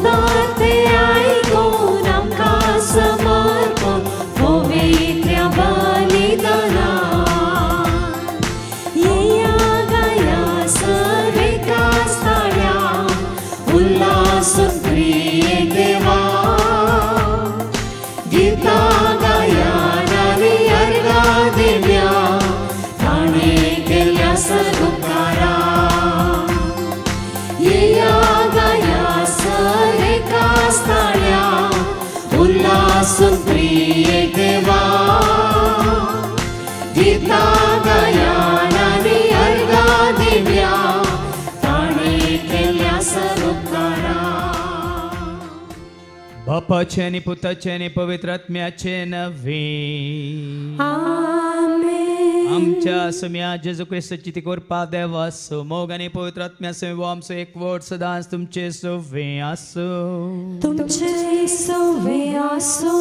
उद्धारते ऐकून आमकां समर्पण पवित्र बलिदाना येया गाया सर्वेका स्थळ्या उल्हासून प्रिय देवा गीता गाया नारी अर्गा देव्या ताणे केल्या सदुकारा येया गाया सर्वेका स्थळ्या उल्हासून प्रिय देवा गीता गाया नारी अर्गा देव्या ताणे केल्या सदुकारा बापाचे आणि पुताचे आणि पवित्र आत्म्याचे नवे आमच्या सम्या जेजू ख्रिस्ताची ती कृपा देवा असो मोग आणि पवित्र आत्म्याचे व आमचो एक वट सदांच तुमचे सोवे असो तुमचे सोवे असो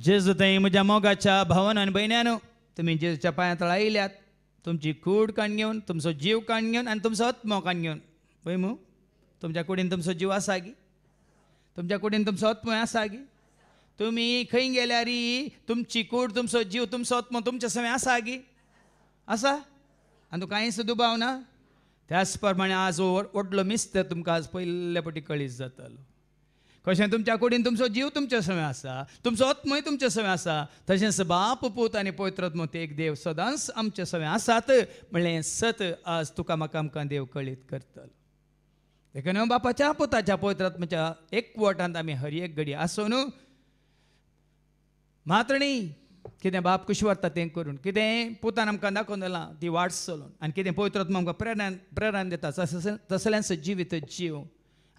जेजू ताई म्हज्या मोगाच्या भावान आनी भयण्यानो तुमी जेजूच्या पांया तळा आयल्यात तुमची कूड काण घेवन तुमचो जीव काण घेवन आनी तुमचो आत्मो काण घेवन पळय मू तुमच्या कुडीन तुमचो जीव आसा गी तुमच्या कुडीन तुमचो आत्मो आसा गी तुमी खंय गेल्यार तुमची कूड तुमचो जीव तुमचो आत्मो तुमच्या समें आसा गी आसा आनी तूं कांयच दुबाव ना त्याच प्रमाणे आज व्हडलो मिस्तर तुमकां आज पयले फावटी कळीत जातालो कशें तुमच्या कुडीन तुमचो जीव तुमच्या समें आसा तुमचो आत्मोय तुमच्या समें आसा तशेंच बाप पूत आनी पवित्र आत्मो ते एक देव सदांच आमच्या समें आसात म्हणलें सत आज तुका म्हाका आमकां देव कळीत करतलो देखून बापाच्या पुताच्या पवित्र आत्म्याच्या एकवटांत आमी हर एक घडी आसून मात्रणी कितें बाप कशें व्हरता तें करून कितें पुतान आमकां दाखोवन दिलां ती वाट चलोवन आनी कितें पवित्र आत्मा आमकां प्रेरण दिता तसल्यांच जिवीत जीव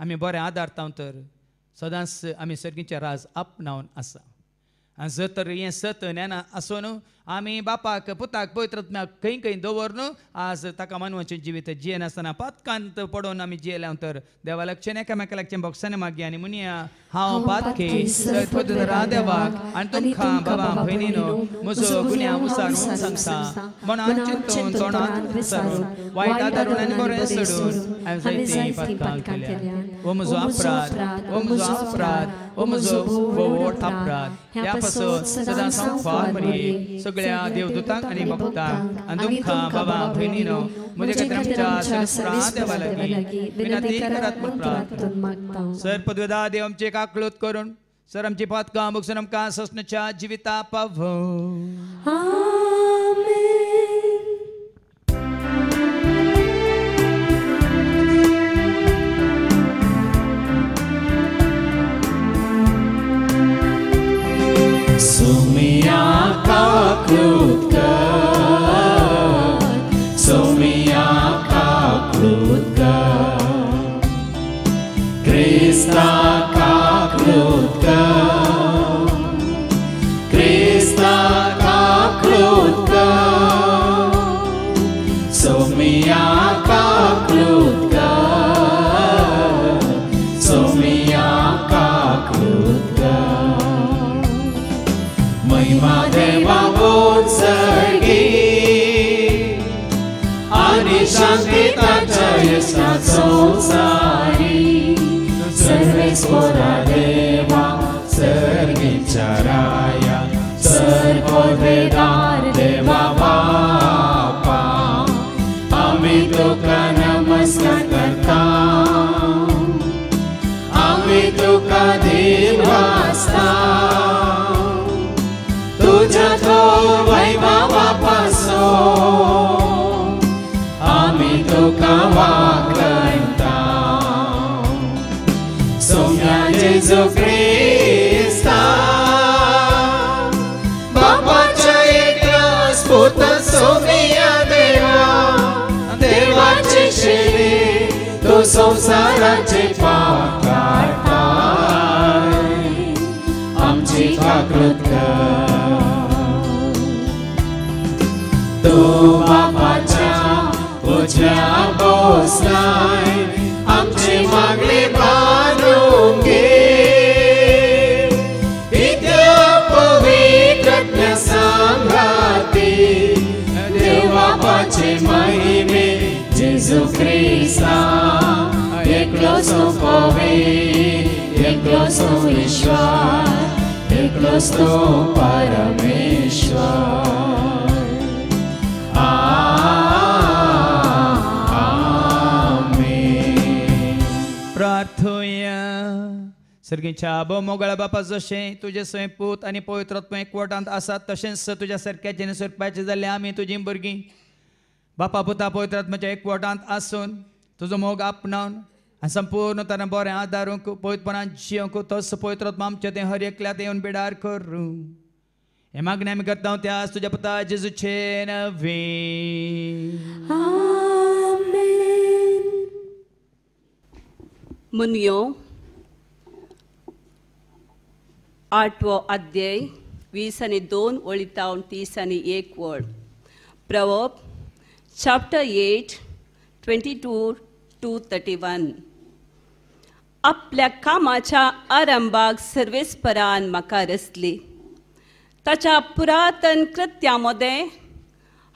आमी बरें आदारता तर सदांच आमी सर्गीचें राज आपणावन आसा आनी जर तर हें सत ज्ञान आसून आमी बापाक पुताक पवित्र आत्म्याक खंय खंय दवरून आज ताका मानवाचें जिवीत जिये नासतना पातकांत पडोवन आमी जियेल्या तर देवा लागचें एकामेका लागचें भोगसाने मागी आनी म्हणया हांव पातके पवित्र देवाक आनी तुमकां बाबा भयणीनो म्हजो गुन्यांव उसारून सांगता मनान चिंतून तोंडांत विसरून वायट आदारून आनी बरें सोडून हांवें जायतीं पातकां केल्या ओ म्हजो अपराध ओ म्हजो अपराध ओ म्हजो वोट अपराध ह्या पासून सदां सांगपाक बरी सगळ्या देवदूतांक आनी भक्तांक आनी तुमकां बाबा भयणीनो म्हजे खातीर आमच्या सर्वस्रा देवा लागीं विनंती करात म्हूण प्रार्थना सर पदवेदार देव आमचे काकळूत करून सर आमची पातकां भोगसून आमकां ससनाच्या जिविता पावो Sumia kaklutka Sumia kaklutka Krista kaklutka Krista kaklutka Sumia kaklutka Sumia kaklutka महिमा देवा उत्सर्गी आणि शांती ताच्या यशात संसारी सर्वेश्वरा देवा सर्गीच्या राया सर्वोदयदार देवा बापा आम्ही तुका नमस्कार करता आम्ही तुका दिन वाजता तुझ्या तो वैभवापासून आम्ही तुका वागयता सोम्या जेजू ख्रिस्ता बापाच्या एकल्याच पुत सोम्या देवा देवाची शेळी तो संसाराचे पाप काढताय आमची काकृत तू बापाच्या उजव्या बसलाय आमची मागणी बांधून घे इतक्या पवित्र सांगाती देव बापाचे महिमे जेजू ख्रिस्ता एकलो एकलो सो पवित्र, एकलो सो ईश्वर, एकलो सो परमेश्वर. आमेन. प्रार्थूया. सर्गीच्या आबो मोगळा बापा जशें तुजे सय पूत आनी पवित्र आत्मा एकवटांत आसात तशेंच तुज्या सारक्याचे आनी सोडपाचे जाल्ले आमी तुजीं भुरगीं बापा पुता पवित्र आत्म्याच्या एकवटांत आसून तुजो मोग आपणावन आनी संपूर्ण तरेन बरें आदारूंक पवित्रपणान जियोंक तोच पवित्र आत्मा आमचे ते हर एकल्यात येवन बिडार करूं. हे मागणी आमी करता त्या तुज्या पुता जेजूचे नवे. मुनयो 8वो अध्याय 20 आनी 2 वळितावन 30 आनी 1 वळ. Proverb chapter 8 22 to 31. आपल्या कामाच्या आरंभाक सर्वेस्परान म्हाका रचली. ताच्या पुरातन कृत्यामध्ये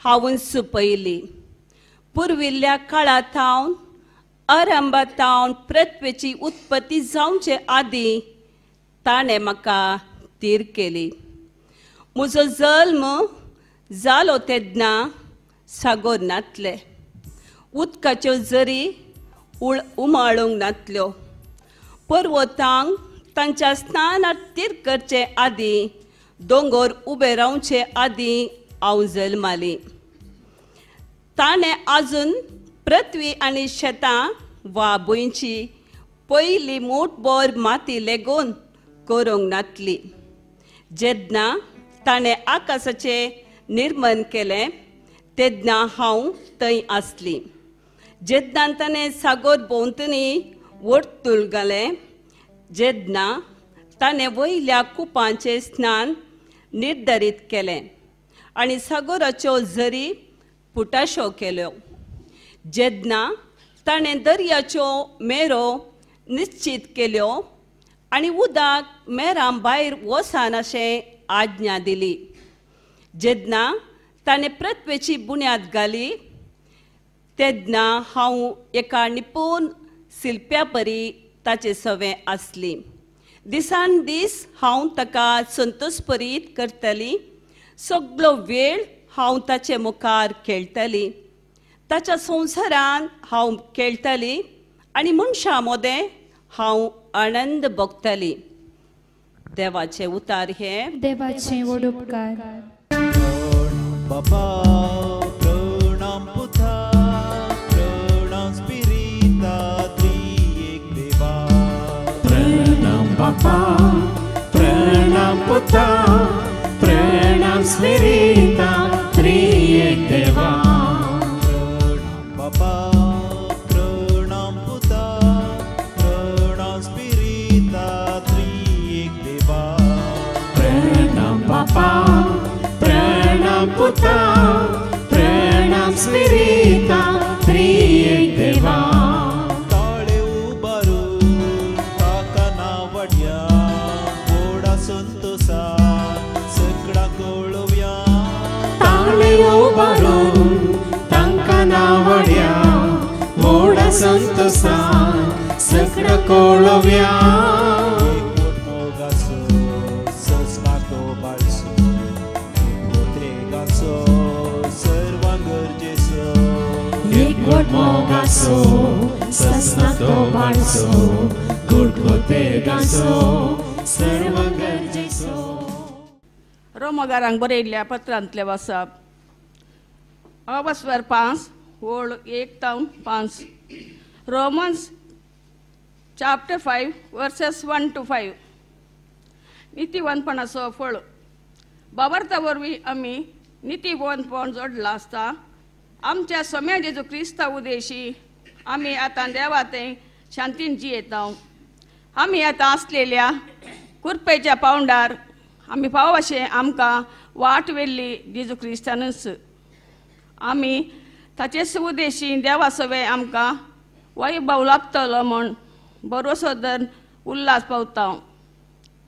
हांवें सुपयली. पुर्विल्ल्या काळांत हांव आरंभातावन पृथ्वेची उत्पत्ती जावचे आदीं ताणें म्हाका तीर केली. म्हजो जल्म जालो तेन्ना सागोर नातले, उदकाच्यो झरी उमाळूंक नातल्यो. पर्वतांक तांच्या स्नानार तीर करचे आदीं, दोंगर उबे रावचे आदीं हांव जल्माली. ताणें आजून पृथ्वी आनी शेतां वा भुंयची पयली मूठभर माती लेगून करूंक नातली. जेन्ना ताणें आकाशाचें निर्माण केलें तेन्ना हांव थंय आसली. जेन्ना ताणें सागोर भोंवतणी वर्तूळ घालें, जेन्ना ताणें वयल्या कुपांचें स्नान निर्धारीत केलें आनी सागोराच्यो झरी पुटाश्यो केल्यो, जेन्ना ताणें दर्याच्यो मेरो निश्चित केल्यो आनी उदक मेरां भायर वसान अशें आज्ञा दिली, जेन्ना ताणें पृथ्वेची बुन्याद घाली, तेन्ना हांव एका निपूण शिल्प्या परी ताचे सवें आसली. दिसान दीस हांव ताका संतोषपरीत करतली. सगळो वेळ हांव ताचे मुखार खेळटली. ताच्या संवसारान हांव खेळटली आनी मनशां मदें हांव आनंद भोगतली. देवाचे उतार हे. देवाचे व्हड उपकार. Baba, pranam Putha, pranam Spirita, Triek Deva. Pranam Baba, pranam Putha, pranam Spirita, Triek Deva. Pranam Baba, pranam Putha, pranam Spirita, Triek Deva. Pranam Baba, pranam Putha, pranam Spirita, Triek Deva. ताळे उबारून ताका नावड्या, गोडा संतोषा सगळा कळव्या. ताळे उबारून तांकां नावड्या, व्हडा संतोषान सगळा कळव्या. मोगाचो सस्नातो बाळसो, मोगाचो सर्वांग गरजेचो. एकवट मोगाचो सस्नातो बाळसो, गुडगोतेगाचो सर्व गरजेचो. रोमकारांक बरयल्ल्या पत्रांतले वाचप. अवस्वर 5 वळ 1 तावन 5. Romans chapter 5 verses 1 to 5. नितीवंतपणाचो फळ. बाबरता वरवीं आमी नितीवंतपण जोडला आसता. आमच्या सोम्या जेजू क्रिस्ता उदेशी आमी आतां देवा थंय शांतीन जियेता. आमी आतां आसलेल्या कुरपेच्या पावंडार आमी पाव अशें आमकां वाट वेल्ली जेजू क्रिस्तानच. आमी ताचेच उदेशी देवा सवे आमकां वैभव लाभतलो म्हण भरोसो धरून उल्हास पावता.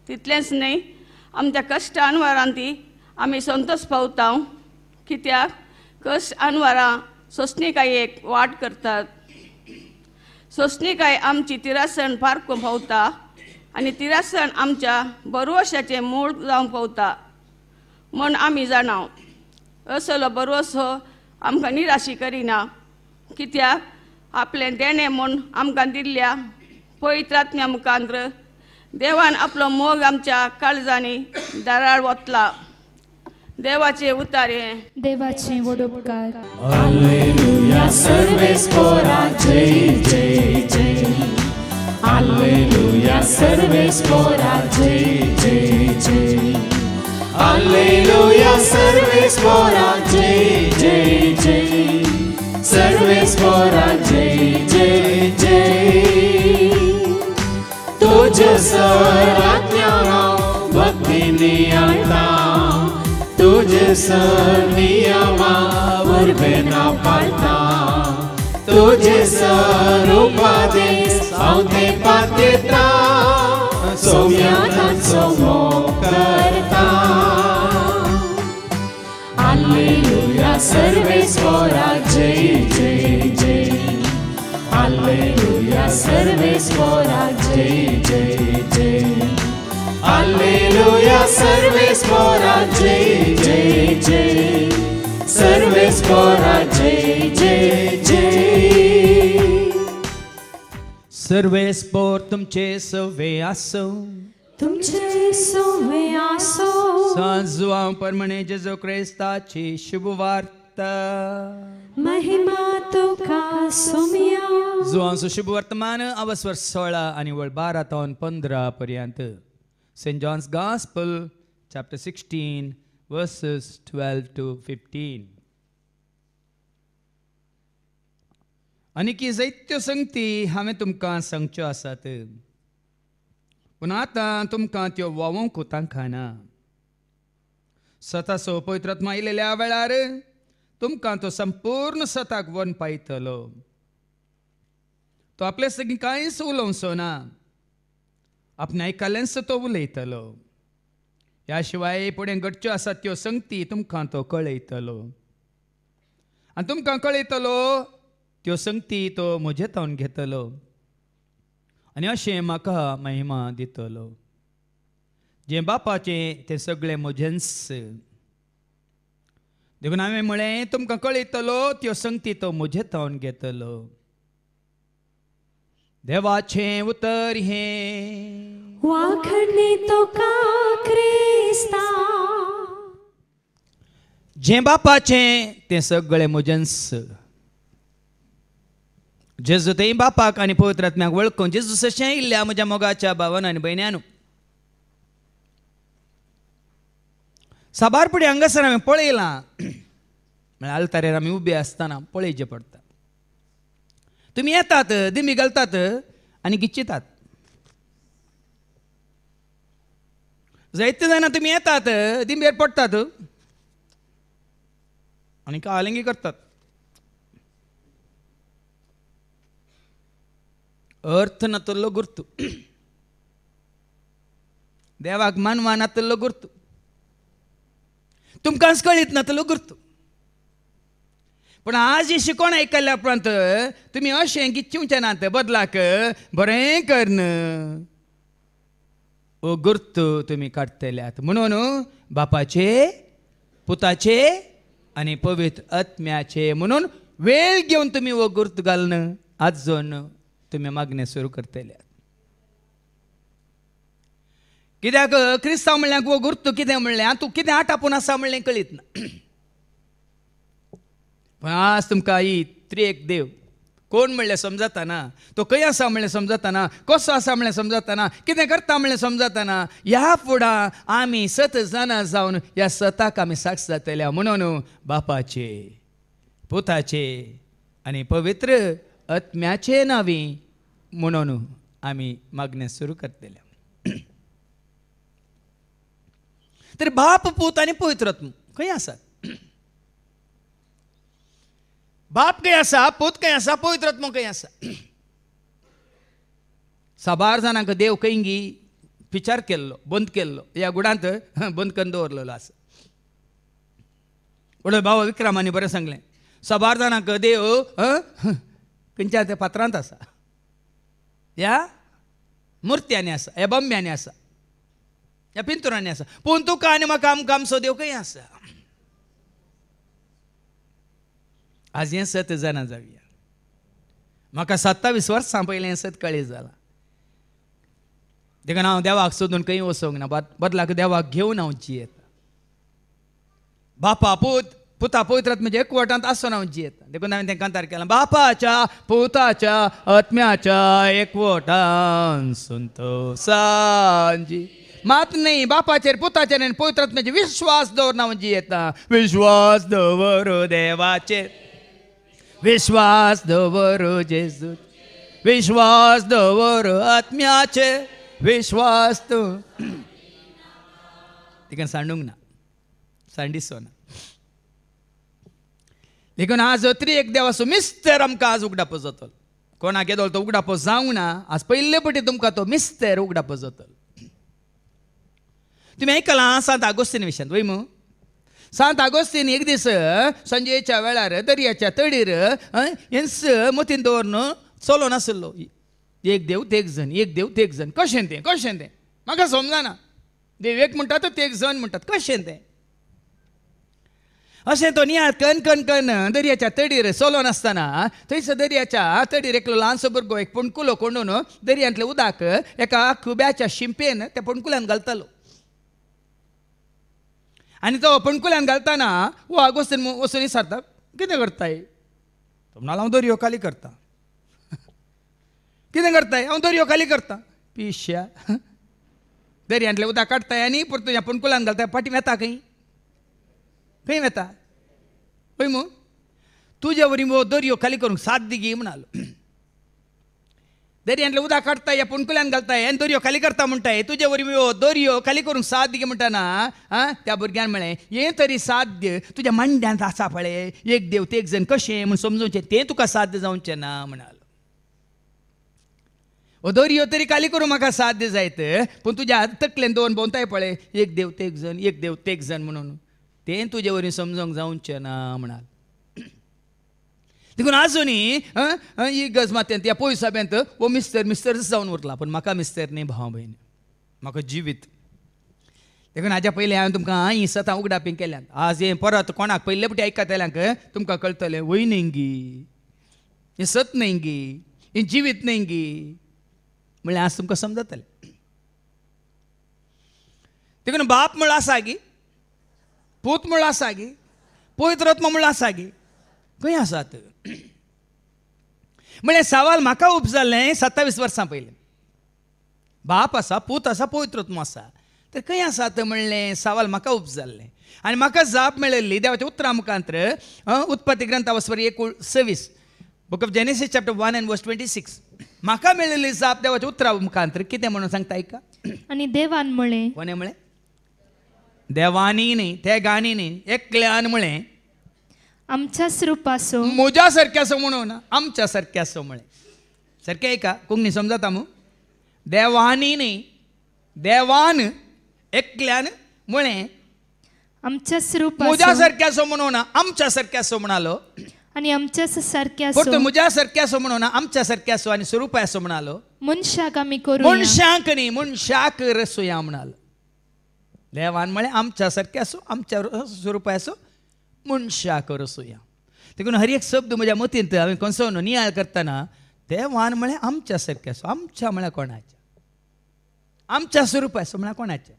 तितलेंच न्हय, आमच्या कश्ट अनवरांती आमी संतोश पावता, कित्याक कश्ट अनवरां सोंसणिकायेक वाट करतात. सोंसणीकाय आमची तिरासण पारकून भोवता आनी तिरासण आमच्या बरवशाचें मूळ जावंक पावता म्हूण आमी जाणाव. असलो बरवसो आमकां निराशी करिना, कित्याक आपलें देणें म्हूण आमकां दिल्ल्या पवित्र आत्म्या मुखांत्र देवान आपलो मोग आमच्या काळजांनी दाराळ वतला. देवाचे उतारे. देवाचे वडोपकार. Alleluia, सर्वेस्परा जय जय जय. Alleluia, सर्वेस्परा जय जय जय. Alleluia, सर्वेस्परा जय जय जय. सर्वेस्परा जय जय जय. तुझसर आज्ञा भक्तीने आळता, तुझसर नियमा उर्बेना पाळता, तुझसर उपदेश हांव पात्रता, सौम्यानाचो मोग करता. Alleluia, सर्वेस्परा जय जय जय. Alleluia, सर्वेस्परा जय जय जय. Alleluia, सर्वेस्परा जय जय जय. सर्वेस्परा जय जय जय. सर्वेस्पोर तुमचे सवे आसो, तुमचे सवे आसो. सांजुआ परमणे जेजू क्रिस्ताची शुभ वार्ता. महिमा तुका सोम्या. जुआंचो शुभ वर्तमान अवस्वर 16 आनी वळ 12 तो 15 पर्यंत. St. John's Gospel, chapter 16, verses 12 to 15. आनी जायत्यो संगती हांवें तुमकां सांगच्यो आसात, पूण आतां तुमकां त्यो वोवंक खाना. सताचो पवित्र आत्मा आयिल्ल्या वेळार तुमकां तो संपूर्ण सताक वन पायतलो. तो आपले सगळी कांयच उलोवचो ना, आपणे आयकल्लेंच तो उलयतलो. ह्या शिवाय फुडें घडच्यो आसात त्यो संगती तुमकां तो कळयतलो. आनी तुमकां कळयतलो त्यो संगती तो म्हजे तावन घेतलो आनी अशें म्हाका महिमा दितलो. जें बापाचें तें सगळें म्हजेंच. देखून हांवें म्हळें तुमकां कळयतलो त्यो संगती तो म्हजे तावन घेतलो. देवाचें उतर हें. वाखडणी तुका क्रिस्ता. जें बापाचें तें सगळें म्हजेंच. जेजू तें बापाक आनी पवित्र आत्म्याक वळखून जेजू सशें इल्ल्या म्हज्या मोगाच्या भावान आनी भयण्यांनो, साबार फुडें हांगासर हांवें पळयलां, म्हळ्यार आल्तारेर आमी उबे आसतना पळयचें पडटा. तुमी येतात, दिमी घालतात आनी गिच्चितात. जायते जाणां तुमी येतात, दिंबेर पडटात आनी कालिंगी करतात. अर्थ नातल्लो गुर्तू, देवाक मानवा नातल्लो गुर्तू, तुमकांच कळीत नातल्लो गुर्तू. पण आज ही शिकवण आयकल्ल्या उपरांत तुमी अशें गिच्चिवचें नात, बदलाक बरें करन ओ गुर्तू तुमी काडटल्यात. म्हणून बापाचे, पुताचे आनी पवित्र आत्म्याचे म्हणून वेळ घेवन तुमी हो गुर्त घालन आजून तुमी मागणें सुरू करतल्यात. कित्याक क्रिस्तांव म्हणल्यार हो गुर्त कितें म्हणलें, तूं कितें आटापून आसा म्हणलें कळीत ना. पण आज तुमकां ही त्रिएक देव कोण म्हणलें समजतना, तो खंय आसा म्हणलें समजतना, कसो आसा म्हणलें समजतना, कितें करता म्हणलें समजतना, ह्या फुडां आमी 7 जाणां जावन ह्या 7क आमी साक्ष जातल्या. म्हणून बापाचे, पुताचे आनी पवित्र आत्म्याचे नांवी म्हणून आमी मागणें सुरू करतल्या. तर बाप, पूत आनी पवित्र आत्मा खंय आसात? बाप खंय आसा, पूत खंय आसा, पवित्र आत्मा खंय आसा? साबार जाणांक देव खंयगी विचार केल्लो, बंद केल्लो, ह्या गुडांत बंद करून दवरलेलो आसा. व्हडलो भाव विक्रमानी बरें सांगलें, साबार जाणांक देव खंयच्या त्या पात्रांत आसा. ह्या मुर्त्यांनी आसा, ह्या बंब्यांनी आसा, ह्या पिंतुरांनी आसा. पूण तुका आनी म्हाका आमकां आमचो देव खंय आसा. आज हें सत जाणा जावया. म्हाका 27 वर्सां पयलें हें सत कळ्ळें जालां. देखून हांव देवाक सोदून खंय वचोंक ना, बदलाक देवाक घेवन हांव जियेता. बापा पुता पवित्रात म्हणजे एकवटांत आसून हांव जियेता. देखून हांवें तें कांतार केलां, बापाच्या पुताच्या आत्म्याच्या एकवटान संतोषांची मात न्ही. बापाचेर पुताचेर आनी पवित्र आत्म्याचे विश्वास दवरून हांव जियेता. विश्वास दवर देवाचेर, विश्वास दवर जेजू, विश्वास दवर आत्म्याचे, विश्वास तो तिका सांडूंक ना, सांडिसो ना. देखून आज तरी एक देव असो मिस्तर आमकां आज उगडापो जातलो. कोणाक येदोलो तो उगडापो जावंक ना. आज पयले पटी तुमकां तो मिस्तर उगडापो जातलो. तुमी आयकलां सांत आगोस्तीन विशयान वय मू. सांत आगोस्तीन एक दीस संजेच्या वेळार दर्याच्या तडीर हेंच मतीन दवरून चलो नासलो. एक देव ते एक जण, एक देव ते एक जण. कशें तें म्हाका समजना. देव एक म्हणटात ते एक जण म्हणटात. कशें तें अशें तो नियाळ कन कन कन दर्याच्या तडीर चलो नासतना थंयसर दर्याच्या तडीर एकलो ल्हानसो भुरगो एक पणकुलो कोंडून दर्यांतले उदक एका खुब्याच्या शिंपेन त्या पणकुल्यान घालतालो. आनी तो पणकुल्यान घालतना वो आगोस्तीन वचून विचारता, कितें करताय? तो म्हणालो, हांव दर्यो खाली करता. कितें करताय? हांव दर्यो खाली करता. पिश्या, दर्यांतले उदक काडताय आनी परतून ह्या पणकुल्यान घालताय. फाटीं वेता खंय वेता पळय मू. तुजे वरी वो दर्यो खाली करूंक साथ दी म्हणालो. दर्यांतले उदक काडताय, ह्या पणकुल्यान घालताय आनी दर्यो खाली करता म्हणटाय. तुजे वरी वो दर्यो खाली करूंक साथ दी म्हणटाना त्या भुरग्यान म्हळें, हें तरी साध्य तुज्या मांड्यांत आसा पळय. एक देव ते एक जण कशें म्हूण समजोवचें तें तुका साध्य जावचें ना म्हणालो. ओ दर्यो तरी खाली करूंक म्हाका साध्य जायत, पूण तुज्या तकलेन दवरून भोंवताय पळय एक देव ते एक जण, एक देव ते एक जण म्हणून, तें तुजे वरी समजोवंक जावचें ना म्हणाल. देखून आजुनी ही गजमात्यांत ह्या पोय सभेंत वो मिस्तर जावन उरला. पूण म्हाका मिस्तर न्ही भाव भयण, म्हाका जिवीत. देखून हाज्या पयलीं हांवें तुमकां ही सतां उगडापी केल्यात. आज हें परत कोणाक पयले पटी आयकतल्यांक तुमकां कळटलें, वय न्ही गी, हें सत न्ही गी, हें जिवीत न्ही गी म्हळ्यार आज तुमकां समजतलें. देखून बाप म्हळ्यार आसा गी, पूत म्हळ्यार आसा गी, पवित्र आत्मा म्हळ्यार आसा गी, खंय आसात? म्हळ्यार सवाल म्हाका उपजाल्लें 27 वर्सां पयलीं. बाप आसा, पूत आसा, पवित्र आत्मा आसा, तर खंय आसात म्हणलें सवाल म्हाका उपजाल्लें. आनी म्हाका जाप मेळिल्ली देवाच्या उतरां मुखांतर उत्पत्ती ग्रंथावस्वर 1:26, book of Genesis chapter 1 and verse 26. म्हाका मेळिल्ली जाप देवाच्या उतरां मुखांतर कितें म्हणून सांगता आयका. आणि देवान म्हळें, कोणें म्हळें? देवानी न्ही, त्या गाणी न्ही, एकल्यान म्हळें आमच्या स्वरुपासो, म्हज्या सारक्यासो म्हणून आमच्या सारक्यासो म्हळें. सारकें आयका, कोंकणी समजता मू. देवानी न्ही, देवान एकल्यान म्हळें आमच्या म्हज्या स्वरुपासो सारक्यासो म्हणून आमच्या सारक्यासो म्हणालो. आणि आमच्या सारक्यासो परतून म्हज्या सारक्यासो म्हणून आमच्या सारक्यासो आनी स्वरुपासो म्हणालो. मनशाक आमी करूया. मनशाक न्ही, मनशाक रसूया म्हणालो. देवान म्हळें आमच्या सारक्यासो, आमच्या स्वरुपासो, मनशाक रसूया. देखून हर एक शब्द म्हज्या मतींत हांवें कसो नियाळ करतना देवान म्हळें आमच्या सारक्यासो. आमच्या म्हळ्यार कोणाच्या? आमच्या स्वरुपासो म्हळ्यार कोणाचें?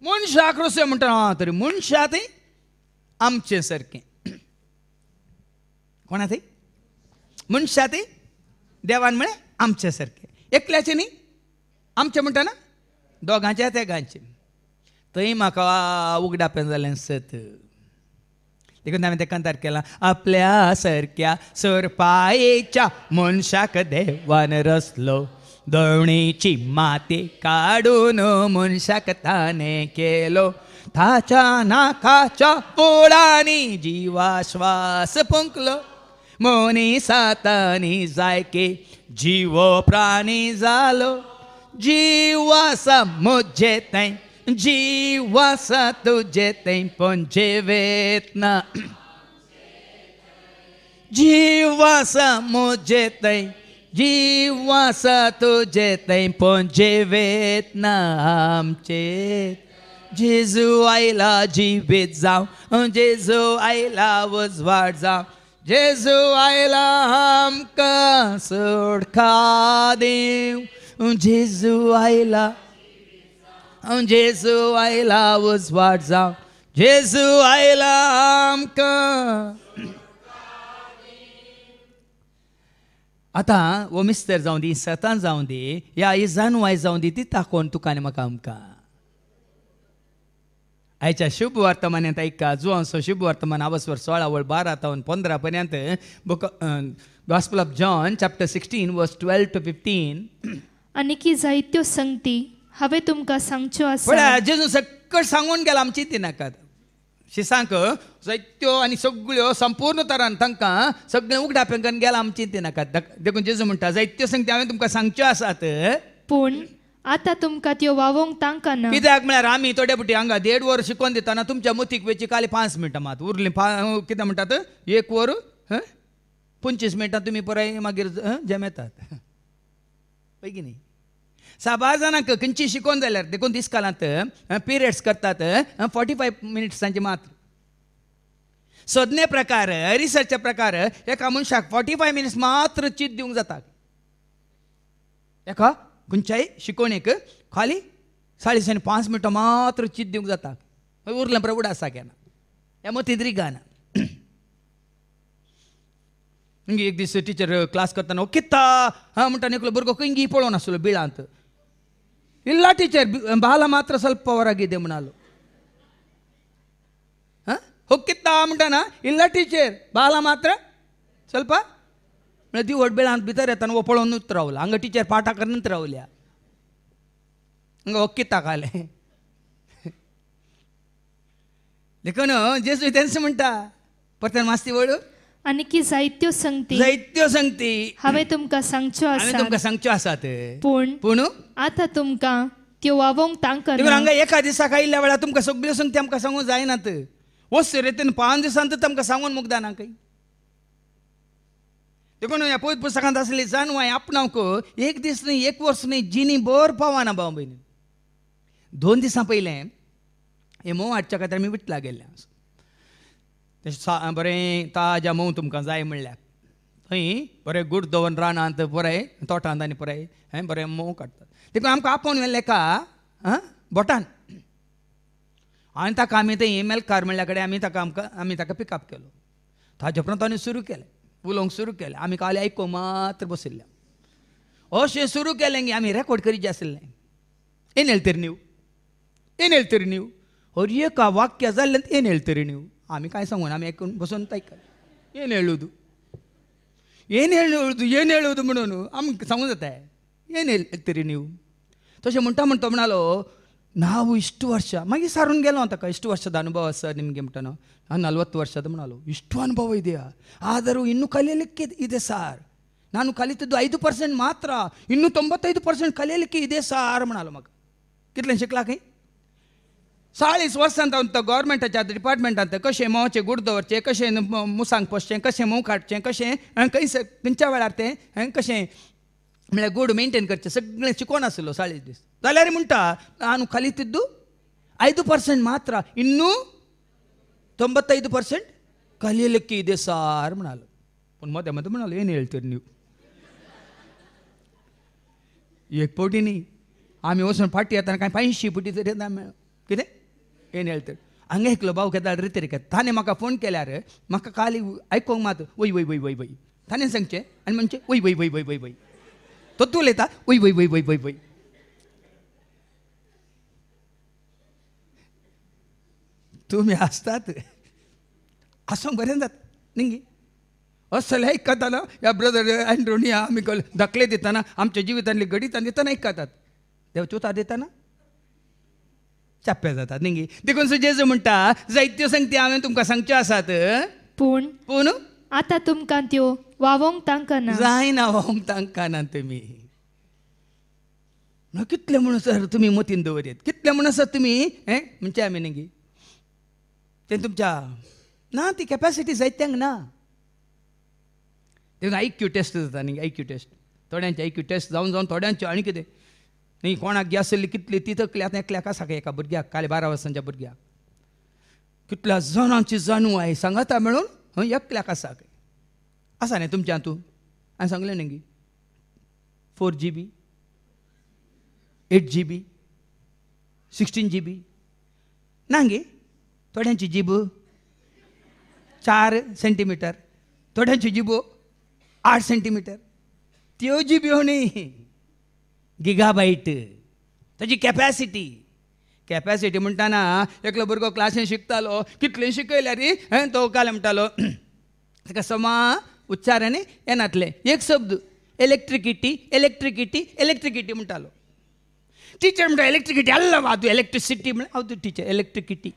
मनशाक रसूया म्हणटा तरी मनशा थंय आमचें सारकें. कोणा थंय? मनशा थंय देवान म्हळें आमच्या सारकें. एकल्याचें न्ही, आमचें म्हणटाना दोगांचें तेगांचें. थंय म्हाका उगडापें जालें सत. देखून हांवें तें कांतार केलां, आपल्या सारक्या सरपायेच्या मनशाक देवान रचलो. दवणीची माती काडून मनशाक ताणें केलो. ताच्या नाकाच्या पोळांनी जिवाश्वास फुंकलो. मनीसातांनी जायके जीव प्राणी जालो. जीवासा म्हजे थंय, जीवासा तुजे थंय, पण जिवेत ना. जीवासा म्हजे थंय, जीवास तुझे थंय पोंजेवेत ना आमचे जेजू आयला जिवीत जावं जेजू आयला उजवाड जावं जेजू आयला आमकां सुटका दिवं जेजू आयला उजवाड जावं जेजू आयला आमकां. आतां वो मिस्तर जावं दी सतान जावं दी या जानवाय जावं दी ती ताकोवन तुका आनी म्हाका आमकां आयच्या शुभ वर्तमानांत ऐका जुआंचो शुभ वर्तमान आवस्वर 16 वळ 12 तावन 15 पर्यंत book gospel of John chapter 16 वर्स 12 to 15. आनीक जायत्यो संगती हांवें तुमकां सांगच्यो आसा. पळय जेजू सकट सांगून गेला आमची ती नाकात शिसांक जायत्यो आनी सगळ्यो संपूर्ण तरान तांकां सगळें उगडापेंकन गेला आमची ती नाकात. देखून जेजू म्हणटा जायत्यो संगती हांवें तुमकां सांगच्यो आसात पूण आतां तुमकां त्यो वावोवंक तांकां ना. कित्याक म्हळ्यार आमी थोडे पुटी हांगा 1.5 वर शिकोवन दिताना तुमच्या मतीक वेची खाली 5 मिनटां मात उरली कितें म्हणटात 1 वर 25 मिनटां तुमी पळय मागीर जमेतात पळय की न्ही. 6 जाणांक खंयची शिकोवन जाल्यार देखून दीस कालांत पिरियड्स करतात 45 मिनिट्सांचे मात्र. सोदने प्रकार रिसर्चा प्रकार एका मनशाक 45 मिनिट्स मात्र चीत दिवंक जाता. एका खंयच्याय शिकोवणेक खाली 5.5 मिनटां मात्र चीत दिवंक जाता. उरलें प्रभुड आसा केन्ना ह्या मतींत गाना. एक दीस टिचर क्लास करतना कित्ता म्हणटा एकलो भुरगो खंय पळोवन आसलो बिळांत. इल्ला टिचर बाला मात्र ಸ್ವಲ್ಪ ಹೊರಗಿದೆ म्हणालो. ಹೋಗಿತ್ತಾ म्हणटाना इल्ला टिचर बाला मात्र ಸ್ವಲ್ಪ म्हणजे ती व्हड बिळांत भितर येताना वो पळोवनूच रावला. हांगा टिचर पाठां करनूच रावल्या हांगा होकिता काले देखून जेजू तेंच म्हणटा परत मास्ती वळू आनीक जायत्यो संगती हांवें तुमकां सांगच्यो आसात. पूण आतां तुमकां त्यो वावोवंक तांकां ना. हांगा एका दिसाक आयिल्ल्या वेळार तुमकां सगळ्यो संगती आमकां सांगूंक जायनात. वच रेतीन 5 दिसांत आमकां सांगून मुगदा ना खंय. देखून ह्या पवित्र पुस्तकांत आसली जानवाय आपणावंक 1 दीस न्ही 1 वर्स न्ही जिनी भर पावना भाव भयणी. 2 दिसां पयलें हे मोव हाडच्या खातीर आमी विटला गेल्ले. बरें ताज्या मोव तुमकां जाय म्हणल्यार थंय बरें गूड दवरून रानांत बरें तोटांत आनी बरें बरें मोव काडटात. देखून आमकां आपोवन व्हेल्लें एका बोटान आनी ताका आमी थंय ईमेल कार म्हणल्या कडेन आमी ताका पिकअप केलो. ताजे उपरांत आनी सुरू केलें उलोवंक सुरू केलें. आमी काल आयकूंक मात्र बशिल्ले. अशें सुरू केलें की आमी रेकॉर्ड करीत आशिल्लें. ಏನು ಹೇಳ್ತೀರಿ ನೀವು ಅವ್ರು ಏಕ ವಾಕ್ಯ ಜಲ್ಲ ಅಂತ ಏನು ಹೇಳ್ತೀರಿ ನೀವು ಆಮೇಲೆ काय सांगून आम्ही ऐकून बसून ऐका ಏನು ಹೇಳೋದು म्हणून आमकां सांगून जाता ಏನು ಹೇಳ್ತೀರಿ ನೀವು तशें म्हणटा म्हणालो ನಾವು ಇಷ್ಟು ವರ್ಷ मागीर सारून गेलो ताका ಇಷ್ಟು ವರ್ಷದ ಅನುಭವ ಸರ್ ನಿಮಗೆ म्हणटानो 40 ವರ್ಷದ म्हणालो ಇಷ್ಟು ಅನುಭವ ಇದೆಯಾ ಆದರೂ ಇನ್ನೂ ಕಲಿಯಲಿಕ್ಕೆ ಇದೆ ಸರ್ ನಾನು ಕಲಿತಿದ್ದು 5% ಮಾತ್ರ ಇನ್ನೂ 95% ಕಲಿಯಲಿಕ್ಕೆ ಇದೆ ಸರ್ म्हणालो मग कितले शिकला खंय 40 वर्सांत गव्हर्मेंटाच्या डिपार्टमेंटांत कशें मोवचें गूड दवरचें कशें मुसांक पोसचें कशें मोव काडचें कशें खंयच्या वेळार तें कशें म्हळ्यार गूड मेंटेन करचें सगळें शिकोवन आसलो 40 दीस जाल्यार म्हणटा ನಾನು ಕಲಿತಿದ್ದು 5% ಮಾತ್ರ ಇನ್ನೂ 95% ಕಲಿಯಲಿಕ್ಕೆ ಇದೆ ಸರ್ म्हणालो पण मध्ये म्हणालो ಏನು ಹೇಳ್ತೀರಿ ನೀವು एक पोटी न्ही आमी वचून फाटी येताना कांय 500 पुटी तरी कितें ಏನು ಹೇಳ್ತೀರಿ ಹಂಗೆ ऐकलो भाऊ केदार रिती ताणें म्हाका फोन केल्यार म्हाका खाली आयकोंक मात वय वय वय वय वय ताणें सांगचें आनी म्हणचें वय वय वय वय वय वय तो तूं उलयता वय वय वय वय वय वय तुमी आसतात आसूंक बरें जाता न्ही असले आयकताना ह्या ब्रदर अँड्रोनी आमी दाखले दिताना आमच्या जिवितांतली गणितां दिताना आयकतात देव चुता दिताना चाप्पे जातात न्ही देखून जेजू म्हणटा जायत्यो संगती हांवें तुमकां सांगच्यो आसात पूण आतां तुमकां त्यो वावोवंक तांकां ना जायना वावोवंक तांकां ना तुमी कितले म्हणून सर तुमी मतीन दवरयत कितले म्हणून सर तुमी म्हणचे आमी न्ही तें तुमच्या ना ती कॅपॅसिटी जायत्यांक ना देखून IQ टेस्ट जाता न्ही IQ टेस्ट थोड्यांची आयक्यू टेस्ट जावन जावन थोड्यांच्यो आनी कितें न्ही कोणाक गेसली कितली ती तकल्यात एकल्याक आसा एका भुरग्याक काल 12 वर्सांच्या भुरग्याक कितल्या जाणांची जाणवाय सांगाता मेळून हय एकल्याक आसा आसा न्ही तुमच्या हातून हांवें सांगलें न्ही 4 GB 8 GB 16 GB ना गे थोड्यांची जीब 4 सेंटीमीटर थोड्यांची जिबो 8 सेंटीमीटर त्यो जिब्यो न्ही गिगाबायट ताची कॅपॅसिटी म्हणटाना एकलो भुरगो क्लासीन शिकतालो कितले शिकयल्यार रे तो काल म्हणटालो ताका समा उच्चारांनी येनातले एक शब्द इलेक्ट्रिकिटी म्हणटालो टीचर म्हणटा इलेक्ट्रिकिटी अल्ला तूं इलेक्ट्रिसिटी म्हण हांव तूं टीचर इलेक्ट्रिकिटी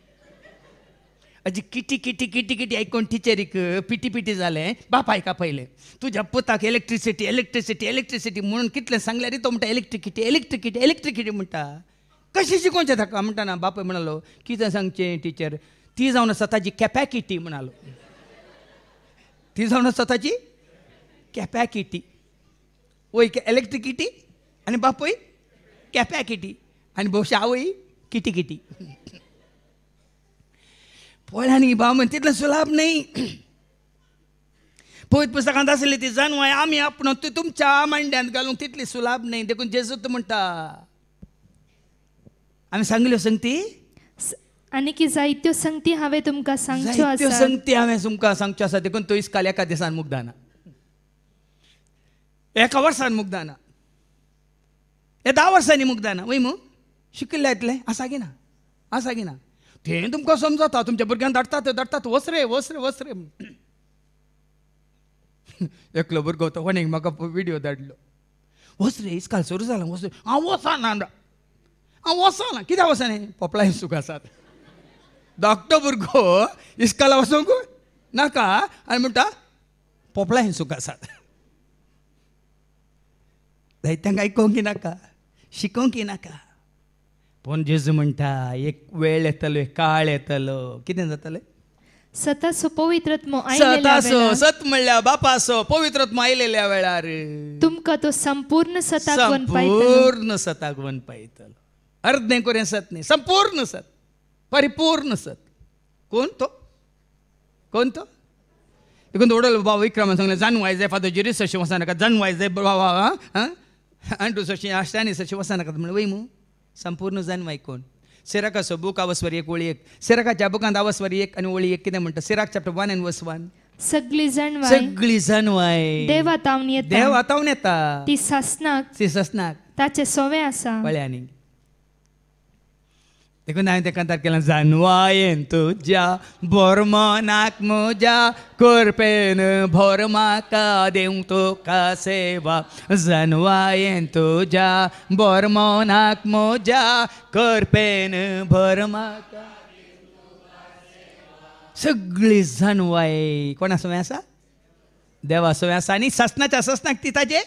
अजी किटी आयकून टिचरीक पिटी जालें बाप आयका पयलें तुज्या पुताक इलेक्ट्रिसिटी म्हणून कितलें सांगल्यार रे तो म्हणटा इलेक्ट्रिकिटी म्हणटा कशें शिकोवचें ताका म्हणटाना बापूय म्हणालो कितें सांगचें टीचर ती जावन आसा ताजी कॅपॅसिटी म्हणालो ती जावन आसा ताजी कॅपॅसिटी वय इलेक्ट्रिकिटी आनी बापूय कॅपॅसिटी आनी भोवशा आवय किटी पळय बाब म्हण तितलें सुलाभ न्ही पळयत पुस्तकांत आसली ती जाणवाय आमी आपण तुमच्या मांड्यांत घालूंक तितली सुलाभ न्ही देखून जेजूत म्हणटा आमी सांगल्यो संगती आनी की जायत्यो संगती हांवें तुमकां सांगच्यो जायत्यो आसात संगती हांवें तुमकां सांगच्यो आसा देखून तो इस्काल एका दिसान मुग्दाना एका वर्सान मुग्दाना हे 10 वर्सांनी मुग्दाना वय मू शिकिल्ले येतलें आसा की ना तें तुमकां समजता तुमच्या भुरग्यांक धाडटात वसरे एकलो भुरगो तो कोणेक म्हाका विडियो धाडलो वसरे इस्काल सुरू जाला वसरे हांव वचना कित्याक वचना पोपळा सुख आसात धाकटो भुरगो इस्काला वचूंक नाका आनी म्हणटा पोपळा सुख आसात जायत्यांक आयकोंक नाका शिकोवंक नाका पूण जेजू म्हणटा एक वेळ येतलो एक काळ येतलो कितें जातलें सतासो पवित्रत्म आयलेल्या वेळार सत म्हणल्यार बापासो पवित्रत्म आयलेल्या वेळार तुमकां तो संपूर्ण सताक वन पायतलो अर्धें करें सत न्ही संपूर्ण सत परिपूर्ण सत कोण तो देखून ओडल बाबा विक्रमान सांगलें जानवाय जाय फादर जिरीस अशें वचनाका जानवाय जाय बाबा आनी तूं अशें आश्टानीस अशें वचनाका म्हणलें वय मू संपूर्ण जानवाय कोण सिराकाचो बूक आवस्वरी 1 ओळी 1 सिराकाच्या बुकांत आवस्वरी 1 आनी ओळी 1 कितें म्हणटा सिराक चॅप्टर 1 and verse 1 सगळी जानवाय देवातावन येता ती ससनाक ताचे सोवे आसा पळय आनी देखून हांवें तें कांतार केलां जानवायेन तुज्या बोरमनाक म्हज्या करपेन भोर म्हाका देव तुका सेवा जानवायेन तुज्या बोरमनाक म्हज्या करपेन भोर म्हाका सगळी जानवाय कोणा सोवें आसा देवा सोवें आसा आनी ससनाक ती ताजे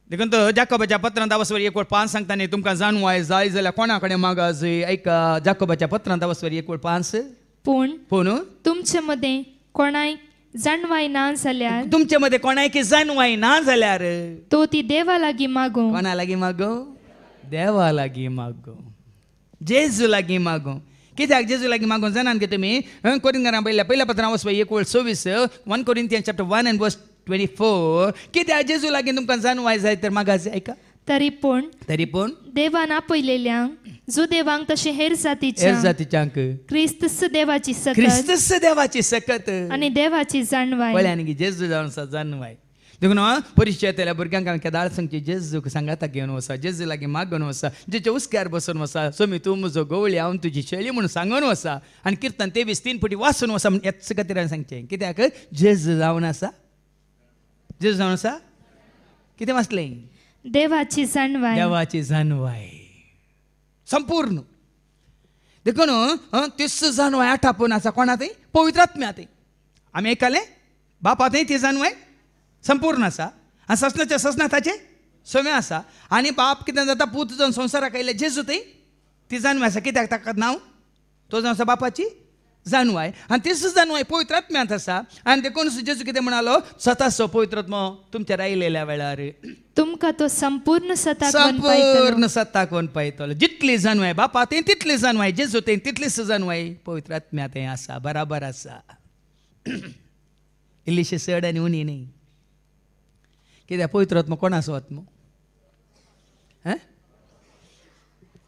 देखून तो जाकोबाच्या पत्रांत आवस्वरी 1:5 सांगता न्ही तुमकां जानवाय जाय जाल्यार कोणा कडेन मागा जय ऐका जाकोबाच्या पत्रांत आवस्वरी 1:5 पूण तुमचे मदें कोणाय जानवाय ना जाल्यार तुमचे मदें कोणायकी जानवाय ना जाल्यार तो ती देवा लागीं मागो कोणा लागीं मागो देवा लागीं मागो जेजू लागीं मागो कित्याक जेजू लागीं मागो जाणान गे तुमी कोरिंथांत पयल्या पत्रांत आवस्वरी 1:26 1 Corinthians chapter 1 and verse 24 कित्याक जेजू लागीं तुमकां जानवाय जाय तर मागा जाय ऐका तरी पूण देवान आपयलेल्यांक जो देवांक तशें हेर जातीच्यांक क्रिस्त देवाची सकत आनी देवाची जानवाय पळय आनी जेजू जावन आसा जानवाय देखून परिचय भुरग्यांक हांवें केदाळ सांगची जेजूक सांगाता घेवन वचा जेजू लागीं मागून वचा जेच्या उस्क्यार बसून वचा सोमी तूं म्हजो गवळी हांव तुजी शेळी म्हणून सांगून वचा आनी किर्तन 23 फावटी वाचून वचा म्हण हेच खातीर हांवें सांगचें कित्याक जेजू जावन आसा कितें वाचलें देवाची जानवाय संपूर्ण देखून तिस जानवाय आठापून आसा कोणा थंय पवित्रात्म्या थंय आमी आयकलें बापा थंय ती जानवाय संपूर्ण आसा आनी ससनाच्या ससना ताचे सोवें आसा आनी बाप कितें जाता पूत जावन संवसाराक आयले जेजू थंय ती जानवाय आसा कित्याक ताका नांव तो जावन आसा बापाची जाणवाय आनी ती सुद्दां जाणवाय पवित्र आत्म्यांत आसा आनी देखून जेजू कितें म्हणालो स्वताचो पवित्र आत्मो तुमचेर आयलेल्या वेळार तुमकां तो संपूर्ण सताक वनपायतलो संपूर्ण सत्ताक वनपायतलो जितली जाणवाय बापा तें तितली जाणवाय जेजू तें तितलीच जाणवाय पवित्र आत्म्यांत तें आसा बराबर आसा इल्लीशी चड आनी उणी न्ही कित्याक पवित्र आत्मो कोणाचो आत्मो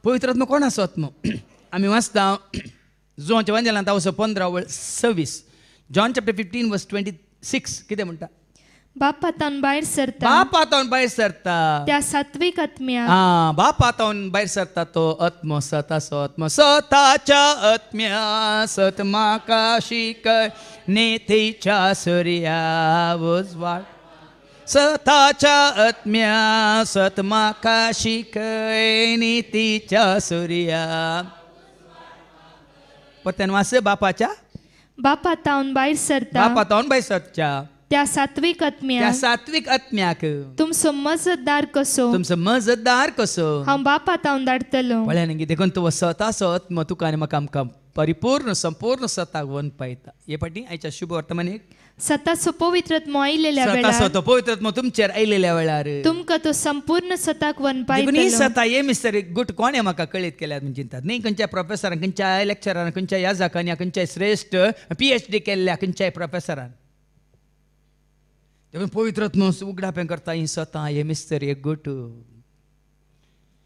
पवित्र आत्मो कोणाचो आत्मो आमी वाचता जोनच्या वंजलांत हांव 15:26 जॉन चॅप्टर 15:26 कितें म्हणटा बापातावन भायर सरता बापातावन भायर सरता त्या सात्विक आत्म्या बापातावन भायर सरता तो आत्मो सताचो आत्मो सताच्या आत्म्या सत म्हाका शिकय नेथेच्या सूर्या उजवाड सताच्या आत्म्या सत म्हाका शिकय नेथीच्या सूर्या परत्यान वाच बापाच्या बापातावन भायर सरता बापातावन भायर सरच्या त्या सात्विक आत्म्या त्या सात्विक आत्म्याक तुमचो मजतदार कसो तुमचो मजतदार कसो हांव बापातावन धाडटलो पळय न्ही देखून तो स्वताचो आत्मो तुका आनी म्हाका आमकां परिपूर्ण संपूर्ण सताक वन पायता हे फाटी आयच्या शुभ वर्तमानीक सताचो पवित्र आत्मो आयलेल्या वेळार स्वताचो तो पवित्र आत्मो तुमचेर आयलेल्या वेळार तुमकां तो संपूर्ण सताक देखून ही वनपायतलो सता हे मिस्टर गुट कोणे म्हाका कळीत केल्यात म्हण चिंतात न्ही खंयच्या प्रोफेसरान खंयच्या लेक्चरान खंयच्या याजकान या खंयच्या श्रेश्ठ PhD केल्ल्या खंयच्याय प्रोफेसरान देखून पवित्र आत्मो उगडापें करता ही सता हे मिस्तर एक गुट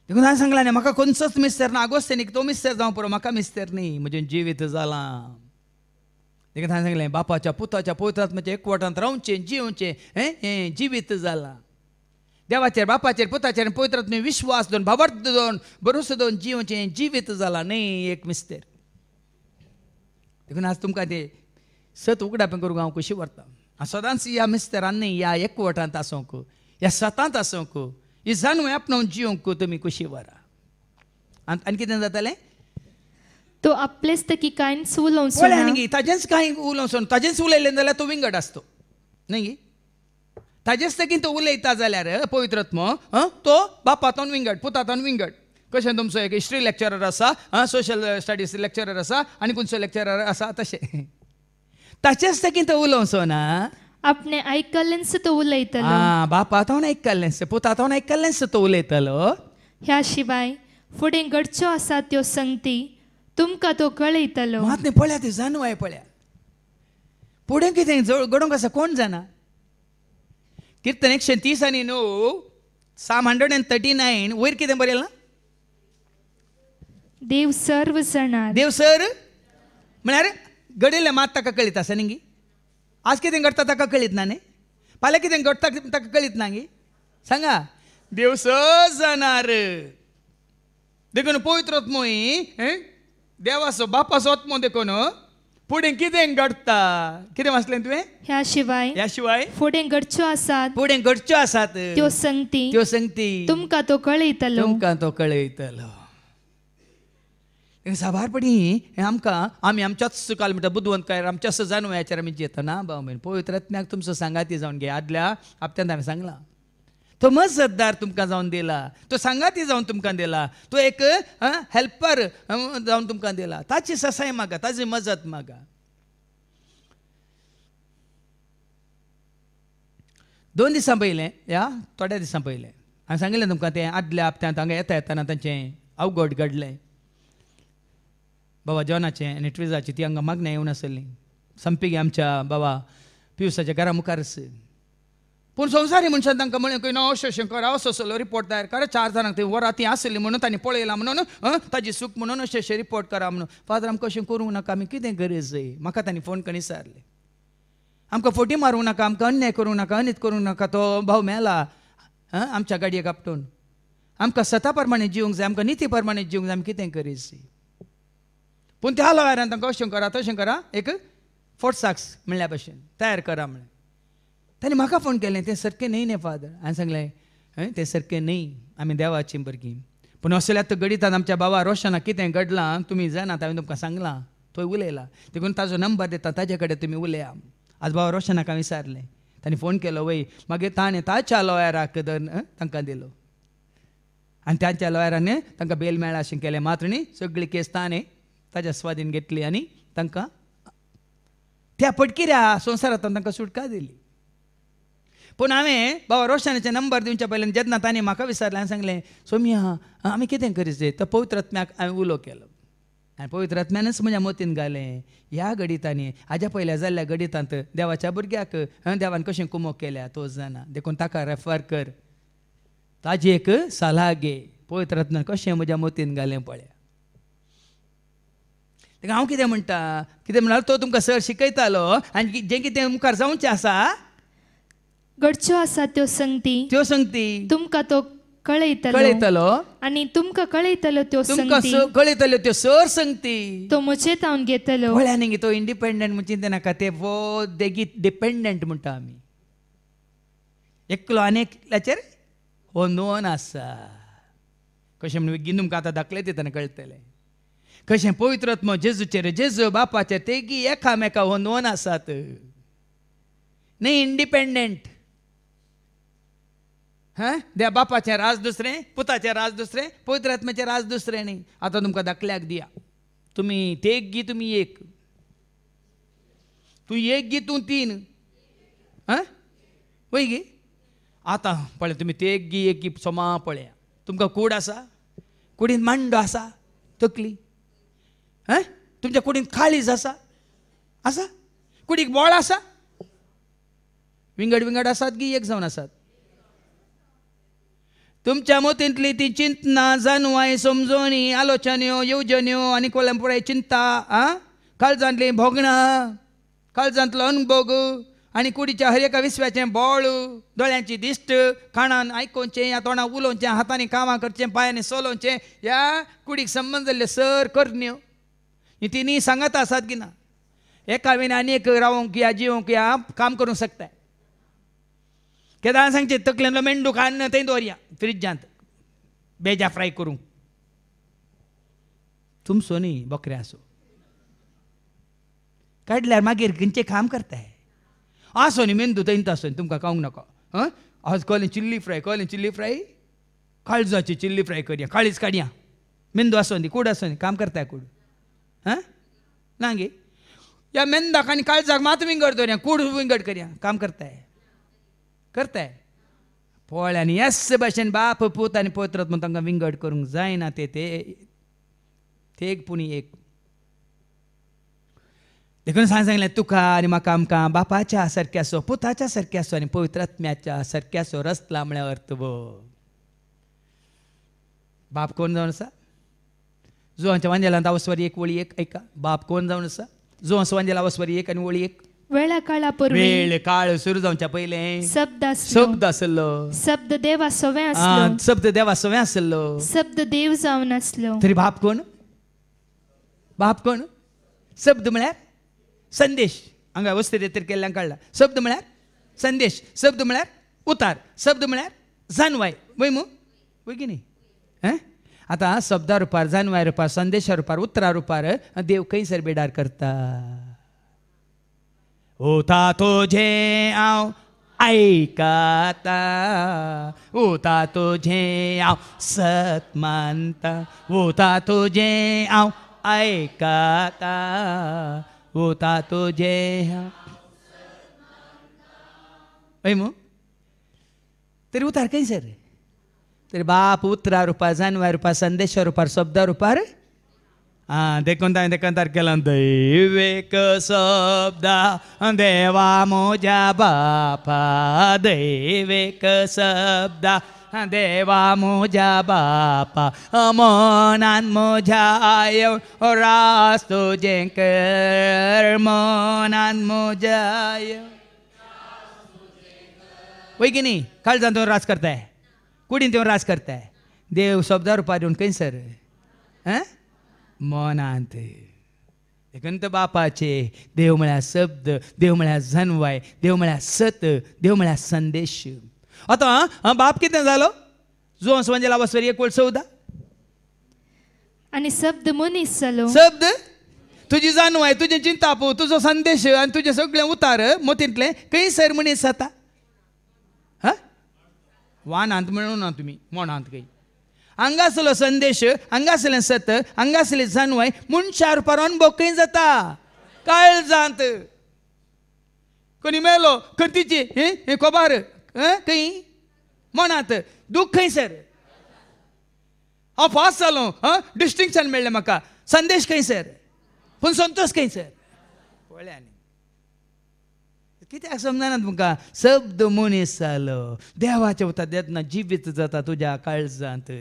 देखून हांवें सांगलां न्ही म्हाका खंयचोच मिस्तर ना आगोस्तेनीक तो मिस्तर जावं पुरो म्हाका मिस्तर न्ही म्हजें जिवीत जालां देखून हांवें सांगलें बापाच्या पुताच्या पवित्र आत्म्याच्या एकवटांत रावचें जिवचें हें जिवीत जालां देवाचेर बापाचेर पुताचेर पवित्र आत्म्याचेर विश्वास दवरून भावार्थ दवरून भरोसो दवरून जिवचें जिवीत जालां न्ही एक मिस्तर देखून आज तुमकां तें सत उगडापें करूंक हांव कशी व्हरता सदांच ह्या मिस्टरान न्ही ह्या एकवटांत आसूंक ह्या सतांत आसूंक ही जाणून आपणावन जिवंक तुमी कशी व्हरा आनी कितें जातालें तो आपलेच तकी कांयच उलोवंक पळय सोदना. न्ही ताजेंच कांय उलोवं ताजेंच उलयलें जाल्यार तो विंगड आसतो न्ही ताजेच तकी तो उलयता जाल्यार पवित्र आत्मो तो बापातावन विंगड पुतातावन विंगड कशें तुमचो एक हिस्ट्री लेक्चरर आसा सोशल स्टडीज लेक्चरर आसा आनी खंयचो लेक्चरर आसा तशें ताचेच तकी तो उलोवचो ना आपणे आयकल्लेंच तो उलयतलो बापातावन आयकल्लेंच पुतातावन आयकल्लेंच तो उलयतलो ह्या शिवाय फुडें घडच्यो आसा त्यो संगती तुमकां तो कळयतलो मात न्ही पळया ती जाणवाय पळया फुडें कितें घडोवंक आसा कोण जाणा कीर्तन 130 आनी 9 Psalm 139 वयर कितें बरयलां देव सर्व जाणार देव सर म्हळ्यार घडयलें मात ताका कळीत आसा न्ही आज कितें घडटा ताका कळीत ना न्ही फाल्यां कितें घडटा ताका कळीत ना न्ही सांगा देव सर जाणार देखून पवित्र आत्मोय देवाचो बापाचो आत्मो देखून फुडें कितें घडटा कितें वाचलें तुवें ह्या शिवाय ह्या शिवाय फुडें घडच्यो आसात फुडें घडच्यो आसात त्यो संगती त्यो संगती तुमकां तो कळयतलो तुमकां तो कळयतलो साबारपणी आमकां आमी आमच्याच काल म्हणटा बुधवंतकायर आमच्याच जाणवयाचेर आमी जेतना भाव बीन पवित्र आत्म्याक तुमचो सांगाती जावन घे आदल्या हप्त्यांत हांवें सांगलां तो मजतदार तुमकां जावन दिला तो सांगाती जावन तुमकां दिला तो एक हेल्पर जावन तुमकां दिला ताची ससाय मागा ताची मजत मागा 2 दिसां पयलें या थोड्या दिसां पयलें हांवें सांगिल्लें तुमकां तें आदल्या हप्त्यांत हांगा येतना तांचें अवघड घडलें बाबा जॉनाचें आनी ट्विजाची ती हांगा मागण्या येवन आसलीं संपेगी आमच्या बाबा पियुसाच्या घरा मुखारच पूण संवसारी मनशान तांकां म्हळें की नो अशें करा असो रिपोर्ट तयार करा 4 जाणांक थंय वरां ती आसली म्हणून तांणी पळयलां म्हणून ताजी सूख म्हणून अशें रिपोर्ट करा म्हणून फादर आमकां अशें करूंक नाका आमी कितें गरज म्हाका तांणी फोन करून विचारलें आमकां फोटी मारूंक नाका आमकां अन्याय करूंक नाका अनीत करूंक नाका तो भाव मेला आमच्या गाडयेक आपटून आमकां सता प्रमाणे जिवंक जाय आमकां निती प्रमाणे जिवंक जाय आमी कितें गरज पूण त्या लॉयरान तांकां अशें करा तशें करा एक फोर्साक्स म्हणल्या भशेन तयार करा म्हणलें ताणें म्हाका फोन केलें तें सारकें न्ही न्ही फादर हांवें सांगलें तें सारकें न्ही आमी देवाची भुरगीं पूण असले आतां घडीतात आमच्या बाबा रोशनाक कितें घडलां तुमी जाणात हांवें तुमकां सांगलां थंय उलयलां देखून ताजो नंबर दिता ताजे कडेन तुमी उलया आज बाबा रोशनाक हांवें विचारलें ताणें फोन केलो वय मागीर ताणें ताच्या लॉयराक तांकां दिलो आनी ताच्या लॉयरान तांकां बेल मेळ्ळा अशें केलें मात्र न्ही सगळी केस ताणें ताज्या स्वाधीन घेतली आनी तांकां त्या पटकिऱ्या संवसारांतल्यान तांकां सुटका दिली. पूण हांवें बाबा रोशनाचे नंबर दिवच्या पयलीं जेन्ना ताणें म्हाका विचारलें हांवें सांगलें सोम्या आमी कितें करीत तो पवित्र आत्म्याक हांवें उलो केलो आनी पवित्र आत्म्यानच म्हज्या मतीन घालें ह्या घडीतांनी हाज्या पयल्या जाल्ल्या घडीतांत देवाच्या भुरग्याक देवान कशें कुमोक केल्या तोच जाणा देखून ताका रेफर कर ताजी एक सलाह घे पवित्र आत्म्यान कशें म्हज्या मतीन घालें पळया. ताका हांव कितें म्हणटा कितें म्हणल्यार तो तुमकां सर शिकयतालो आनी जें कितें मुखार जावचें आसा घडच्यो आसा त्यो संगती तुमकां तो कळयतलो आनी तुमकां कळयतलो त्यो संगती कळयतल्यो त्यो सर संगती तो म्हजे तावन घेतलो. म्हळ्यार तो इंडिपेंडंट म्हणचे ते नाका ते वो देगीत डिपेंडंट म्हणटा आमी. एकलो आनी एकल्याचेर होंदोवन आसा. कशें म्हणून बेगीन तुमकां आतां दाखले तेन्ना कळटलें कशें पवित्र आत्मो जेजूचेर जेजू बापाचेर तेगी एकामेका होंदोवन आसात न्ही इंडिपेंडंट. देवा बापाचें राज दुसरें पुताचें राज दुसरें पवित्र आत्म्याचें राज दुसरें न्ही. आतां तुमकां दाखल्याक दिया तुमी तेग गी तुमी एक तूं एक गी तूं तीन वय गी. आतां पळय तुमी तेग गी एक गी सोमा पळया तुमकां कूड आसा कुडींत मांडो आसा तकली तुमच्या कुडींत काळीज आसा आसा कुडीक बोळ आसा विंगड विंगड आसात गी एक जावन आसात. तुमच्या मतींतली ती चिंतना जाणवाय समजोणी आलोचन्यो येवजण्यो आनी कोल्यान पुराय चिंता काळजांतली भोगणां काळजांतलो अनुभोग आनी कुडीच्या हर एका विस्व्याचें बोळ दोळ्यांची दिश्ट कानान आयकोवचें या तोंडां उलोवचें हातांनी कामां करचें पांयांनी चलोवचें ह्या कुडीक संबंद जाल्ल्यो सर करण्यो ही तिनी सांगत आसात की ना. एका विना आनी एक रावंक या जिवंक या काम करूंक शकता. केदार सांगचे तकलेंतलो मेंढूक हाडून थंय दवरया फ्रिजांत बेजा फ्राय करूंक तुमचो न्ही बकरे आसो काडल्यार मागीर खंयचें काम करताय आसो न्ही मेंदू थंय आसो न्ही तुमकां कळूंक नाका. आज कहलें चिल्ली फ्राय काळजाची चिल्ली फ्राय करया काळीज काडया मेंदू आसो न्ही कूड आसो न्ही काम करताय कूड ना गे या मेंदाक आनी काळजाक मात विंगड दवरया कूड विंगड करया काम करताय पळ्यांनी ह्याच भाशेन बाप पूत आनी पवित्र आत्मा तांकां विंगड करूंक जायना ते एक पुणी एक. देखून सांगलें तुका आनी म्हाका आमकां बापाच्या सारक्याचो पुताच्या सारक्याचो आनी पवित्र आत्म्याच्या सारक्याचो रस्तला म्हळ्यार अर्थ बाप कोण जावन आसा जुवांच्या वांजेलांत आवस्वरी एक वळी एक ऐका बाप कोण जावन आसा जुवांच्या वांजेला आवस्वरी एक आनी वळी एक वेळ काळ सुरू जावच्या पयलें शब्द आसलो शब्द देवा सोवे आसलो शब्द देव जावन आसलो. तरी बाप कोण शब्द म्हळ्यार संदेश हांगा वस्तिरेचेर केल्ल्यान काडला. शब्द म्हळ्यार संदेश शब्द म्हळ्यार उतार शब्द म्हळ्यार जानवाय वय मू वय की न्ही. आतां शब्दा रुपार जानवाय रुपार संदेशा रुपार उतरा रुपार देव खंयसर बेडार करता. उता तुझे हांव आयकाता उता तुझे हांव सत मानता उता तुझे हांव आयकाता उता तुझे हांव हय मू तरी उतार खंयसर तरी बाप उतरा रुपार जानवाय रुपार संदेशा रुपार शब्दा रुपार देखून तार केला दैवेक शब्दा देवा मोजा बापा दैवेक शब्दा देवा मोजा बापा मनान मोजा येवन रास तुजें कर मनान मोजा वय की न्ही काळजांत येवन रास करताय कुडींत येवन रास करताय देव शब्दा रुपार येवन खंयसर मनांत देखून तो बापाचे देव म्हळ्यार शब्द देव म्हळ्यार जानवाय देव म्हळ्यार सत देव म्हळ्यार संदेश. आतां बाप कितें जालो जुवांस वांजेला वसवरी एक वळ 14 आनी शब्द मनीस जालो शब्द तुजी जानवाय तुजें चिंतापू तुजो संदेश आनी तुजें सगळें उतार मतींतलें खंयसर मनीस जाता वानांत म्हणून ना तुमी मोनांत खंय हांगासलो संदेश हांगासलें सत हांगासली जानवाय मनशा रुपार अनुभव खंय जाता काळजांत कोणी मेलो खंतीची हे कोबार खंय मनात दूख खंयसर हांव पास जालो डिस्टिंक्शन मेळ्ळें म्हाका संदेश खंयसर पूण संतोश खंयसर पळय आनी कित्याक समजना तुमकां शब्द मनीस जालो देवाच्या उतर देतना जिवीत जाता तुज्या काळजांत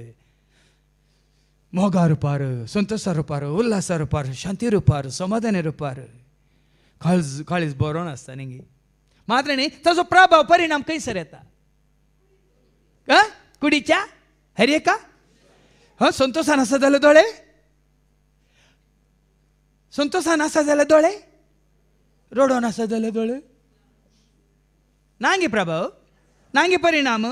मोगा रुपार संतोशा रुपार उल्हासा रुपार शांती रुपार समाधानी रुपार काळीज बरो नासता न्ही मात्र न्ही ताचो प्रभाव परिणाम खंयसर येता कुडीच्या हरएका संतोशान आसा जाल्यार दोळे संतोशान आसा जाल्यार दोळे रडोन आसा जाल्यार दोळे नांगी प्रभाव नांगी परिणाम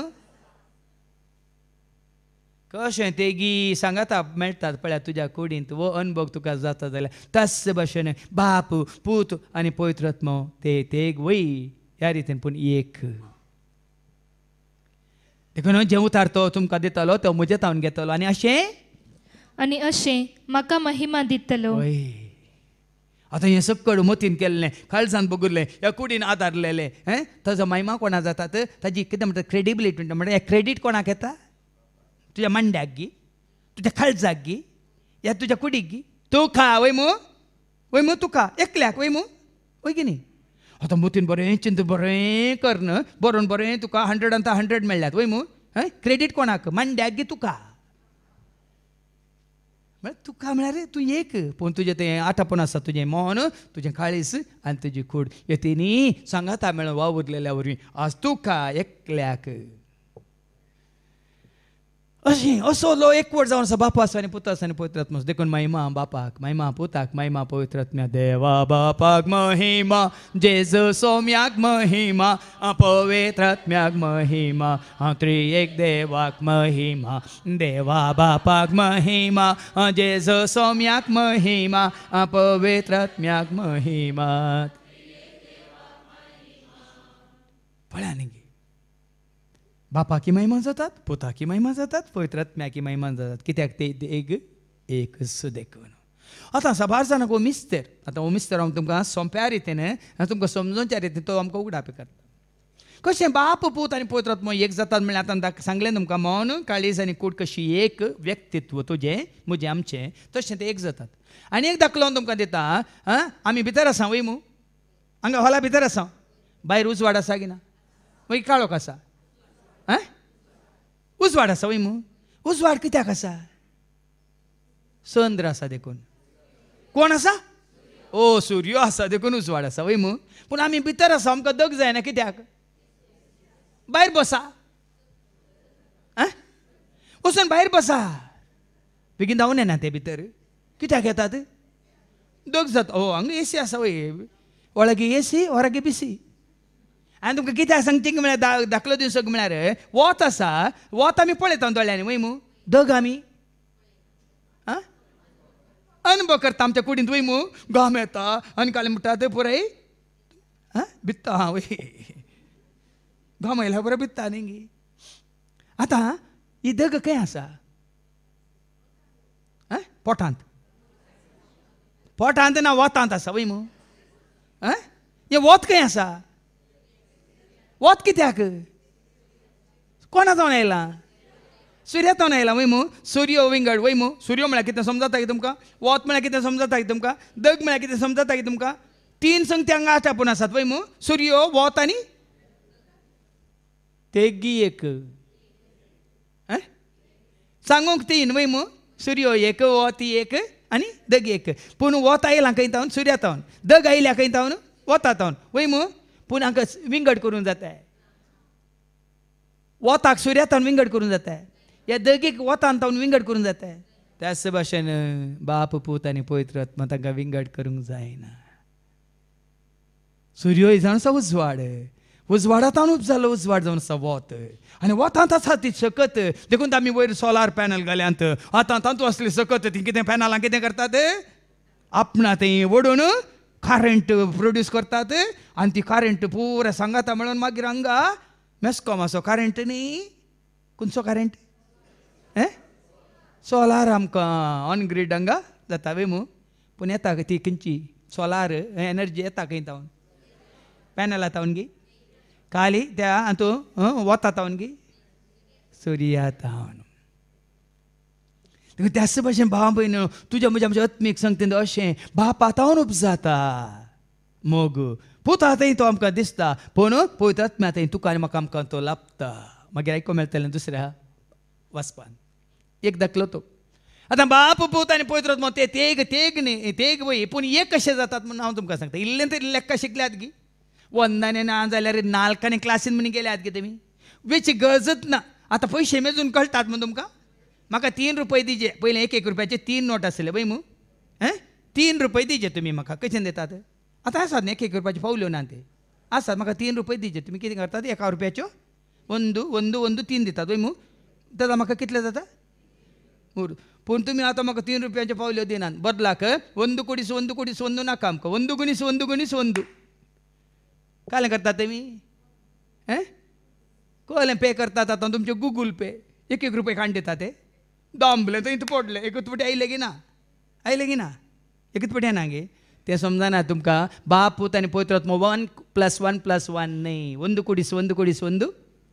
कशें तेगी सांगाता मेळटात पळय तुज्या कुडींत वो अनुभव तुका जाता जाल्यार तस भाशेन बाप पूत आनी पवित्र आत्मा ते वय ह्या रितीन पूण एक देखून जें उतार तो तुमकां दितलो तो म्हजे तावन घेतलो आनी अशें म्हाका महिमा दितलो आतां हें सकड मतीन केल्लें काळजान बगुरलें ह्या कुडीन आदारलेलें ताजो महिमा कोणा जातात ताजी कितें म्हणटा क्रेडिबिलिटी म्हणटा हें क्रेडीट कोणाक येता तुज्या मांड्याक गी तुज्या काळजाक गी ह्या तुज्या कुडीक गी तूं खा वय मू तुका एकल्याक वय की न्ही आतां मतीन बरें चिंत बरें कर न्हय बरोवन बरें तुका 100 मेळ्ळ्यात वय मू क्रेडीट कोणाक मांड्याक गी तुका म्हळ्यार तुका म्हळ्यार तूं एक पूण तुजें तें आठापण आसा तुजें मन तुजें काळीस आनी तुजी कूड हे तिनी सांगाता मेळून वावुरलेल्या वरवीं आज तुका एकल्याक अशें असो लो एकवट जावन आसा बापा आसा आनी पुता आसा आनी पवित्र आत्मा देखून महिमा बापाक महिमा पुताक महिमा पवित्र आत्म्याक देवा बापाक महिमा जेजू सोम्याक महिमा पवित्र आत्म्याक महिमा त्रिएक देवाक महिमा देवा बापाक महिमा जेजू सोम्याक महिमा पवित्र आत्म्याक महिमा पळय न्ही बापाकी महिमा जातात पुताकी महिमा जातात पवित्र आत्म्याकी महिमा जातात कित्याक ते एकच देखून आतां साबार जाणांक हो मिस्तेर आतां हो मिस्तेर हांव तुमकां सोंप्या रितीन तुमकां समजोवच्या रितीन तो आमकां उगडापी करता कशें बाप पूत आनी पवित्र आत्मा एक जातात म्हळ्यार आतां सांगलें तुमकां मन काळीज आनी कूड कशी एक व्यक्तित्व तुजें म्हजें आमचें तशें ते एक जातात आनी एक दाखलो तुमकां दिता आमी भितर आसा वय मू हांगा हॉला भितर आसा भायर उजवाड आसा की ना वय काळोख आसा उजवाड आसा वय मू उजवाड कित्याक आसा चंद्र आसा देखून कोण आसा सूर्य आसा देखून उजवाड आसा वय मू पूण आमी भितर आसा आमकां दग जायना कित्याक भायर बसा वचून भायर बसा बेगीन जावन येना ते भितर कित्याक येतात दग जाता हांगा एसी आसा वय ಒಳಗೆ एसी ಹೊರಗೆ बिसी आनी तुमकां कित्याक सांगचें म्हळ्यार दाखलो दिवंक म्हळ्यार वोत आसा वोत आमी पळयता दोळ्यांनी वय मू दग आमी अनुभव करता आमच्या कुडींत वय मू घाम येता आनी काले म्हणटा ते पुराय भित्ता वय घाम येयल्या बरो भित्ता न्ही आतां ही दग खंय आसा पोटांत ना वोतांत आसा वय मू हें वोत खंय आसा वोत कित्याक कोणा जावन येयला सूर्या जावन येयला वय मू सूर्य विंगड वय मू सूर्य म्हळ्यार कितें समजता की तुमकां वोत म्हळ्यार कितें समजता की तुमकां दग म्हळ्यार कितें समजता की तुमकां 3 संगती हांगा आठापून आसात वय मू सूर्य वोत आनी तेगी एक सांगूंक 3 वय मू सूर्य एक वोत एक आनी दग एक पूण वोत आयला खंय तावन सूर्या तावन दग आयल्या खंय तावन वोता तावन वय मू पूण हांकां विंगड करूंक जाता वोताक सूर्यातावन विंगड करूंक जाता ह्या दगेक वोतान तावन विंगड करूंक जाता त्याच भाशेन बाप पूत आनी पवित्र आत्मा तांकां विंगड करूंक जायना सूर्य जावन आसा उजवाडांत जालो उजवाड जावन आसा वोत आनी वोतांत आसा ती सकत देखून आमी वयर सोलार पॅनल घाल्यांत आतां तांतू आसली सकत ती कितें पॅनलां कितें करतात आपणा तें ओडून करंट प्रोड्यूस करतात आनी ती करंट पुरा सांगाता म्हणून मागीर हांगा मेस्कॉमाचो करंट न्ही खंयचो करंट सोलार आमकां ऑन ग्रीड हांगा जाता वे मू पूण येता ती खंयची सोलार एनर्जी येता खंय तावन पॅनल आतावन गी काली त्या तू वता तावन गी सूर्या तावन त्याच भाशेन भाव भयण तुज्या म्हज्या म्हज्या आत्मीक सांगता अशें बाप आतावन उपजाता मोग पूत आतां तो आमकां दिसता पूण पळयता आत्म्या आतां तुका आनी म्हाका आमकां तो लाभता मागीर आयको मेळटलें दुसऱ्या वाचपान एक दाखलो तो आतां बाप पूत आनी पळयत रावता ते तेग न्ही तेग वय पूण एक कशें जातात म्हणून हांव तुमकां सांगता इल्लें तरी लेक्का शिकल्यात गी वंदाने ना जाल्यार नाल्कांनी क्लासीन म्हणून गेल्यात गे तुमी वेची गरजच ना आतां पयशे मेजून कळटात म्हणून तुमकां म्हाका 3 रुपये दिजे पयले 1 रुपयाचे 3 नोट आसले पळय मू 3 रुपये दिजे तुमी म्हाका कशें दितात आतां आसात न्ही 1 रुपयाचे पावल्यो ना ते आसात म्हाका 3 रुपये दिजे तुमी कितें करतात 1 रुपयाच्यो 1 दितात पळय मू दादा म्हाका कितले जाता पूण तुमी आतां म्हाका 3 रुपयाच्यो पावल्यो दिनात बदलाक 1 कोडीस 1 कोडीस 1 नाका आमकां 1 गुणीस 1 गुणीस 1 काय करतात तुमी कोलें पे करतात आतां तुमचे गुगल पे 1 रुपये काण दिता ते दांबले थंय पडले एकूच पटी आयले की ना एकूच पटी येना गे तें समजना तुमकां बाप पूत आनी पळयत रावता 1 + 1 + 1 न्ही 1 कोडीस 1 कोडीस 1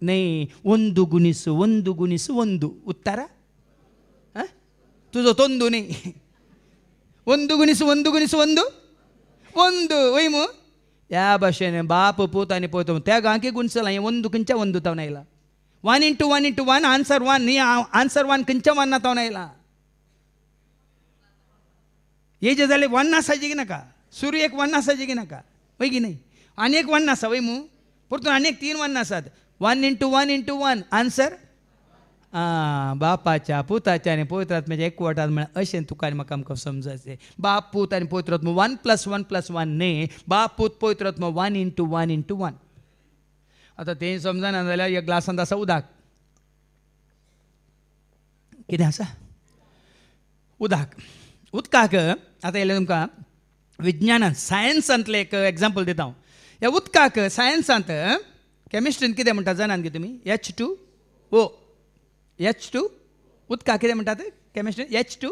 न्ही 1 गुणीस 1 गुणीस 1 उत्तरा तुजो तोंदू न्ही 1 गुणीस 1 गुणीस 1 वय मू ह्या भाशेन बाप पूत आनी पळयता त्या गांकी गुणसला हें 1 खंयच्या 1 तावन आयला 1 × 1 × 1 आन्सर 1 न्ही आन्सर 1 खंयच्या 1 तावन आयला हे जे जाले 1 आसायचे की नाका सुरू एक 1 आसायचे की नाका वय की न्ही आनी एक 1 आसा वय मू परतून आनी एक 3 1 आसात 1 × 1 × 1 आन्सर बापाच्या पुताच्या आनी पळयत आत्म्याच्या एकवटांत म्हळ्यार अशें तुका आनी म्हाका आमकां समजायचें बाप पूत आनी पळयत रावता 1 + 1 + 1 न्ही बाप पूत पळयत रावता 1 × 1 × 1 आतां तें समजना जाल्यार ह्या ग्लासांत आसा उदक कितें आसा उदकाक आतां येयलें तुमकां विज्ञानांत सायन्सांतलें एक एग्जाम्पल दिता हांव ह्या उदकाक सायन्सांत कॅमिस्ट्रींत कितें म्हणटात जाणात गे तुमी H2O उदकाक कितें म्हणटात कॅमिस्ट्रींत H2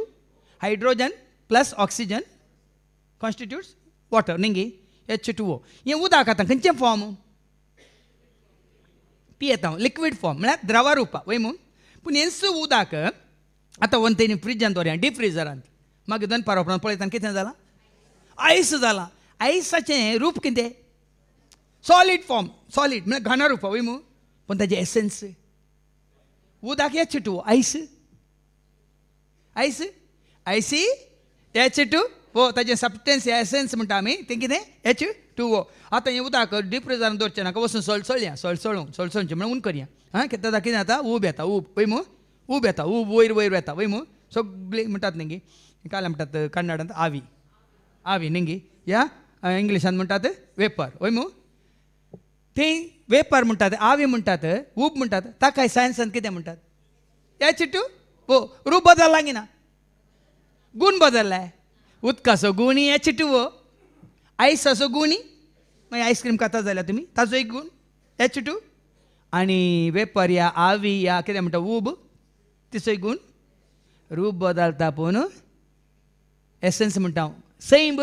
hydrogen plus oxygen constitutes water न्ही गे H2O हें उदक आतां खंयचें फॉर्म पियेता हांव लिक्वीड फॉर्म म्हळ्यार द्रव रुपा वय म्हूण पूण हेंच उदक आतां व्हरून तेणी फ्रिजांत दवरया डीप फ्रिजरांत मागीर दनपार उपरांत पळयतना कितें जालां आयस जालां आयसाचें रूप कितें सॉलीड फॉर्म सॉलीड म्हळ्यार घन रुपा वय म्हूण पूण ताजें एसेन्स उदक H2O आयस H2O ताजें सबस्टेन्स एसेन्स म्हणटा आमी तें कितें H2O आतां हें उदक डीप फ्रिजरांत दवरचें नाका वचून सळसळया सळसळचें म्हळ्यार उन करया कितें जाता कितें जाता उब येता वय म्हूण उब येता वयर येता वय म्हूण सगळीं म्हणटात न्ही गे काय म्हणटात कन्नडांत आवी न्ही गे ह्या इंग्लिशांत म्हणटात वेपर वय म्हूण थंय वेपर म्हणटात आवी म्हणटात उब म्हणटात ताकाय सायन्सान कितें म्हणटात H2O रूप बदलला की ना गूण बदललाय उदकाचो गुणी H2O आयसाचो गुणी मागीर आयस्क्रीम खाता जाल्यार तुमी ताचो एक गूण H2 आनी वेपर या आवी या कितें म्हणटा उब तिचो एक गूण रूप बदलता पूण एसेन्स म्हणटा हांव सैम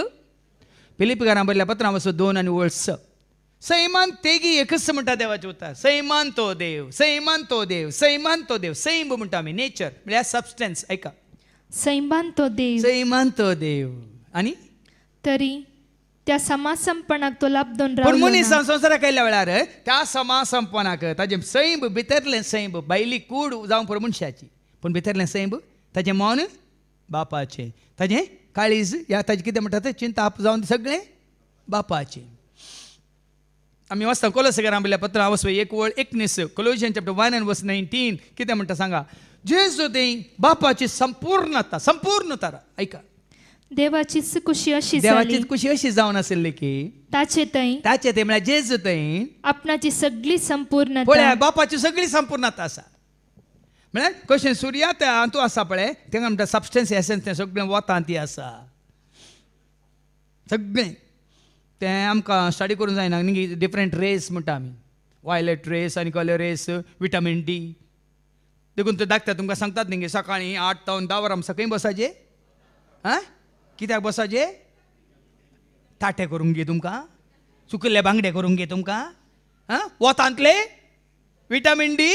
फिलिपिकारां बरयल्या पत्रां वचो 2 आनी वळ 6 सैमान तेगी एकच म्हणटा देवाचें उतर सैमान तो देव सैमान तो देव सैमान तो देव सैम म्हणटा आमी नेचर म्हळ्यार सबस्टन्स ऐका सैमान तो देव आनी तरी त्या समासंपणाक तो लाभदोन पूण मनीस संवसाराक आयल्या वेळार त्या समासंपणाक ताजें सैम भितरलें सैम भायली कूड जावं पुरो मनशाची पूण भितरलें सैम ताजें मन बापाचें ताजें काळीज ह्या ताजें कितें म्हणटात चिंता जावन सगळें बापाचें आमी वाचता कोलोसांकारां बरयल्या पत्रां वचो 1:19 कोलोसियन्स चॅप्टर 1 and verse 19 कितें म्हणटा सांगा जेजू थंय बापाची संपूर्णता ऐका देवाचीच खुशी अशी जावन आसली की ताचे थंय म्हळ्यार जेजू थंय आपणाची सगळी संपूर्णता पळय बापाची सगळी संपूर्णता आसा म्हळ्यार कशें सुर्यात हातूं आसा पळय तेंगा म्हणटा सबस्टन्स एसेन्स तें सगळें वतांत ती आसा सगळें तें आमकां स्टडी करूंक जायना न्ही डिफरंट रेस म्हणटा आमी वायलेट रेस आनी कलर रेस विटामीन डी देखून ते धाकटे तुमकां सांगतात न्ही सकाळीं 8 ते 10 वरां सकळीं बसाचे कित्याक बसाचे ताटे करूंक गे तुमकां चुकल्ले बांगडे करून घे तुमकां वतांतले विटामीन डी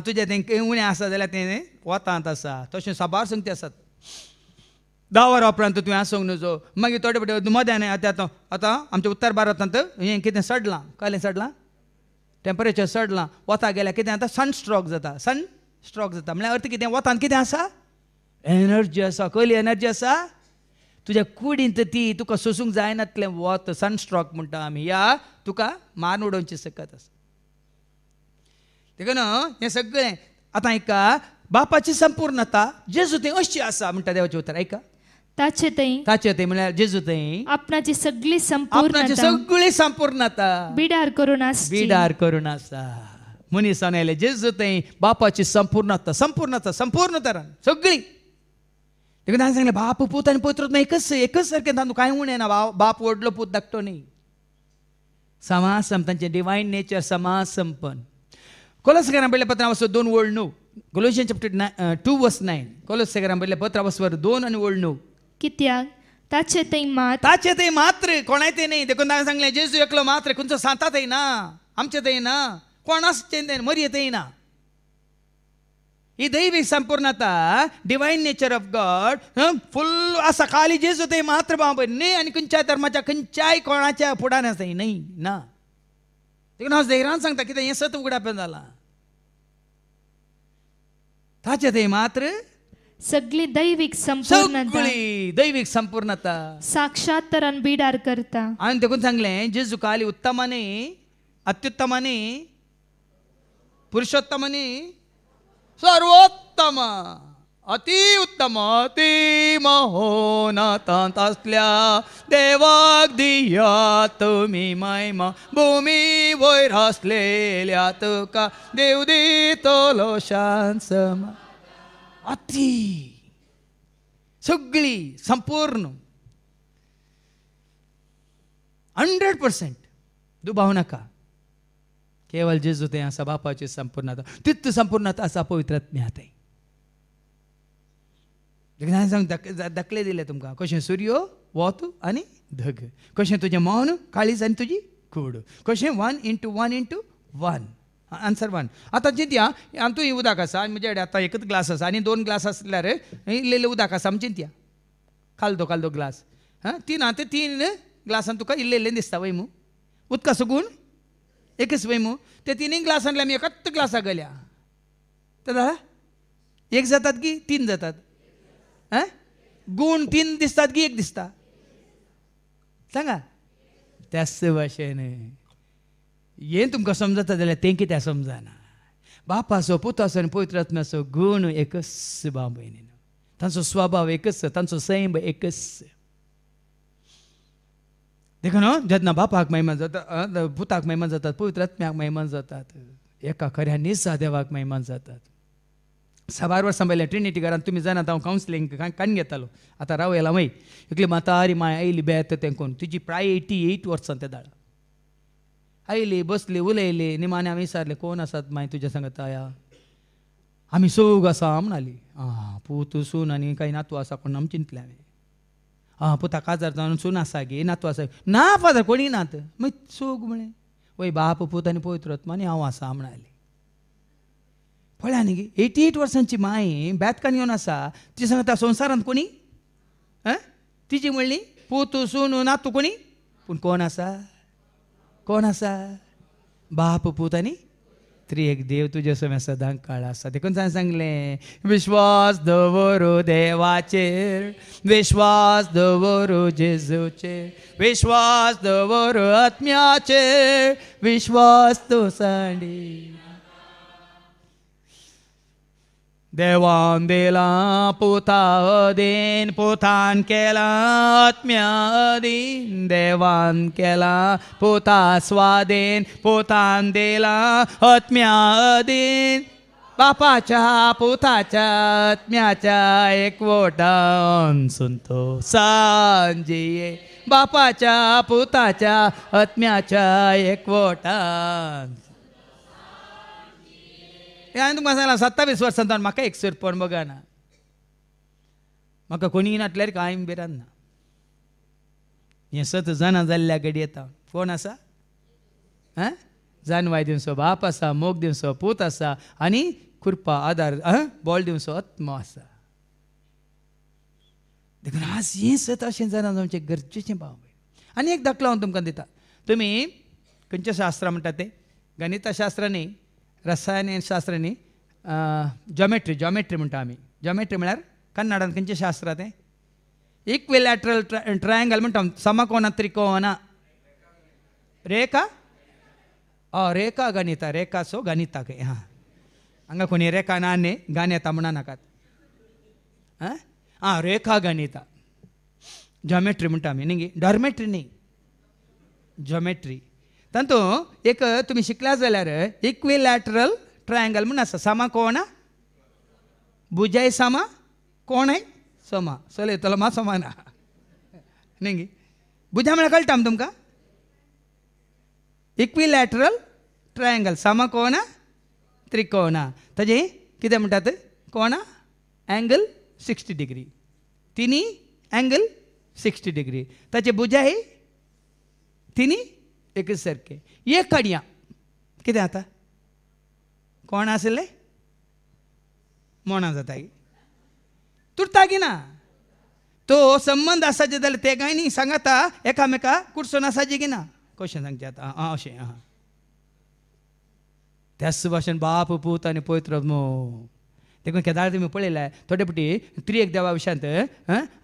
तुजें तें उणें आसा जाल्यार तें वतांत आसा तशें साबार संगती आसात 10 वरां उपरांत तुवें आसूंक नजो मागीर थोडे फावटी मध्यान आतां आमच्या उत्तर भारतांत हें कितें सडलां कालें सडलां टेम्परेचर सडलां वता गेल्यार कितें जाता सनस्ट्रोक जाता म्हळ्यार अर्थ कितें वतांत कितें आसा एनर्जी आसा कसली एनर्जी आसा तुज्या कुडींत ती तुका सोसूंक जायनातलें वत सनस्ट्रोक म्हणटा आमी या तुका मारून उडोवची सकत आसा देखून हें सगळें आतां ऐका बापाची संपूर्णता जेजू थंय अशी आसा म्हणटा देवाचें उतर ऐका ताचे थंय म्हळ्यार जेजू थंय आपणाची सगळी संपूर्णता बिडार करून आसा मनीसान आयले जेजू थंय बापाची संपूर्णता संपूर्ण तरान सगळी देखून हांवें सांगलें बाप पूत आनी पवित्र आत्मा एकच सारकें तातूंत कांय उणें ना बाप व्हडलो पूत धाकटो न्ही समासम तांचें डिवायन नेचर समासंपन कोलोसेकारांक बरयल्लें पत्र 2:9 Colossians chapter 2:9 कोलोसेकारांक बरयल्लें पत्र 2:9 कित्याक ताचे थंय मात्र कोणाय ते न्ही देखून हांवें सांगलें जेजू एकलो मात्र खंयचो सांता थंय ना आमचे थंय ना कोणाचे मरये थंय ना ही दैवीक संपूर्णता डिवायन नेचर ऑफ गॉड फुल आसा खाली जेजू थंय मात्र बाब न्ही आनी खंयच्याय धर्माच्या खंयच्याय कोणाच्या फुडार थंय न्ही ना देखून हांव धैर्यान सांगता कितें हें सत उगडापें जालां ताचे थंय मात्र सगळी दैवीक संपूर्णता साक्षात तरान बिडार करता हांवें देखून सांगलें जेजू खाली उत्तमानी अत्युत्तमानी पुरुषोत्तमानी सर्वोत्तम अति उत्तम अति महोन्नत असल्या देवाक दिया तुमी महिमा भूमी वयर असलेल्या तुका देव दितलो शांत अति सगळी संपूर्ण 100% दुबाव नाका केवळ जेजू थंय आसा बापाची संपूर्णता तितली संपूर्णता आसा पवित्र आत्म्यांत हांवें सांग दाखले दिले तुमकां कशें सूर्यो वत आनी धग कशें तुजें मौन काळीज आनी तुजी कूड कशें 1:1:1 आन्सर 1 आतां चिंतया आमचो ही उदक आसा आनी म्हजे कडेन आतां एकच ग्लास आसा आनी 2 ग्लास आसल्यार इल्लें उदक आसा आमी चिंतया कालदो ग्लास तीन ते 3 ग्लासान तुका इल्लें दिसता वय मू उदकाचो गूण एकच वय मू ते 3 ग्लासांतले आमी एकच ग्लासाक गेल्या तर एक जातात की 3 जातात गुण 3 दिसतात की 1 दिसता सांगा त्याच भाशेन हें तुमकां समजता जाल्यार तें कित्याक समजना बापाचो पुताचो आनी पवित्र आत्म्याचो गुण एकच भाव भयणीनो तांचो स्वभाव एकच तांचो सैम एकच देखून जेन्ना बापाक महिमा जाता पुताक महिमा जातात पवित्र आत्म्याक महिमा जातात एका खऱ्या निसा देवाक महिमा जातात 6 वर्सां पयलें ट्रिनिटी घरांत तुमी जाणात हांव कावन्सिलींग काण घेतालो आतां राव येला मागीर इतली म्हातारी माय आयली बेत तें कोण तुजी प्राय 88 वर्सां ते दाळ आयली बसली उलयली निमाणे हांवें विचारलें कोण आसात माय तुज्या सांगात आया आमी सोग आसा म्हणली पूत सून आनी कांय नातू आसा कोण आमी चिंतलें हांवें पुता काजार जावन सून आसा गे नातू आसा ना फादर कोणी नात मागीर सोग म्हळें वय बाप पूत आनी पवित्र आत्मा आनी हांव आसा म्हणली पळया न्ही 88 वर्सांची माय बेतकान येवन आसा ती सांगता संवसारांत कोणी तिची म्हणली पूत सून नातू कोणी पूण कोण आसा बाप पूत आनी त्रिएक देव तुजे समोर सदांच काळ आसा देखून सांगलें विश्वास दवरो देवाचेर विश्वास दवरो जेजूचेर विश्वास दवरो आत्म्याचेर विश्वास तो सांडी देवान दिला पुता अदीन पुतान केला आत्म्या अदीन देवान केला पुता स्वाधीन पुतान दिला आत्म्या अदीन बापाच्या पुताच्या आत्म्याच्या एकवटान सुनतो सांजिये बापाच्या पुताच्या आत्म्याच्या एकवटान हांवें तुमकां सांगलां 27 वर्सांतल्यान म्हाका एक सरपण बघाना म्हाका कोणी नाटल्यार कांय बिरान ना हे सत जाणा जाल्ल्या घडी येता कोण आसा जानवाय दिवचो बाप आसा मोग दिवचो पूत आसा आनी कृपा आदार बोल दिवचो आत्मा आसा देखून आज हें सत अशें जाणा जावचें गरजेचें भाव आनी एक दाखलो हांव तुमकां दिता तुमी खंयचें शास्त्र म्हणटा तें गणितशास्त्र न्ही रसायन शास्त्र न्ही जॉमेट्री म्हणटा आमी जॉमेट्री म्हळ्यार कन्नडांत खंयचें शास्त्र तें इक्विलॅटरल ट्रायंगल म्हणटा समकोण त्रिकोण रेखा रेखा गणिता रेखा सो गणिता खंय हांगा कोणी रेखा ना न्ही गाण येता म्हणा नाकात रेखा गणिता जॉमेट्री म्हणटा आमी न्ही डॉर्मेट्री न्ही जॉमेट्री तातूंत एक तुमी शिकला जाल्यार इक्विलॅटरल ट्रायंगल म्हण आसा समकोण भुजाय सम कोणय सम चलयतलो मा समाना न्ही भुजा म्हळ्यार कळटा तुमकां इक्विलॅटरल ट्रायंगल समकोण त्रिकोण ताजे कितें म्हणटात कोण एंगल 60 डिग्री तिनी एंगल 60 डिग्री ताचे भुजाय तिनी एकच सारके एक कडयां कितें जाता कोण आसले मोणा जाता तुरता की ना तो संबंध आसाचे जाल्यार ते काय न्ही सांगाता एकामेका कुडसून आसाचे की ना कशें सांगचें आतां अशें त्याच भाशेन बाप पूत आनी पवित्र आत्मो देखून केदाळ तुमी पळयल्यार थोडे फावटी त्रिएक देवा विशयांत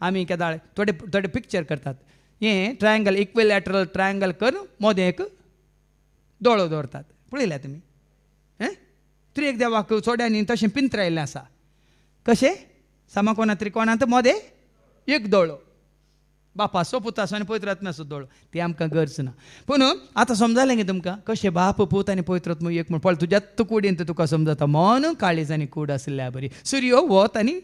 आमी केदाळ थोडे पिक्चर करतात हें ट्रायंगल इक्विलॅटरल ट्रायंगल करून मोदें एक दोळो दवरतात पळयल्या तुमी त्रिएक देवाक चोड्यांनी तशें पिंत्रायल्लें आसा कशें समकोण त्रिकोणांत मोदें एक दोळो बापासो पुतासो आनी पवित्र आत्म्याचो दोळो ती आमकां गरज ना पूण आतां समजलें गे तुमकां कशें बाप पूत आनी पवित्र आत्मो एक म्हण पळय तुज्यात कुडींत तुका समजता मन काळीज आनी कूड आसल्या बरी सूर्य वत आनी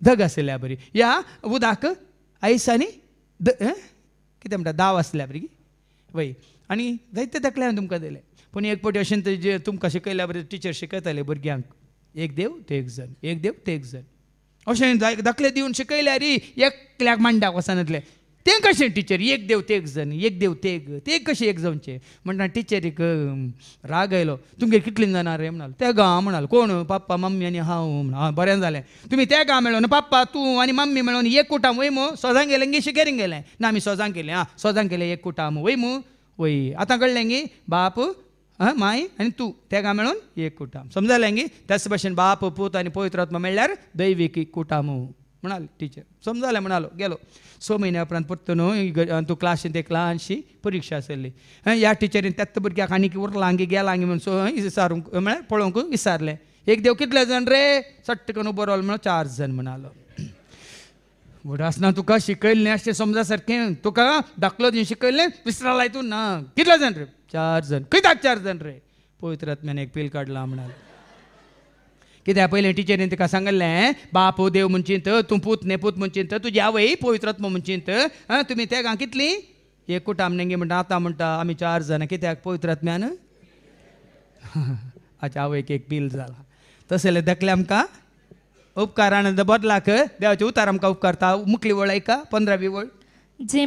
धग आसल्या बरी ह्या उदाक आयस आनी कितें म्हणटा दाव आसल्या बरी वय आनी जायते दाखले हांवें तुमकां दिले पूण एक फावटी अशें जे तुमकां शिकयल्या बरें टिचर शिकयताले भुरग्यांक एक देव ते एक जण एक देव ते एक जण अशें दाखले दिवन शिकयल्यार एकल्याक मांडाक वचनातले तें कशें टिचर एक देव ते एक जण एक देव ते कशें एक जावचें म्हणटा टिचरीक राग आयलो तुमगे कितलीं जाणां रे म्हणालो ते गा म्हणालो कोण पाप्पा मम्मी आनी हांव म्हण बरें जालें तुमी ते गा मेळोन पाप्पा तूं आनी मम्मी मेळोन एक कुटाम वय मू सोजांक गेलें गी शिकेरींक गेलें ना आमी सोजांक गेलें सोजांक गेलें एक कुटाम वय मू वय आतां कळ्ळें गी बाप माय आनी तूं तेगा मेळोन एक कुटाम समजलें गी त्याच भाशेन बाप पूत आनी पवित्र आत्मा मेळ्ळ्यार दैवीक कुटाम म्हणालो टिचर समजलें म्हणालो गेलो 6 म्हयन्या उपरांत परत न्हू तूं क्लासींत एक ल्हानशी परिक्षा आसली ह्या टिचरीन तेत्त भुरग्याक आनीक उरलां गी गेलां गी म्हणून विचारूंक म्हळ्यार पळोवंक विचारलें एक देव कितले जाण रे सट्ट करून उबो रावलो म्हणून 4 जण म्हणालो उडासना तुका शिकयल्लें अशें समजा सारकें तुका दाखलो दिवन शिकयल्लें विसरा लायतून ना कितले जाण रे 4 जण कित्याक 4 जण रे पवित्र आत्म्यान एक पील काडला म्हणालो कित्याक पयलें टिचरीन तिका सांगलें बाप देव म्हणचीत तूं पूत न्ही पूत म्हणचीत तुजी आवय पवित्र आत्मा म्हणचीत तुमी तेगा कितलीं एक कुटाम नेंगी म्हणटा आतां म्हणटा आमी 4 जाणां कित्याक पवित्र आत्म्यान हाच्या आवयक एक पील जाला तसले दाखले आमकां उपकारान बदलाक देवाचे उतार आमकां उपकारता मुखली वळ ऐका 15वी वळ जे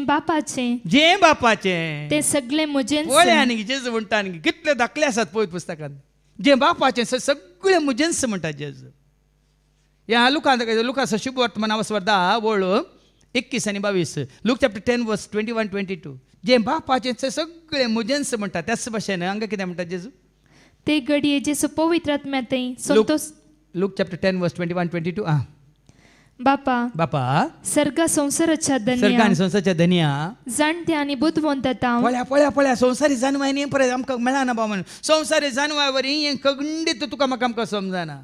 बापाचे ते सगळे म्हजें वळे आनी जेजू म्हणटा आनी कितले दाखले आसात पळयत पुस्तकांत जे बापाचे सगळे मुजेंस म्हणटा जेजू ह्या लुकास शुभ वर्तमान स्पर्धा वळ 21 आनी 22 लूक चॅप्टर 10 वर्स 21-22 जे बापाचे सगळे मुजेंस म्हणटा त्याच भाशेन हांगा कितें म्हणटा जेजू ते घडये जेजू पवित्र आत्म्यातय संतोष लूक चॅप्टर 10 वर्स 21-22 बापा सर्ग संसाराच्या धनिया जाणटे आनी बुद्धवंत पळया संवसारी जानवाय परत आमकां मेळना बा म्हणून संवसारी जानवाय वरी हें खंडीत तुका म्हाका आमकां समजना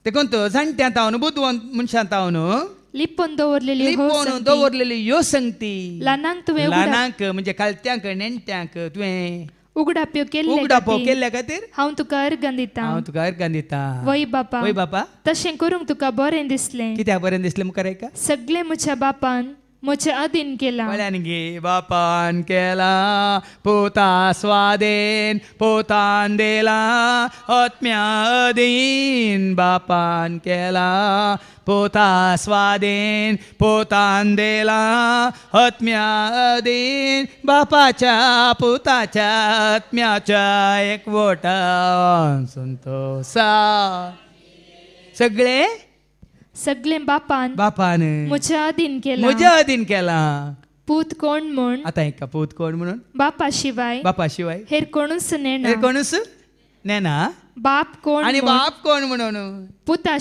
देखून तो जाणट्या तावन बुद्धवंत मनशां तावन लिपोवन दवरलेली ह्यो संगती ल्हानांक म्हणजे कालत्यांक नेणट्यांक तुवें उगडाप्यो केल्ल्या खातीर हांव तुका अर्गां दिता वय बापा तशें करूंक तुका बरें दिसलें कित्याक बरें दिसलें मुखार एका सगळे म्हज्या बापान म्हज्या अधीन केला. म्हळ्यान गे बापान केला पोता स्वादेन पोतान दिला आत्म्या अधीन बापान केला पोता स्वादेन पोतान दिला आत्म्या अधीन बापाच्या पुताच्या आत्म्याच्या एकवटान संतोषा सगळे बापान म्हज्या अधीन केला. पूत कोण म्हूण आता एका पूत कोण म्हणून बापा शिवाय हेर कोणूच नेना बाप कोण आणि बाप कोण म्हणून पुता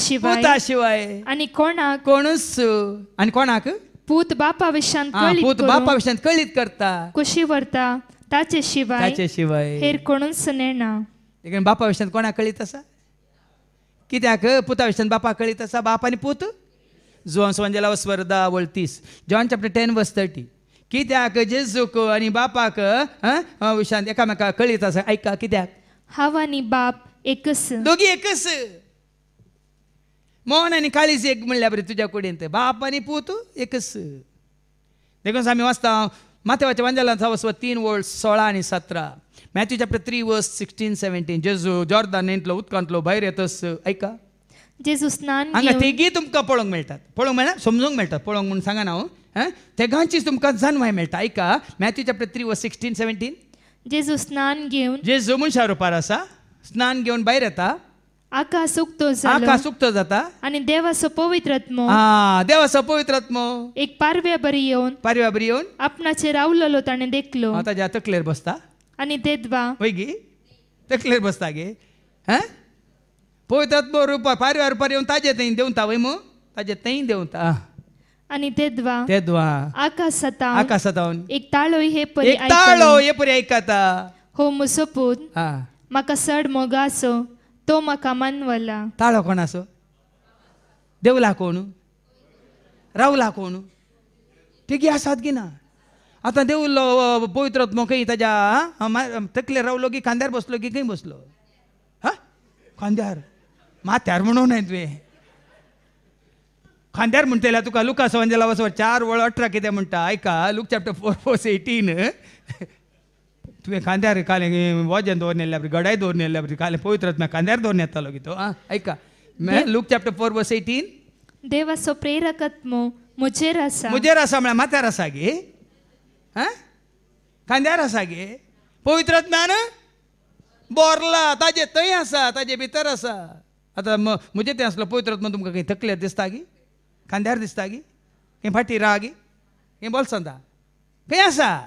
शिवाय आणि कोणाक पूत बापा विशयान कळीत करता कुशी व्हरता ताचे शिवाय हेर कोणूच नेना. देखून बापा विशयान कोणाक कळीत आसा कित्याक पुता विशयान बापा कळीत आसा बाप आनी पूत जोन संवंजेला स्वर्धा 30 जॉन चॅप्टर 10 वर्स 30 कित्याक जेजूक आनी बापाक विशयान एकामेकाक कळीत आसा. ऐका कित्याक हांव आनी बाप एकच दोगी एकच मोहन आनी काळीज एक म्हणल्या बरें तुज्या कुडींत बाप आनी पूत एकच. देखून आमी वाचता माथेवाच्या वंजेलांत 3 वर्स 16 आनी 17 मॅथ्यू चॅप्टर 3 वर्स 16 17 जेजू जॉर्दान न्हंयतलो उदकांतलो भायर येतस. ऐका जेजू स्नान हांगा तिगी तुमकां पळोवंक मेळटात पळोवंक मेळना समजूंक मेळटात पळोवंक म्हणून सांगा हांव तेगांचीच तुमकां जाणवाय मेळटा. ऐका मॅथ्यू चॅप्टर 3 वर्स 16 17 जेजू स्नान घेवन जेजू मनशा रुपार आसा स्नान घेवन भायर येता आकाश उक्तो जाता आनी देवाचो पवित्र आत्मो एक पारव्या बरी येवन आपणाचेर रावलेलो ताणें देखलो. ताज्या तकलेर बसता आनी देदवा वय तकलेर बसता गे पवित्र आत्मो रुपार पारव्या रुपार येवन ताजे थंय देंवता वय मू ताजे थंय देंवता आनी देदवा आकाशात एक ताळो हे परी ऐकता. हो म्हजो पूत म्हाका चड मोगा आसो तो म्हाका मानवला. ताळो कोण आसो देवला कोण रावला कोण तिगी आसात की ना. आतां देवलो पवित्र आत्मो खंय ताज्या तकलेर रावलो की खांद्यार बसलो की खंय बसलो खांद्यार माथ्यार म्हणून न्हय तुवें खांद्यार म्हणटल्या तुका लुका संवंजेला 4 वळ 18 कितें म्हणटा. ऐका लूक चॅप्टर 4 वर्स 18 तुवें खांद्यार काले वजन दवरून येयल्ल्या बरी गडाय दवरून येयल्ल्या बरी काले पवित्र आत्म्या खांद्यार दवरून येतालो की तो. ऐका लूक चॅप्टर 4 वर्स 18 देवाचो प्रेरक आत्मो म्हजेर आसा म्हळ्यार माथ्यार आसा गे खांद्यार आसा गे पवित्र आत्म्यान बोरला ताजे थंय आसा ताजे भितर आसा. आतां म्हजे तें आसलो पवित्र आत्मा तुमकां खंय तकलेर दिसता गी खांद्यार दिसता गी खंय फाटी राहा गी खंय बोलसंता खंय आसा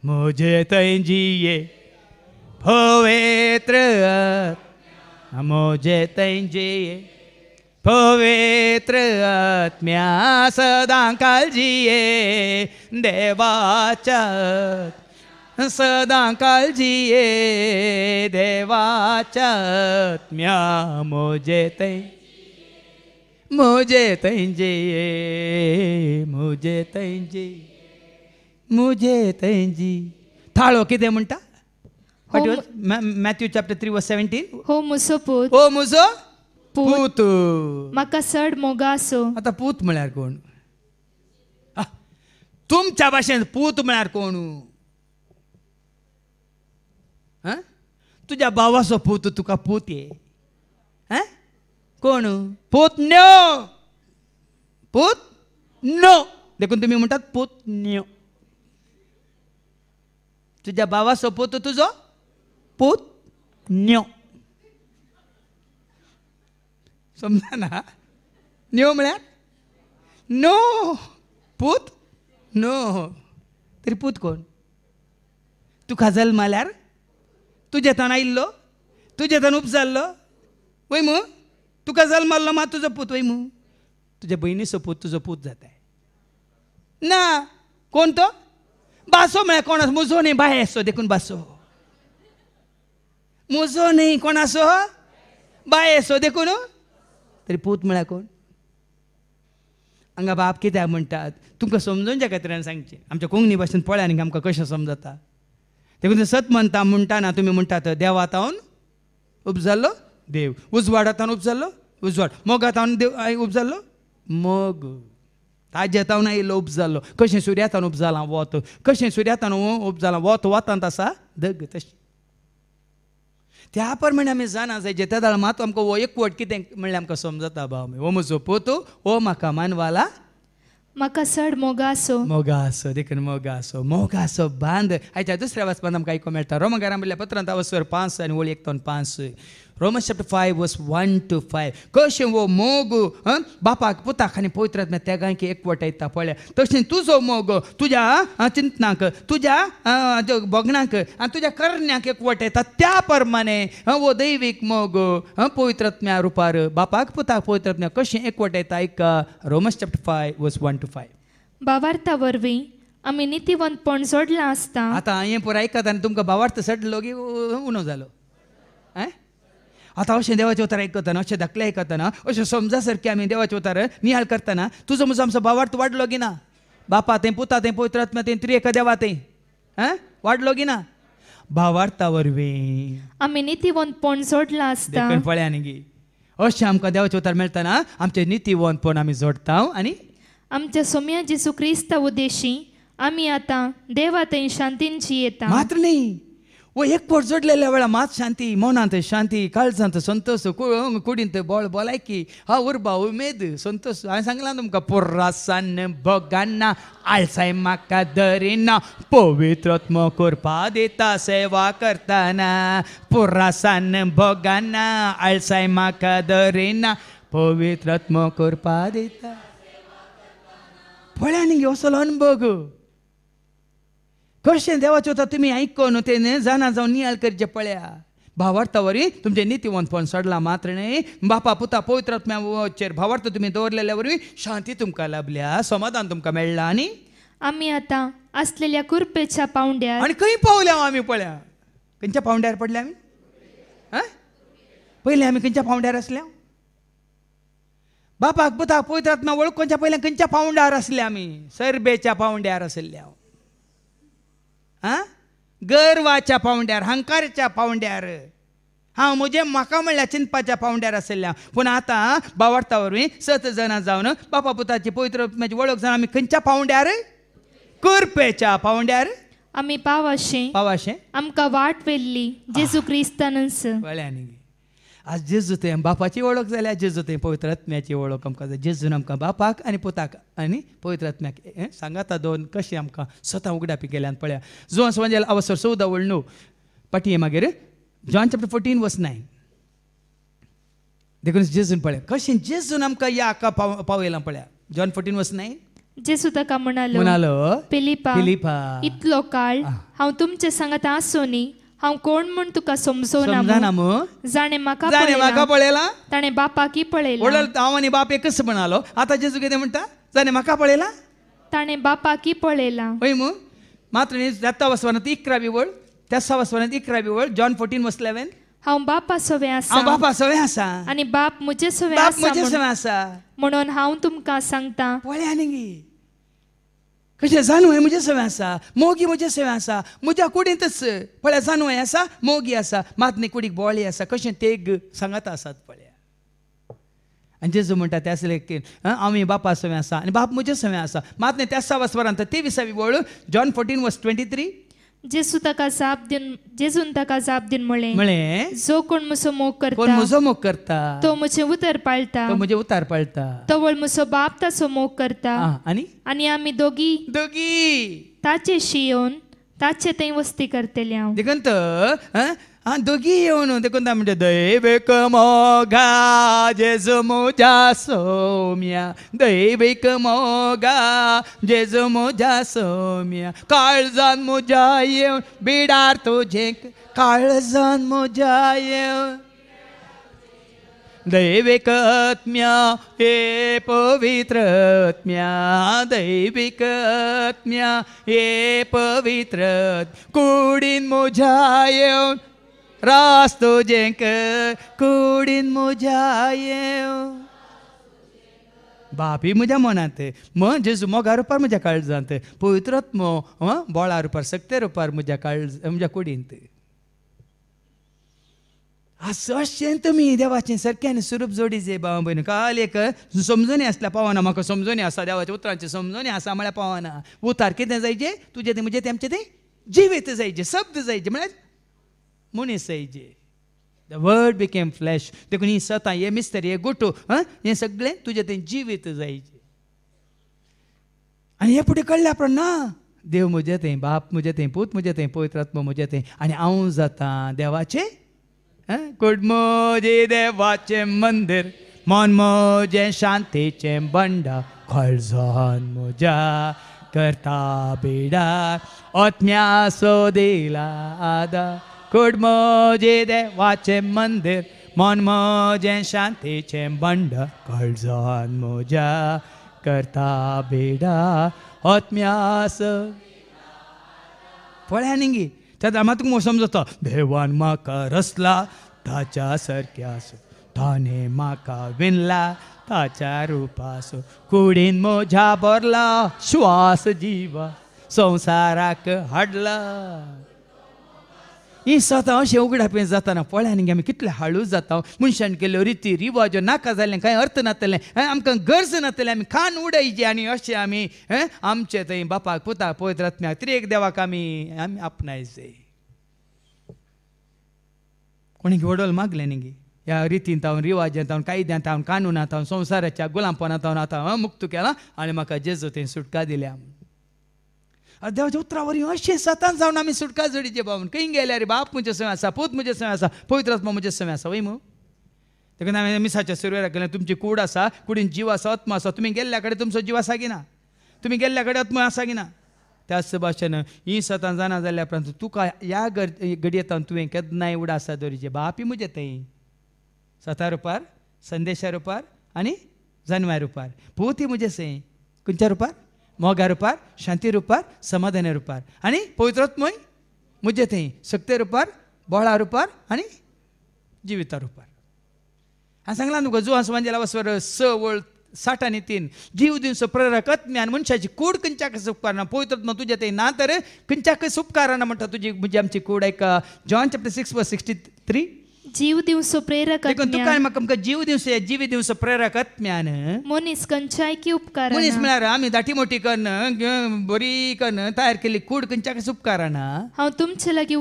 म्हजे थंय जिये पवित्र म्हजे थंय जिये पवित्र आत्म्या सदां काळजिये देवाच्या सदां काळजिये देवाच्या आत्म्या म्हजे थंय जिये म्हजे थंय जी. थाळो कितें म्हणटा मॅथ्यू चॅप्टर 3 वर्स 17 हो म्हजो पूत म्हाका चड मोगा आसो. आतां पूत म्हळ्यार कोण तुमच्या भाशेन पूत म्हळ्यार कोण तुज्या भावाचो पूत तुका पूत ये कोण पूतन्यो देखून तुम्ही म्हणटात पूतन्यो. तुझ्या भावाचो पूत तुजो पूतन्यो समजा ना. न्यो म्हळ्यार नो पूत नो तरी पूत कोण तुका जल्माल्यार तुजे तन आयिल्लो तुजे तन उपजाल्लो वय मू तुका जल्माल्लो मात तुजो पूत वय मू तुज्या बहिणीचो पूत तुजो पूत जाता ना. कोण तो बासो म्हळ्यार कोण मुजो न्ही बाय असो देखून बासो मुजो न्ही कोण आसो बाय असो देखून तरी पूत म्हळ्यार कोण. हांगा बाप कित्याक म्हणटात तुमकां समजोवच्या खातीर सांगचें आमच्या कोंकणी भाशेन पळय आनी आमकां कशें समजता. देखून सत म्हणटाना तुमी म्हणटात देवातावन उपजाल्लो देव उजवाडातावन उपजाल्लो उजवाड मोगातावन देव उपजाल्लो मोग ताजे येताना इल्लो उब जाल्लो कशें सुर्यातान उब जालां वत कशें सुर्यातान उब जालां वत वतांत आसा दग तशें त्या प्रमाणे आमी जाणा जाय जे त्या दाळ मात आमकां हो एकवट कितें म्हणल्यार आमकां समजता भाव हो म्हजो पोतू हो म्हाका मानवाला म्हाका चड मोगासो देखून मोगासो बांद आयच्या दुसऱ्या वाचपान आमकां आयको मेळटा रोमाकारां म्हणल्या पत्रांत अवसर 5 आनी वळी 1 to 5 Romans chapter 5 verse 1 to 5 कशें वो मोग बापाक पुताक आनी पवित्र आत्म्या तेगांक एकवट येता पळय तशें तुजो मोग तुज्या चिंतनाक तुज्या भोगणाक आनी तुज्या करण्याक एकवट येता त्या प्रमाणे वो दैवीक मोग पवित्र आत्म्या रुपार बापाक पुताक पवित्र आत्म्या कशें एकवट येता ऐका Romans chapter 5 verse 1 to 5 भावार्था वरवीं आमी नितीवंतपण जोडलां आसता आतां हें पळय आयकात आनी तुमकां भावार्थ सडलो की उणो जालो आतां अशें देवाचें उतर आयकतना अशें धाकलें आयकतना अशें समजा सारकें आमी देवाचें उतर नियाळ करतना तुजो म्हजो आमचो भावार्थ वाडलो की ना बापा तें पुता तें पवित्र आत्म्या तें त्रिएक देवा तें वाडलो की ना भावार्था वरवीं आमी नितीवंतपण जोडलां आसता देखून पळया न्ही गी अशें आमकां देवाचें उतर मेळटना आमचें नितीवंतपण आमी जोडटा आनी आमच्या सोम्या जेसू क्रिस्ता उद्देशी आमी आतां देवा थंय शांतीन जियेता मात्र न्ही वो एकवट जोडलेल्या वेळा मात शांती मनांत शांती काळजांत संतोष कुडींत बोलायकी उर्बा उमेद संतोष हांवें सांगलां तुमकां पुर्रासान भोगांना आळसाय म्हाका धरिना पवित्र आत्मो करपा दिता सेवा करतना पुर्रासान भोगांना आळसाय म्हाका धरिना पवित्र आत्मो करपा दिता पळया न्ही असलो अनुभव कशें देवाचें उतर तुमी आयकून तें जाणा जावन नियाळ करचें पळया भावार्था वरवीं तुमचें नितीवंतपण सडलां मात्र न्ही बापा पुता पवित्र आत्म्याचेर भावार्थ तुमी दवरलेल्या वरवीं शांती तुमकां लाभल्या समाधान तुमकां मेळ्ळां आनी आमी आतां आसलेल्या कुरपेच्या पावंड्यार आनी खंय पावल्या आमी पळया खंयच्या पावंड्यार पडल्या आमी पयलीं आमी खंयच्या पावंड्यार आसल्या बापाक पुताक पवित्र आत्म्या वळखुच्या पयलीं खंयच्या पावंड्यार आसले आमी सरबेच्या पावंड्यार आसल्या गर्वाच्या पावंड्यार हंकाराच्या पावंड्यार हांव म्हजें म्हाका म्हणल्यार चिंतपाच्या पावंड्यार आसल्या पूण आतां भावार्था वरवीं 7 जाणां जावन बापा पुताची पवित्र आत्म्याची वळख जावन आमी खंयच्या पावंड्यार कुरपेच्या पावंड्यार आमी पावाशें आमकां वाट वेल्ली जेजू क्रिस्तानस कळ्ळें न्ही आज जेजू तें बापाची वळख जाल्या जेजू तें पवित्र आत्म्याची वळख आमकां जाय जेजून आमकां बापाक आनी पुताक आनी पवित्र आत्म्याक सांगाता दोन कशें आमकां स्वता उगडापी केल्यान पळया जो संवंजेल अवसर 14 वळ 9 पाटये मागीर जॉन चॅप्टर 14 वर्स 9 देखून जेजून पळया कशें जेजून आमकां ह्या हाका पावयलां पळया जॉन 14 वर्स 9 जेजू ताका म्हणालो फिलिपा इतलो काळ हांव तुमचे सांगत आसो न्ही हांव कोण म्हण तुका समजोना जाणे म्हाका पळयला ताणे बापाकी पळयला हांव आनी बाप एकच म्हणालो आतां जेजू कितें म्हणटा जाणे म्हाका पळयला ताणे बापाकी पळयला हय मू मात्र न्ही 7 वचनांत 11वी वळ त्या 6 वचनांत 11वी वळ जॉन 14 वर्स 11 हांव बापा सोवे आसा आनी बाप म्हजे सोवे आसा म्हणून हांव तुमकां सांगता पळया न्ही कशें जानवय म्हजे सेवे आसा मोगी म्हजे सेवे आसा म्हज्या कुडींतच पळया जानवय आसा मोगी आसा मात न्ही कुडीक बोळी आसा कशें तेग सांगात आसात पळया आनी जेजू म्हणटा ते आसले की आमी बापा सेवे आसा आनी बाप म्हजे सेवे आसा मात न्ही त्या 6 वस्वरांत 23वी वळ जॉन 14 वर्स 23 जेजून ताका जाप दिन म्हळे जो कोण म्हजो मोग करता तो म्हजे उतर पाळटा तो वळ म्हजो बाप ताचो मोग करता आनी आमी दोगी ताचे येवन ताचे थंय वस्ती करतले हांव देखून दोगी येवन देखून म्हणजे दैविक मोगा जेजू म्हज्या सोम्या दैविक मोगा जेजू म्हज्या सोम्या काळजान म्हज्या येवन बिडार तुजें काळजान म्हज्या येवन दैविक आत्म्या हे पवित्र आत्म्या दैविक आत्म्या हे पवित्र कुडीन म्हज्या येवन रास तुजें कुडीन म्हज्या येवन बापी म्हज्या मनांत मन जेजू मोगा रुपार म्हज्या काळजांत पवित्र आत्मो बोळा रुपार सक्ते रुपार म्हज्या कुडींत असं अशें तुमी देवाचें सारक्यान स्वरूप जोडीचे भाव भयण काल एक समजणी आसल्या पावना म्हाका समजणी आसा देवाच्या उतरांची समजणी आसा म्हळ्यार पावना उतार कितें जायचे तुजें तें म्हजें तें आमचें तें जिवीत जायचे शब्द जायचे म्हळ्यार मनीस जायचे द वर्ड बिकेम फ्लॅश देखून ही सतां हे मिस्तर हे गोटो हें सगळें तुजें तें जिवीत जायचें आनी हे फुडें कळ्ळें आपण ना देव म्हजें तें बाप म्हजें तें पूत म्हजें तें पवित्र आत्मा म्हजें तें आनी हांव जातां देवाचें कुड म्हजें देवाचें मंदीर मन म्हजें शांतीचें बंडा खळजोन म्हज्या करता बिडार आत्म्या सोदिला आदार कुड म्हजें देवाचें मंदीर मन म्हजें शांतीचें बंडा खळजोन म्हज्या करता बिडार आत्म्या पळय न्ही त्यात आम्हा तुका समजता देवान म्हाका रचला ताच्या सारक्यासो ताणे म्हाका विणला ताच्या रुपासो कुडीन म्हज्या भरला श्वास जिवा संवसाराक हाडला ही स्वता अशें उगडापें जाताना पळय न्ही आमी कितले हाळू जाता मनशान केल्यो रिती रिवाज नाका जाल्लें कांय अर्थ नातलें आमकां गरज नातलें आमी खान उडयचें आनी अशें आमी आमचे थंय बापाक पुताक पवित्र आत्म्याक त्रिएक देवाक आमी आपणायचे कोणी वडोल मागलें न्ही ह्या रितीन तावन रिवाजांत तावन कायद्यांत तावन कानुनांत तावन संवसाराच्या गुलामपणांत तावन आतां मुक्त केलां आनी म्हाका जेजू थंय सुटका दिल्या देवाच्या उतरावरी अशें सतान जावन आमी सुटका जोडीचे बाबून खंय गेले रे बाप म्हजे सवय आसा पूत म्हजे सवय आसा पवित्र आत्मा म्हजे सवय आसा वय मू देखून हांवें मिसाच्या सुरवेरा केलें तुमची कूड आसा कुडीन जीव आसा आत्मा आसा तुमी गेल्ल्या कडेन तुमचो जीव आसा की ना तुमी गेल्ल्या कडेन आत्मा आसा की ना त्याच भाशेन ही सतान जाणा जाल्ल्या उपरांत तुका ह्या घडयेंत तुवें केन्नाय उडासा दवरिचे बापी म्हजें थंय सता रुपार संदेशा रुपार आनी जन्मा रुपार पोती म्हजें सय खंयच्या रुपार मोगा रुपार शांती रुपार समाधाना रुपार आनी पवित्रात्मय म्हजें थंय शक्ती रुपार बोळा रुपार आनी जिविता रुपार हांवें सांगलां न्हू गो जो सांजेला वस्वर 6:60 आनी 3 जीव दिवचो प्रेरक आत्म्यान मनशाची कूड खंयच्याकच उपकार ना पवित्र आत्मा तुजें तें ना तर खंयच्याकच उपकार ना म्हणटा तुजी म्हणजे आमची कूड एका जॉन चॅप्टर 6:63 जीव दिवचो प्रेरक तुका म्हाका जीव दिवचो जिवी दिवचो प्रेरक आत्म्यान मनीस खंयच्याय की उपकार मनीस म्हळ्यार आमी दाटी मोठी करन बरी करन तयार केल्ली कूड खंयच्याकच उपकार ना हांव तुमचे लागीं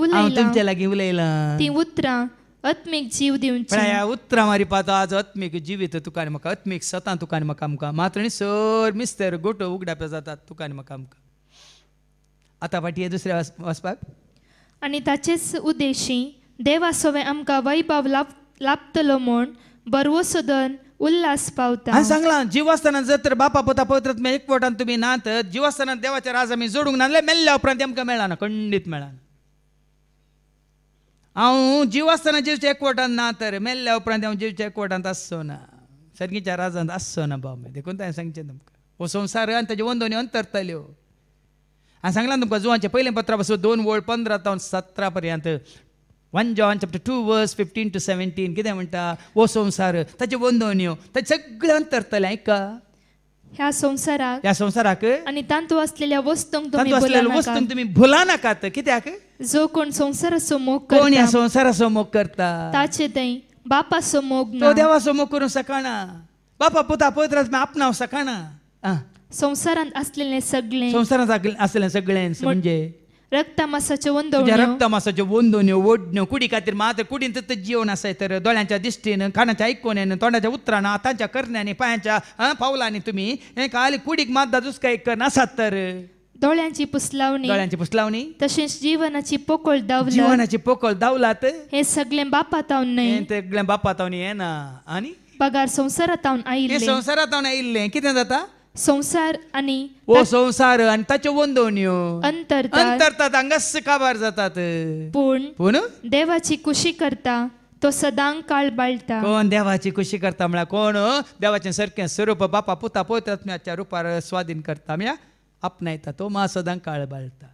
उलयलां ती उतरां आत्मीक जीव दिवची ह्या उतरां मारी पाता आज आत्मीक जिवीत तुका आनी म्हाका आत्मीक सतां तुका आनी म्हाका आमकां मात्र आनी सर मिस्तर गोटो उगडापे जातात तुका आनी म्हाका आमकां आतां फाटी दुसऱ्या वचपाक आनी ताचेच उद्देशी देवा सवय आमकां वैभव लाभतलो म्हूण बरवो सदन उल्हास पावता हांवें सांगलां जीव आसतना जर तर बापा पोता पवित्र आत्मा एकवटान तुमी नात जीव आसतना देवाच्या राज आमी जोडूंक ना जाल्यार मेल्ल्या उपरांत आमकां मेळना खंडीत मेळना हांव जीव आसतना जीवच्या एकवटान ना तर मेल्ल्या उपरांत हांव जीवच्या एकवटांत आसचो ना सर्गीच्या राजांत आसचो ना बाबा देखून हांवें सांगचें तुमकां हो संवसार आनी ताचे वंदोनी अंतरतल्यो हांवें सांगलां तुमकां जुवांचें पयलें पत्रा पासून 2:15-17 पर्यंत 1 John chapter 2:15 to 17 कितें म्हणटा हो संवसार ताचे वंदोन्यो ताचे सगळें अंतरतलें आयका ह्या संवसाराक आनी तांतू असलेल्या वस्तूंक तुमी भुला नाकात कित्याक जो कोण संवसाराचो मोग कोण ह्या संवसाराचो मोग करता ताचे थंय बापाचो मोग तो देवाचो मोग करूं सकाना बापा पुता पवित्र आत्मा आपणाव सकाना संवसारांत असलेलें सगळें म्हणजे रक्तमासाचे वंदोन्यो ओडण्यो कुडी खातीर मात्र कुडीन तर जीवन आसाय तर दोळ्यांच्या दिश्टीन कानाच्या आयकोन्यान तोंडाच्या उतरान हातांच्या करण्यांनी पांयाच्या पावलांनी तुमी हें काल कुडीक मात दुसकाय नासात तर दोळ्यांची पुसलावणी तशेंच जीवनाची पोकळ दावलात हे सगळें बापातावन न्हय सगळें बापातावन येना आनी पगार संवसारातावन आयिल्लें कितें जाता संसार आनी हो संसार आनी ताच्यो वंदोन्यो अंतरतात हांगाच काबार जातात पूण देवाची कुशी करता तो सदांच काळ बाळटा कोण देवाची कुशी करता म्हळ्यार कोण देवाचें सारकें स्वरूप बापा पुता पवित्र आत्म्याच्या रुपार स्वाधीन करता म्हळ्यार आपणायता तो मा सदांच काळ बाळटा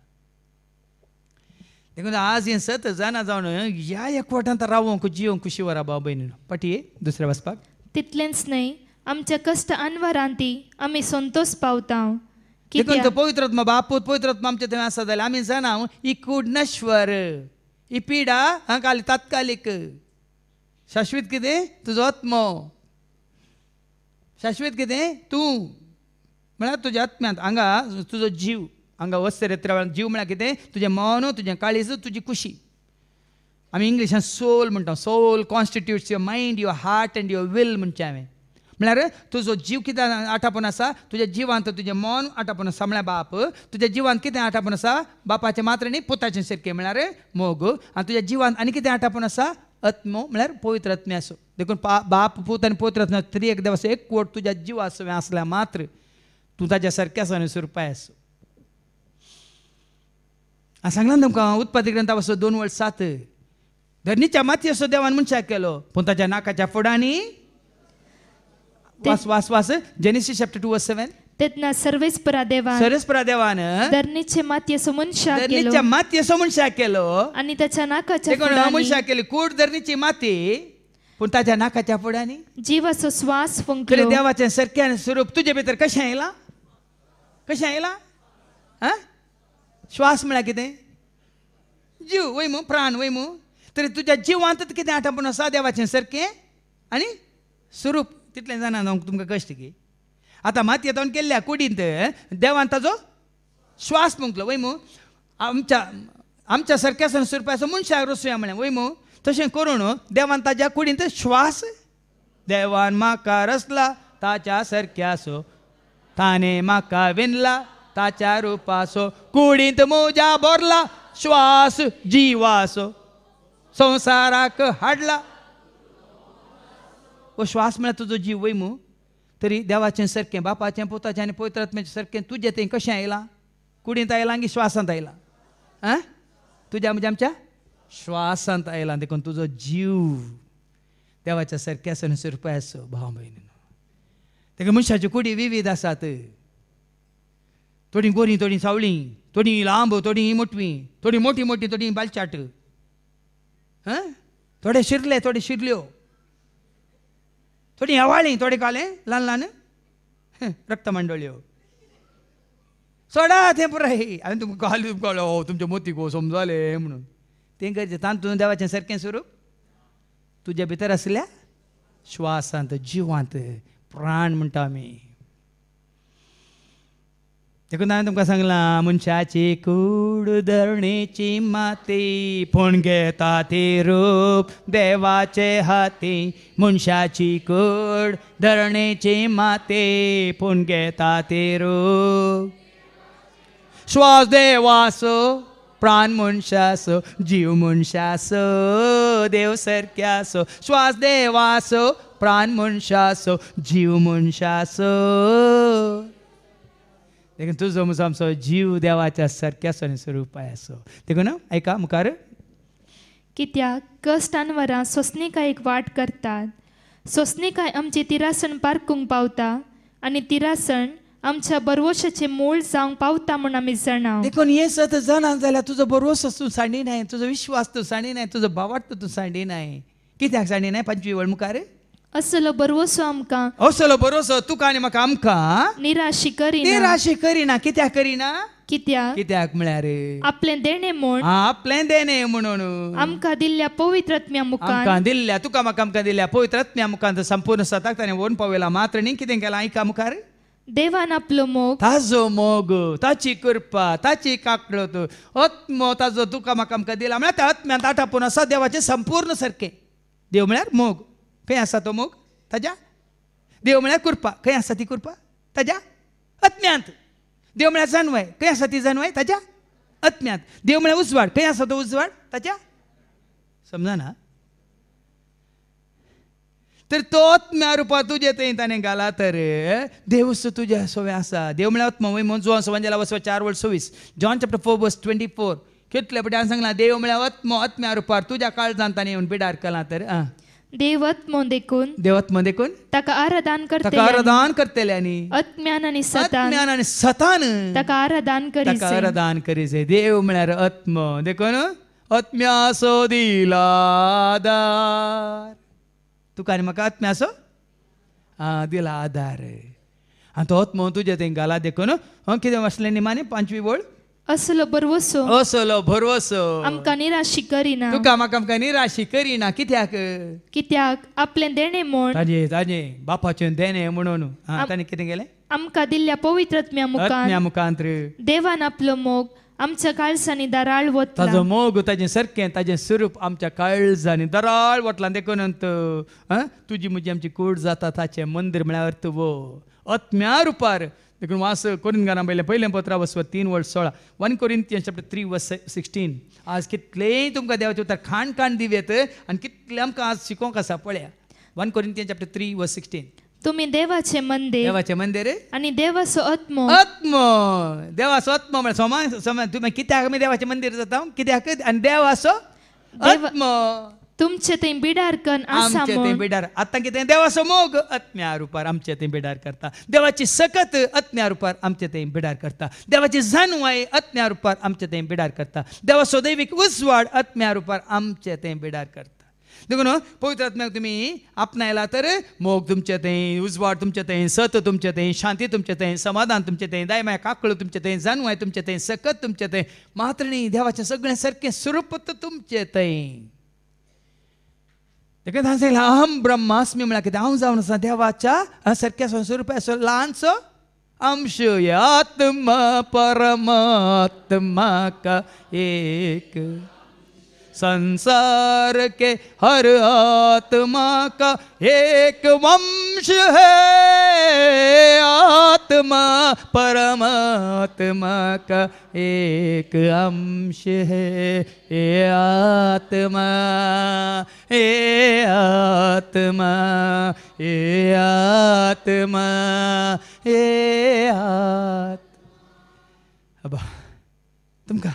देखून आज हें सत जाणा जावन ह्या एकवटांत रावूंक जिवंक कुशी वरा बाबा भयणीनो पाटी दुसऱ्या वचपाक तितलेंच न्हय आमच्या कश्ट अनवरांती आमी संतोष पावता देखून तो पवित्र आत्मा बापूत पवित्र आत्मा आमचे थंय आसा जाल्यार आमी जाणा ही कूड नश्वर ही पिडा काल तात्कालीक शाश्वत कितें तुजो आत्मो शाश्वत कितें तूं म्हळ्यार तुज्या आत्म्यांत हांगा तुजो जीव हांगा वस्तर येता वेळार जीव म्हळ्यार कितें तुजें मन तुजें काळीज तुजी खुशी आमी इंग्लिशान सोल म्हणटा soul constitutes your mind your heart and your will म्हणचें हांवें म्हळ्यार तुजो जीव कितें आटापून आसा तुज्या जिवांत तुजें मन आटापून आसा म्हळ्यार बाप तुज्या जिवांत कितें आटापून आसा बापाचें मात्र न्ही पुताचें सारकें म्हळ्यार मोग आनी तुज्या जिवांत आनी कितें आटापून आसा आत्मो म्हळ्यार पवित्र आत्मे आसूं देखून बाप पूत आनी पवित्र आत्मा तरी एक देवाचो एक कोट तुज्या जिवा सवें आसल्यार मात्र तूं ताच्या सारकें आसा आनी सुरपाय आसूं हांव सांगलां तुमकां उत्पत्ती ग्रंथा वचो 2:7 धरणीच्या मातये असो देवान मनशाक केलो पूण ताच्या नाकाच्या फुडांनी वास जेनेसीस चॅप्टर 2:7 तेतना सर्वेस्परा देवान धरणीचे मातयेचो मनशाक केलो धरणीच्या मातयेचो मनशाक केलो आनी ताच्या नाकाच्या फुडांनी मनशाक केली कूड धरणीची माती पूण ताच्या नाकाच्या फुडांनी जिवाचो श्वास फुंकलो देवाचें सारकें स्वरूप तुजे भितर कशें आयलां श्वास म्हळ्यार कितें जीव वय मू प्राण वय मू तरी तुज्या जिवांत कितें आटापून आसा देवाचें सारकें आनी स्वरूप तितलें जाणा न्हू तुमकां कश्ट की आतां मातयेंत केल्ल्या कुडींत देवान ताजो श्वास फुंकलो वय मू आमच्या सारक्या स्वरुपाचो मनशाक रचुया म्हळें वय मू तशें करून देवान ताज्या कुडींत श्वास देवान म्हाका रचला ताच्या सारक्याचो ताणें म्हाका विणला ताच्या रुपाचो कुडींत म्हज्या भरला श्वास जिवाचो संवसाराक हाडला वो श्वास म्हळ्यार तुजो जीव वय मू तरी देवाचें सारकें बापाचें पुताचें आनी पवित्र आत्म्याचें सारकें तुजें तें कशें आयलां कुडींत आयलां की श्वासांत आयलां तुज्या म्हणजे आमच्या श्वासांत आयलां देखून तुजो जीव देवाच्या सारकें आसा आनी सुरपाय आसो भाव भयणी ताका मनशाच्यो कुडी विविध आसात थोडीं गोरी थोडीं सावळीं थोडीं लांब थोडीं मोटवीं थोडीं मोटी मोटी थोडीं बालचाट थोडे शिरले थोडे शिरल्यो थोडीं आवाळीं थोडे काले ल्हान ल्हान रक्तमंडळ्यो सोडा तें पुराय हांवें तुमकां काल कळ्ळो तुमचे मोती गो समजले म्हणून तें गरजेचें तातूंत देवाचें सारकें स्वरूप तुज्या भितर आसल्या श्वासांत जिवांत प्राण म्हणटा आमी देखून हांवें तुमकां सांगलां मनशाची कूड धरणीची माती पूण घेता ती रूप देवाचे हाती मनशाची कूड धरणीची माती पूण घेता ती रूप श्वास देवाचो प्राण मनशाचो जीव मनशाचो देव सारक्याचो श्वास देवाचो प्राण मनशाचो जीव मनशाचो देखून तुजो म्हजो आमचो जीव देवाच्या सारक्या आनी स्वरुपाय आसो देखून आयका मुखार कित्याक कश्टान वरां सोंसणीकायेक वाट करतात सोंसणीकाय आमची तिरासण पारकूंक पावता आनी तिरासण आमच्या बरवशाचें मूळ जावंक पावता म्हूण आमी जाणाव देखून हें सत जाणा जाल्यार तुजो बरवसो तूं सांडिनाय तुजो विश्वास तूं सांडिनाय तुजो भावार्थ तूं सांडिनाय कित्याक सांडिनाय 25 वेळ मुखार असलो बरवसो आमकां असलो बरवसो तुका आनी म्हाका आमकां निराशी करिना कित्याक करिना कित्याक म्हळ्यार आपलें देणें म्हूण आपलें देणें म्हणून आमकां दिल्ल्या पवित्र आत्म्या मुखार दिल्ल्या तुका म्हाका आमकां दिल्ल्या पवित्र आत्म्या मुखार संपूर्ण सताक ताणें व्हरून पावयला मात्र न्ही कितें केलां आयका मुखार देवान आपलो मोग ताजो मोग ताची कृपा ताची काकळत आत्मो ताजो तुका म्हाका आमकां दिला म्हळ्यार त्या आत्म्यांत आटापून आसा देवाचें संपूर्ण सारकें देव म्हळ्यार मोग खंय आसा तो मोग ताज्या देव म्हळ्यार कृपा खंय आसा ती कृपा ताज्या आत्म्यांत देव म्हळ्यार जानवाय खंय आसा ती जानवाय ताज्या आत्म्यांत देव म्हळ्यार उजवाड खंय आसा तो उजवाड ताज्या समजना तर तो आत्म्या रुपा तुजे थंय ताणें घाला तर देवूच तुज्या सोवे आसा देव म्हळ्यार आत्मा वय म्हणून जुवान सवंजेला वचवा 4:26 जॉन चॅप्टर 4:24 कितले पटी हांवें सांगलां देव म्हळ्यार आत्मो आत्म्या रुपार तुज्या काळजांत ताणें येवन पिडार केला तर देवात्मो देखून ताका आराधन करतल्यांनी आत्म्यान आनी सतान ताका आराधन करीसे देव म्हळ्यार आत्मो देखून आत्म्याचो दिला आदार तुका आनी म्हाका आत्म्याचो दिला आदार आनी तो आत्मो तुजे थंय घाला देखून कितें वाचलें निमाणे 5वी वळ असलो बरवसो असलो भरवसो आमकां निराशी करिना तुका म्हाका आमकां निराशी करिना. कित्याक कित्याक आपले देणे म्हूण ताजे बापाचें देणे म्हणून ताणें कितें केलें आमकां दिल्ल्या पवित्रत्म्या मुखार मुखांत देवान आपलो मोग आमच्या काळजांनी दाराळ ताजो वतला. मोग ताजें सारकें ताजें स्वरूप आमच्या काळजांनी दराळ वतलां. देखूनंत तुजी म्हजी आमची कूड जाता ताचें मंदीर म्हळ्यार तुवो आत्म्या रुपार. देखून वास कोरिंथांकां पयलें पत्र 3:16 1 Corinthians chapter 3:16. आज कितलेंय तुमकां देवाचे उतर खाण दिवेत आनी कितलें आमकां आज शिकोवंक आसा पळया. 1 Corinthians chapter 3:16. तुम्ही देवाचे मंदिर आणि देवाचो आत्मो देवाचो आत्मो म्हळ्यार तुम्ही कित्याक आमी देवाचें मंदिर जाता कित्याक आनी देवाचो आत्मो तुमचे थंय बिडारकन आसा आमचे बिडार. आतां कितें देवाचो मोग आत्म्या रुपार आमचे थंय बिडार करता. देवाची सकत आत्म्या रुपार आमचे थंय बिडार करता. देवाची जाणवाय आत्म्या रुपार आमचे थंय बिडार करता. देवाचो दैवीक उजवाड आत्म्या रुपार आमचे थंय बिडार करता. देखून पवित्र आत्म्याक तुमी आपणायला तर मोग तुमचे थंय उजवाड तुमचे थंय सत तुमचे थंय शांती तुमचे थंय समाधान तुमचे थंय दायमाय काकळ तुमचे थंय जाणवाय तुमचे थंय सकत तुमचे थंय मात्रणी देवाचें सगळें सारकें स्वरूप तुमचे थंय. देखून हांवें सांगलें अहम ब्रह्मास्मी म्हळ्यार कितें हांव जावन आसा देवाच्या सारक्या स्वरूपाचो ल्हानसो अंश. आत्मा परमात्मा का एक संसार के हर आत्मा का एक वंश है. आत्मा परमात्मा का एक अंश है. ये आत्मा ये आत्मा ये आत्मा ये आत्मा. तुमकां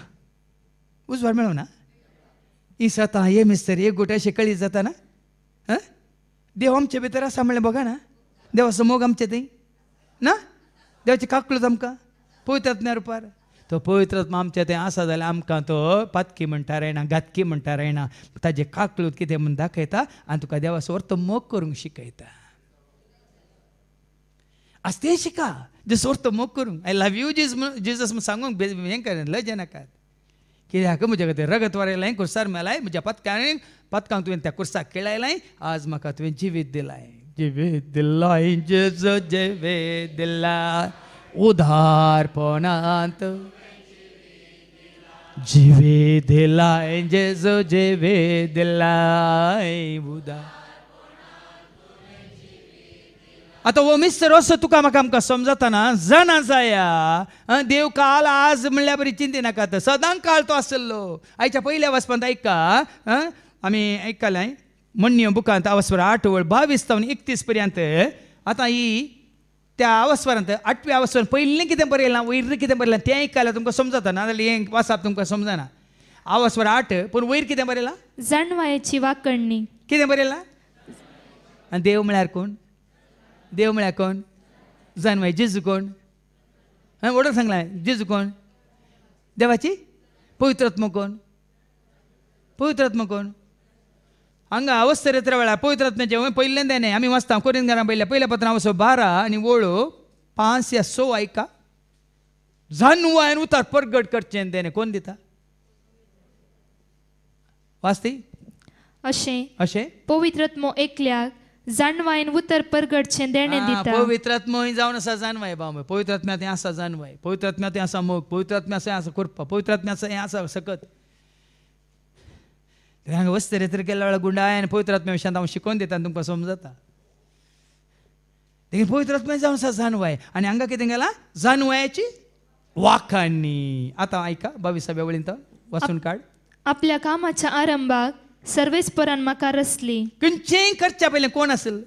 उजवाड मेळो ना इस आता हे मिस्तर एक गोट्या शेकळी जाता ना. देव आमचे भितर आसा म्हणलें बघा ना. देवाचो मोग आमचे थंय ना. देवाची काकळूच आमकां पवित्र आत्म्या रुपार. तो पवित्र आत्मा आमचे थंय आसा जाल्यार आमकां तो पातकी म्हणटा रायना घातकी म्हणटा रायना. ताजे काकळूत कितें म्हूण दाखयता आनी तुका देवाचो अर्थ मोग करूंक शिकयता. आज तें शिका जसो अर्थ मोग करूंक. आय लव यू जिजस म्हूण सांगूंक हें कर लज नाकात. कित्याक म्हजे खातीर रगत वारयलां कुर्सार मेलाय म्हज्या पथकांक तुवें त्या कुर्साक खेळायलाय. आज म्हाका तुवें जिवीत दिलाय जेजो जिवीत दिला उदारपणांत जिवीत दिलाय जेजो जिवीत दिलाय उदार. आतां हो मिस्टर असो तुका म्हाका आमकां समजतना जाणा जाया देव काल आज म्हणल्यार बरी चिंती नाकात सदांच काळ तो आसलो. आयच्या पयल्या वचपांत ऐका आमी आयकलां मण्य बुकांत अवस्वर 8:22 पर्यंत. आतां ही त्या अवस्वरांत 8व्या अवस्वरांत पयलीं कितें बरयलां वयर कितें बरयलां तें आयकल्यार तुमकां समजता ना जाल्यार हें वाचप तुमकां समजना. अवस्वर 8 पूण वयर कितें बरयलां जाणवायेची वाकणणी कितें बरयलां. आनी देव म्हळ्यार कोण. देव म्हळ्यार कोण जाणवाय जेजू कोण. वडोर सांगलां जेजू कोण. देवाची पवित्र आत्मा कोण. पवित्र आत्मा कोण हांगा अवस्थेर येता वेळार पवित्र आत्म्याचें पयल्यांदा न्ही आमी वाचता कोरिंथांकां पयल्या पत्रांत 12 आनी वळो 5 या 6 आयका. जाणवायन उतार परगट करचें देणे कोण दिता. वाचती अशें पवित्र आत्मो एकल्याक जाणवायन उतर परगटचें देणे दिता. पवित्र आत्मो जावन आसा जाणवाय बाव. पवित्र आत्म्या तें आसा जाणवाय. पवित्र आत्म्या तें आसा मोग. पवित्र आत्म्या तें आसा करपा. पवित्र आत्म्या हें आसा सकत. हांगा वस्तेर येतर केल्या वेळार गुंडाय आनी पवित्र आत्म्या विशयांत हांव शिकोवन दिता आनी तुमकां समजता. देखीन पवित्र आत्म्या जावन आसा जाणवाय आनी हांगा कितें केलां जाणवायाची वाखाणणी. आतां आयका 22व्या वळींत वाचून काड. आपल्या कामाच्या आरंभाक सर्वेस्परान म्हाका रचली. खंयचेंय करच्या पयलें कोण आसलें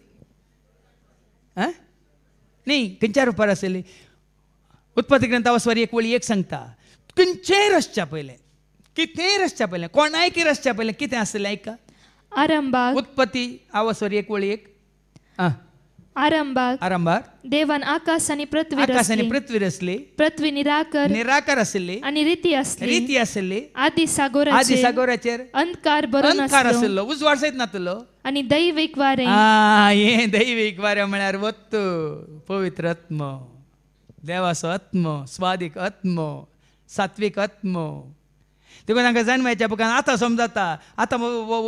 न्ही खंयच्या रुपार आसली. उत्पत्ती ग्रंथ अवस्वर 1:1 सांगता खंयचेय रचच्या पयलें कितेंय रचच्या पयलें कोणाय की रचच्या पयलें कितें आसलें आयका. आरंभाक उत्पत्ती अवस्वर 1:1 आरंभाक देवान आकाश आनी पृथ्वी रचली. पृथ्वी निराकार आसली आनी रीती आसली. आदी सागोराचेर अंधकार बरोवन आसलो उजवाड सयत नासलो आनी दैवीक वारें. हें दैवीक वारें म्हळ्यार वत्त पवित्र आत्मो देवाचो आत्मो स्वादीक आत्मो सात्विक आत्म देखून तांकां जन्माच्या बुकान आतां समजता आतां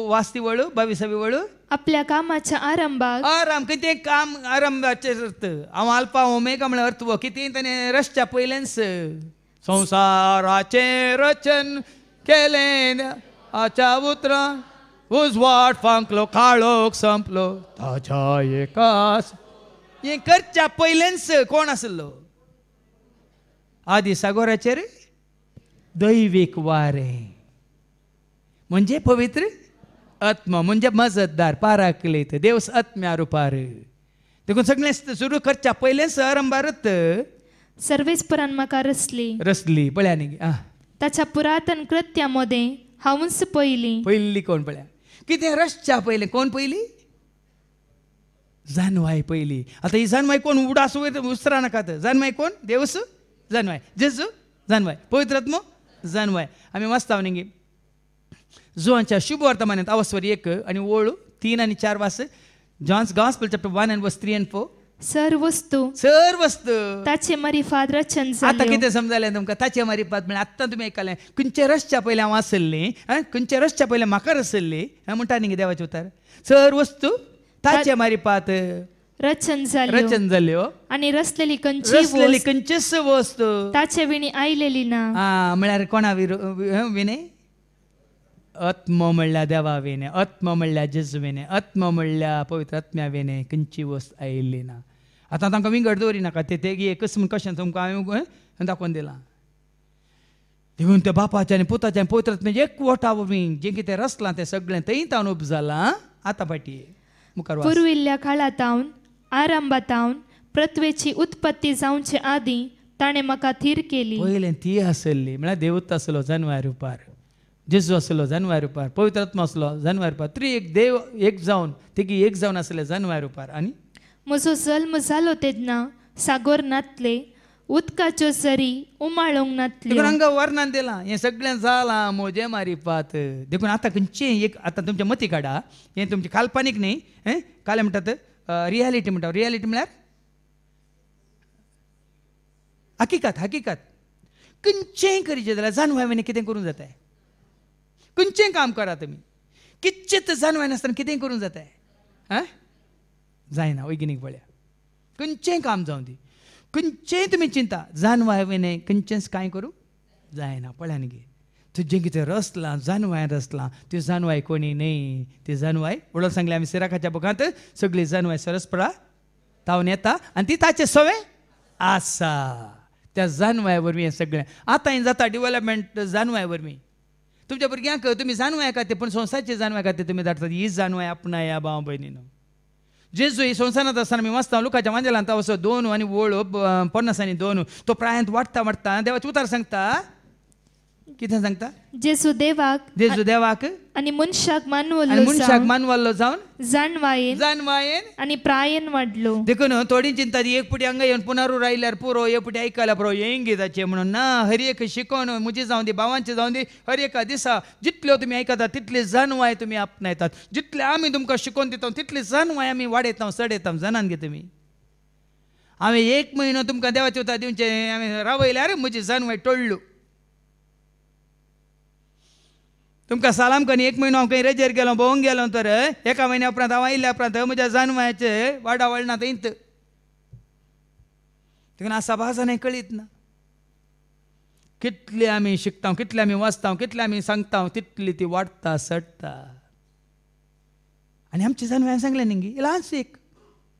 वाचती वळू 22वी वळू आपल्या कामाच्या आरंभाक आराम कितें काम आरंभाचे अर्थ हांव अल्फा ओमेगा म्हळ्यार अर्थ कितें ताणें रचच्या पयलेंच संसाराचे रचन केलें आच्या उतरां उजवाड फांकलो काळोख संपलो ताच्या एकाच हें करच्या पयलेंच कोण आसलो आदी सागोराचेर दैवीक वारें म्हणजे पवित्र आत्मा म्हणजे मजतदार पाराकलीत देव आत्म्या रुपार देखून सगळें सुरू करच्या पयलेंच आरंभारत सर्वेस्परान म्हाका रचली पळया न्ही ताच्या पुरातन कृत्यामध्ये हांवूच पयली कोण पळया कितें रचच्या पयलें कोण पयली जानवाय पयली आतां ही जानवाय कोण उडास उसरा नाकात जानवाय कोण देवस जानवाय जेजू जानवाय पवित्र आत्मो जानवाय आमी वाचता न्ही जुआंच्या शुभ वर्तमानांत अवस्वर 1 आनी ओळ 3 आनी 4 वास John's gospel chapter 1 and verse 3 and 4 सर्वस्तू ताचे मारिफात रचन आता कितें समजलें तुमकां ताचे मारिफात म्हळ्यार आत्तां तुमी आयकलें खंयचे रसच्या पयलें हांव आसल्लें खंयचे रसच्या पयलें म्हाका रचल्ली म्हणटा न्ही देवाचें उतार सर्वस्तू ताचे मारिफात रचन जाल्यो आनी रचलेली खंयचीच वस्त ताचे विणी आयलेली ना म्हळ्यार कोणा विणे आत्म म्हणल्यार देवा विणे आत्म म्हणल्यार जेजू विणे आत्म म्हणल्यार पवित्र आत्म्या विणे खंयची वस्त आयिल्ली ना आतां तांकां विंगड दवरिनाका ते एकच म्हूण कशें तुमकां हांवें दाखोवन दिलां देखून त्या बापाचें आनी पुताचें पवित्र आत्म्याचें एकवटा वरवीं जें कितें रचलां तें सगळें थंय तावन उपजालां आतां फाटीं मुखार पुर्विल्ल्या काळांतावन आरंभातावन पृथ्वेची उत्पत्ती जावचे आदी ताणें म्हाका थीर केली पयलें ती आसली म्हळ्यार देवूत आसलो जन्मार रुपार जेजू आसलो जन्मार रुपार पवित्र आत्मा आसलो जन्मार रुपार तरी एक देव एक जावन तिगी एक जावन आसले जन्मार रुपार आनी म्हजो जल्म जालो तेन्ना सागोर नातले उदकाच्यो झरी उमाळोंक नातल्यो हांगा वर्णन दिलां हें सगळें जालां म्हजे मारिफात देखून आतां खंयचें एक आतां तुमचें मती काडा हें तुमचें काल्पनीक न्ही काले म्हणटात रियालिटी म्हणटा रियालिटी म्हळ्यार हकिकत खंयचेंय करीचें जाल्यार जानवाय कितें करूंक जाता खंयचें काम करा तुमी कितचेंच जानवाय नासतना कितेंय करूंक जाता जायना वैज्ञानीक पळया खंयचेंय काम जावं दी खंयचेंय तुमी चिंता जानवाय विणे खंयचेंच कांय करूंक जायना पळया न्ही तुजें कितें रचलां जानवाय रचलां त्यो जानवाय कोणी न्ही ती जानवाय उडोवन सांगलें आमी सिराकाच्या बुकांत सगळी जानवाय सरस्परा तावन येता आनी ती ताचे सवे आसा त्या जानवाय वरवीं हें सगळें आतां हें जाता डेव्हलपमेंट जानवाय वरवीं तुमच्या भुरग्यांक तुमी जानवाय खातीर पूण संवसारची जानवाय खातीर तुमी धाडटात ही जानवाय आपणाया भाव भयणीनो जेजू ही संवसारांत आसतना आमी वाचता लुकाच्या वांजेलांत असो 2 आनी ओळ 50 आनी 2 तो प्रायांत वाडटा देवाचें उतार सांगता कितें सांगता जेजू देवाक आनी मनशाक मानवल्लो जावन जानवायेन आनी प्रायेन वाडलो देखून थोडी चिंता एक पुटी हांगा येवन पुनरू रायल्यार पुरो एक पुटी आयकल्यार पुरो हें गिताचें म्हणून ना हर एक शिकोवन म्हजी जावं दी भावांची जावं दी हर एका दिसा जितल्यो तुमी आयकता तितली जानवाय तुमी आपणायतात जितले आमी तुमकां शिकोवन दिता तितली जानवाय आमी वाडयता सडयता जाणान घे तुमी हांवें 1 म्हयनो तुमकां देवाचें उतार दिवचें हांवें रावयल्यार म्हजी जानवाय टळ्ळ्यो तुमकां सालाम कनी 1 म्हयनो हांव खंय रेजेर गेलो भोवंक गेलो तर एका म्हयन्या उपरांत हांव आयिल्ल्या उपरांत म्हज्या जानवायाचे वाडा वळना थंयत देखून आसा भासांनी कळीत ना कितले आमी शिकता कितले आमी वाचता कितले आमी सांगता तितली ती वाडटा सडटा आनी आमच्या जानवायान सांगलें न्ही ल्हानशें एक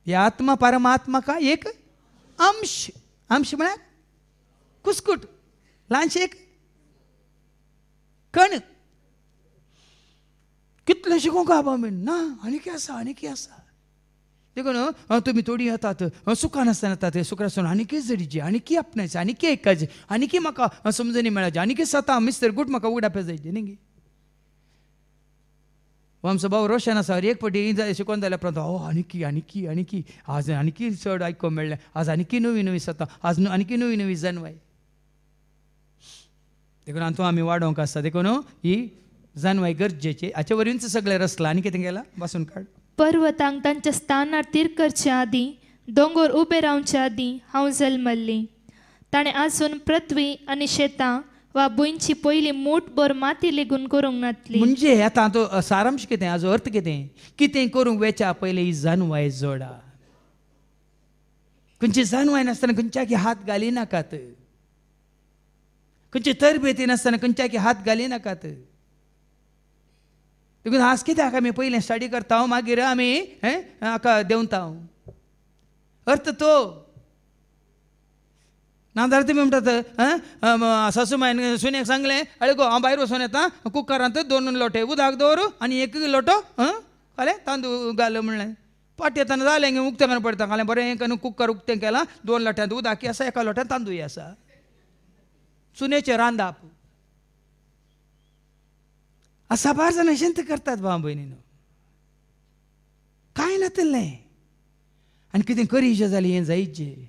हे आत्मा परमात्मा का एक अंश म्हळ्यार कुस्कूट ल्हानशें एक कण कितले शिकोवंक आबा बीन ना आनी आसा देखून तुमी थोडी येतात सुखान आसतना येतात सुखान आनी जडीची आनी आपणायचें आनी आयकाचें आनी म्हाका समजणी मेळाची आनी सता मिस्टर गूट म्हाका उगडापे जायचे न्ही आमचो भाव रोशन आसा हर एक फावटी शिकोवन जाल्या उपरांत आनी आज आनी चड आयकोंक मेळ्ळें आज आनी नवी सता आज आनी नवी जानवाय देखून हातूंत आमी वाडोवंक आसता देखून ही जानवाय गरजेची हाचे वरवींच सगळें रचलां आनी कितें केलां बसून काड पर्वतांक तांच्या स्थानार तीर करचे आदी दोंगर उबे रावचे आदी हांव जल्मल्ली ताणें आजून पृथ्वी आनी शेतां वा बुंची पयली मूठभर माती लेगून करूंक नातली. म्हणजे आता तो सारांश कितें हाजो अर्थ कितें करूंक वेच्या पयले ही जानवाय जोडा. खंयची जानवाय नासतना खंयच्याकी हात घाली नाकात. खंयची तरबेती नासतना खंयच्याकी हात घाली नाकात. देखून आज कित्याक आमी पयलें स्टडी करता मागीर आमी हाका देंवता. अर्थ तो नाजाल्यार तुमी म्हणटात सासूमायन सुनेक सांगलें अळे गो हांव भायर वचून येता कुकरांत 2 लोटे उदक दवर आनी 1 लोटो काले तांदूळ घाल म्हणलें. पाट येताना जालें उक्तें पडटा कालें बरें करून कुकर उक्तें केलां 2 लोट्यांत उदक आसा 1 लोट्यांत तांदूळ आसा. सुनेचें रांदप असा बार जाण अशेंत करतात भाव भयणीनो. कांय नातलें आनी कितें करीशें जालें हें जायचें.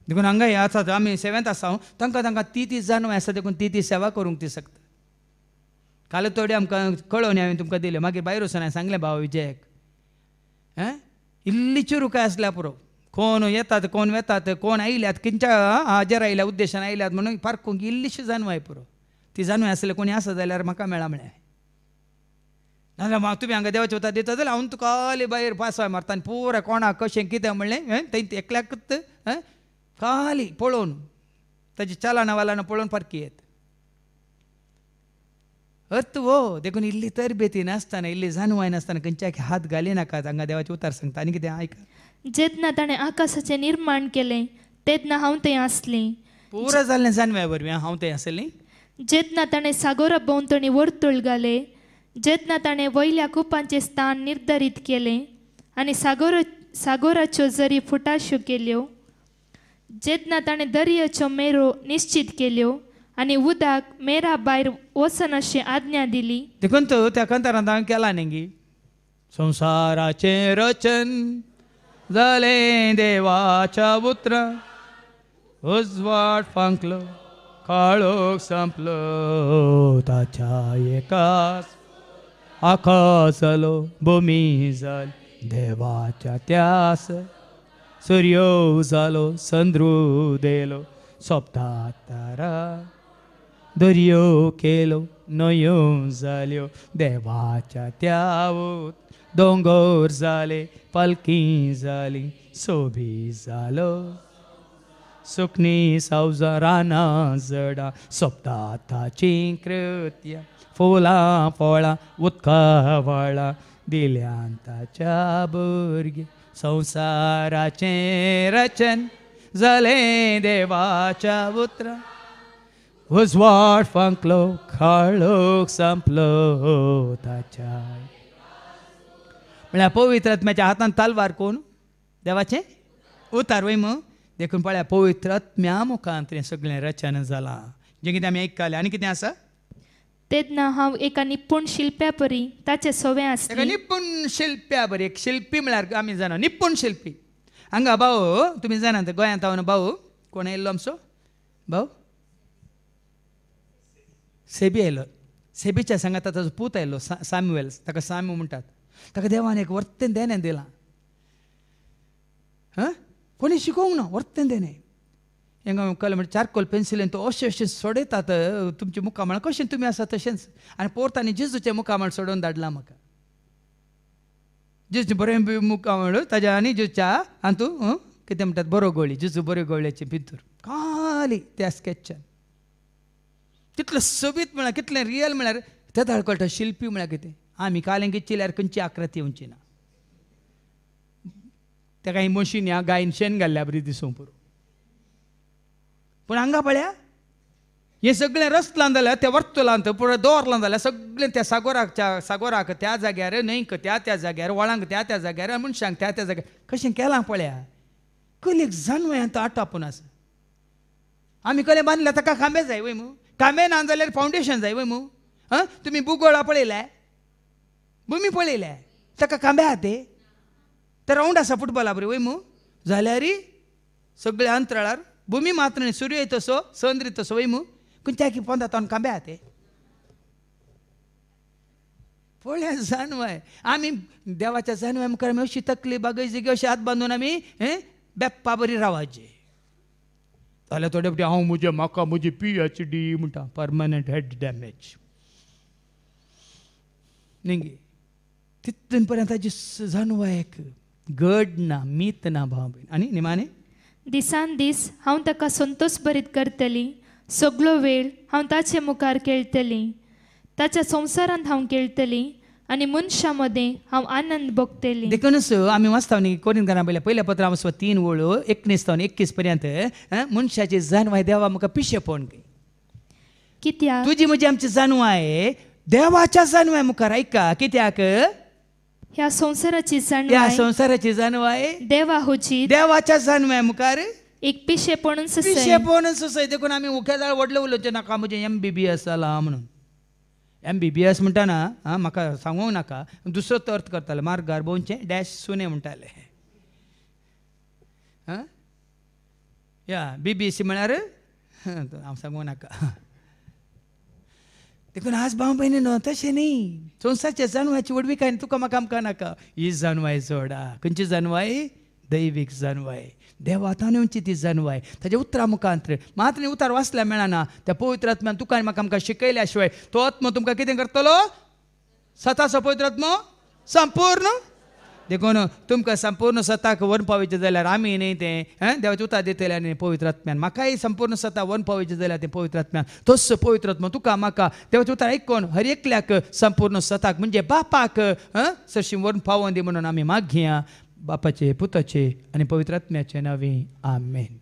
देखून हांगा हे आसात आमी सेवेंत आसा तांकां ती जानवाय आसा देखून ती सेवा करूंक ती शकता. काल थोडे आमकां कळोवन हांवें तुमकां दिलें मागीर भायर वचून हांवें सांगलें भाव विजयाक इल्ली चिरूकाय आसल्या पुरो कोण येतात कोण वेतात कोण आयल्यात खंयच्या हाजेर आयल्या उद्देशान आयल्यात म्हणून पारकूंक इल्लीशी जानवाय पुरो. ती जानवाय आसले कोणी आसा जाल्यार म्हाका मेळा म्हळें. नाजाल्यार तुमी हांगा देवाचे वता दिता जाल्यार हांव तुका खाली भायर पासवाय मारता आनी पुराय कोणाक कशें कितें म्हणलें थंय एकल्याकच खाली पळोवन ताची चालाना वालाना पळोवन पारकी येत. अर्थ वो देखून इल्ली तरबेती नासतना इल्ली जानवाय नासतना खंयच्याक हात घाली नाकात. हांगा देवाचे उतार सांगता आनी कितें आयका. जेन्ना ताणें आकाशाचें निर्माण केलें तेन्ना हांव थंय आसलें. पुरो जाल्लें जानव्या वरवीं हांव थंय आसलें. जेन्ना ताणें सागरा भोंवतणी वर्तुळ घाले जेन्ना ताणें वयल्या कुपांचें स्थान निर्धारीत केलें आनी सागराच्यो जरी फुटाश्यो केल्यो. जेन्ना ताणें दर्याच्यो मेरो निश्चित केल्यो आनी उदक मेरा भायर वचन अशी आज्ञा दिली. देखून तो त्या कंतारांत हांवें केलां न्ही संवसाराचें रचन जालें देवाच्या उतरां उजवाड फांकलो काळोख संपलो ताच्या एकाच आकाश जालो भुमी जाली देवाच्या त्यास सूर्यो जालो चंद्रू देलो सोंपता तारा दर्यो केलो न्हंयो जाल्यो देवाच्या त्यावूत दोंगर जाले पालकी जाली सोबी जालो सुकणी सावजा रानां जडा सोंपता ताची कृत्या फुलां फळां उदका व्हाळां दिल्यान ताच्या भुरगे संवसाराचें रचन जालें देवाच्या उतरां उजवाड फांकलो काळोख संपलो ताच्या म्हळ्यार पवित्र आत्म्याच्या हातान तालवार कोण देवाचें उतार वय मग देखून पळया पवित्र आत्म्या मुखांत सगळें रचन जालां जें कितें आमी आयकताले. आनी कितें आसा तेन्ना हांव एका निपुण शिल्प्या परी ताचे सोवे आसलें. एका निपुण शिल्प्या बरी एक शिल्पी म्हळ्यार आमी जाणा निपुण शिल्पी. हांगा भाऊ तुमी जाणात गोंयांत हांव भाऊ कोण येयल्लो आमचो भाऊ सेबी आयलो. सेबीच्या सांगात ताचो पूत आयलो साम्युएल ताका साम्यू म्हणटात. ताका देवान एक वर्तें देणें दिलां. कोणी शिकोवंक ना वर्तें देणें. हांगा कळ्ळें म्हणजे चारकोल पेन्सिलेन तो अशें अशें सोडयतात तुमचे मुखामळ कशें तुमी आसा तशेंच आनी पोरतांनी जेजूचें मुखामळ सोडून धाडलां म्हाका. जेजूचें बरें मुखामळ ताज्या आनी जेजूच्या हातूंत कितें म्हणटात बरो गवळी जेजू बऱ्यो गवळ्याचे भितर खाली त्या स्केचान कितलें सोबीत म्हळ्यार कितलें रियल म्हळ्यार तें धाड कळटा. शिल्पी म्हळ्यार कितें आमी कालें चिल्यार खंयची आकृती येवची ना. तेका ही मशीन ह्या गायन शेण घाल्ल्या बरी दिसूंक पुरो. पूण हांगा पळया हें सगळें रस्तलां जाल्यार त्या वर्तुलांत पुरो दवरलां जाल्यार सगळें त्या सागोराक त्या जाग्यार न्हंयक त्या जाग्यार वळांक त्या जाग्यार मनशांक त्या जाग्यार कशें केलां पळया. कलेक जानवयांत आटापून आसा. आमी कलें बांदल्या ताका खांबे जाय वय मू खांबे ना जाल्यार फावंडेशन जाय वय मू. तुमी भुगोळा पळयल्या भुमी पळयल्या ताका खांबे आहा ते रावंड आसा फुटबॉला बरी वय मू जाल्यार सगळ्या अंतराळार भुमी मात्र न्ही सूर्य तसो चंद्र तसो वय मू खंयच्या की पोंदा तावन खांबे आहा ते पळया जानवाय. आमी देवाच्या जानवाय मुखार आमी अशी तकली बागय जिगी अशी हात बांदून आमी बेप्पा बरी रावाचे. जाल्यार थोडे फावटी हांव म्हाका म्हजी PhD म्हणटा, परमनंट हेड डॅमेज न्ही. तितून पर्यंत ताची जाणवायक घड ना, मीत ना भाव भयण. आनी निमाणे दिसान दीस हांव ताका संतोश भरीत करतली. सगळो वेळ हांव ताचे मुखार खेळटली. ताच्या संवसारांत हांव खेळटली आनी मनशां मदें हांव आनंद भोगतली. देखूनच आमी वाचता न्ही कोरिंथकारां पहिल्या पत्र हांव 3:19-21 पर्यंत मनशाची जाणवाय देवा म्हाका पिशेपण कित्याक तुजी म्हजी आमची जाणवाय देवाच्या जाणवाय मुखार ऐका. कित्याक ह्या संवसाराची त्या संवसाराची जाणवाय देवा होची देवाच्या जाणवाय मुखार एक पिशेपण ससय. देखून आमी मुख्या जाळ व्हडलें उलोवचें नाका म्हजें MBBS जाला म्हणून. MBBS म्हणटाना म्हाका सांगूंक नाका, दुसरो अर्थ करताले मार्गार बोंचे डॅश सुने म्हणटाले. या BBC म्हळ्यार हांव सांगूंक नाका. देखून आज भाव भयणी न्हू तशें न्ही. संवसारच्या जाणवायची व्हडवी काय तुका म्हाका आमकां नाका. ही जाणवाय जोडा. खंयची जाणवाय? दैवीक जाणवाय, देवातांची ती जाणवाय. ताच्या उतरा मुखांतर मात्र उतार वाचल्या मेळना. त्या पवित्र आत्म्यान तुका आनी म्हाका आमकां शिकयल्या शिवाय तो आत्मो तुमकां कितें करतलो? स्वताचो पवित्र आत्मो संपूर्ण. देखून तुमकां संपूर्ण स्वताक वन पावयचें जाल्यार आमी न्ही तें देवाचें उतार दितले आनी पवित्र आत्म्यान म्हाकाय संपूर्ण स्वता वन पावयचें जाल्यार तें पवित्र आत्म्यान तोच पवित्र आत्मो तुका म्हाका देवाचें उतार आयकून हर एकल्याक संपूर्ण स्वताक म्हणजे बापाक सरशी वन पावोवन दी म्हणून आमी मागया. बापाचे, पुताचे आनी पवित्र आत्म्याचे नांवे आमेन.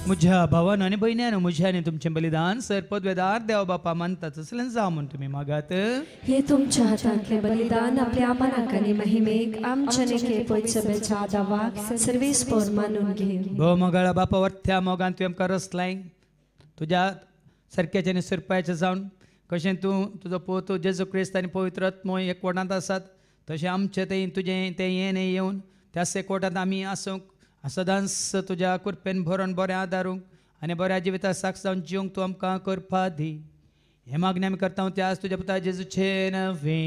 म्हज्या भावान आनी भयण्यान म्हज्या आनी तुमचें बलिदान सर पदवेदार देव बापा मानता तसलें जा म्हूण तुमी मागात. हे तुमच्या हातांतलें बलिदान आपल्या मनाक आनी महिमेक आमच्या नेके पयसबेच्या आदावाक सर्वेस्पर मानून घे. भो मोगाळा बापा वर्थ्या मोगान तुवें आमकां रस लाय. तुज्या सारक्याचें आनी सुरपायेचें जावन कशें तूं तुजो पोतो जेजू क्रिस्त आनी पवित्र आत्मो एकवटांत आसात तशें आमचें तें तुजें तें हें न्ही येवन त्याच एकवटांत आमी आसूंक सदांच तुज्या कृपेन भरोन बरें आदारूंक आनी बऱ्या जिविता साक्ष जावन जिवंक तूं आमकां करपा दी. हे मागणी आमी करता त्याच तुज्या पुता जेजूचे नवे.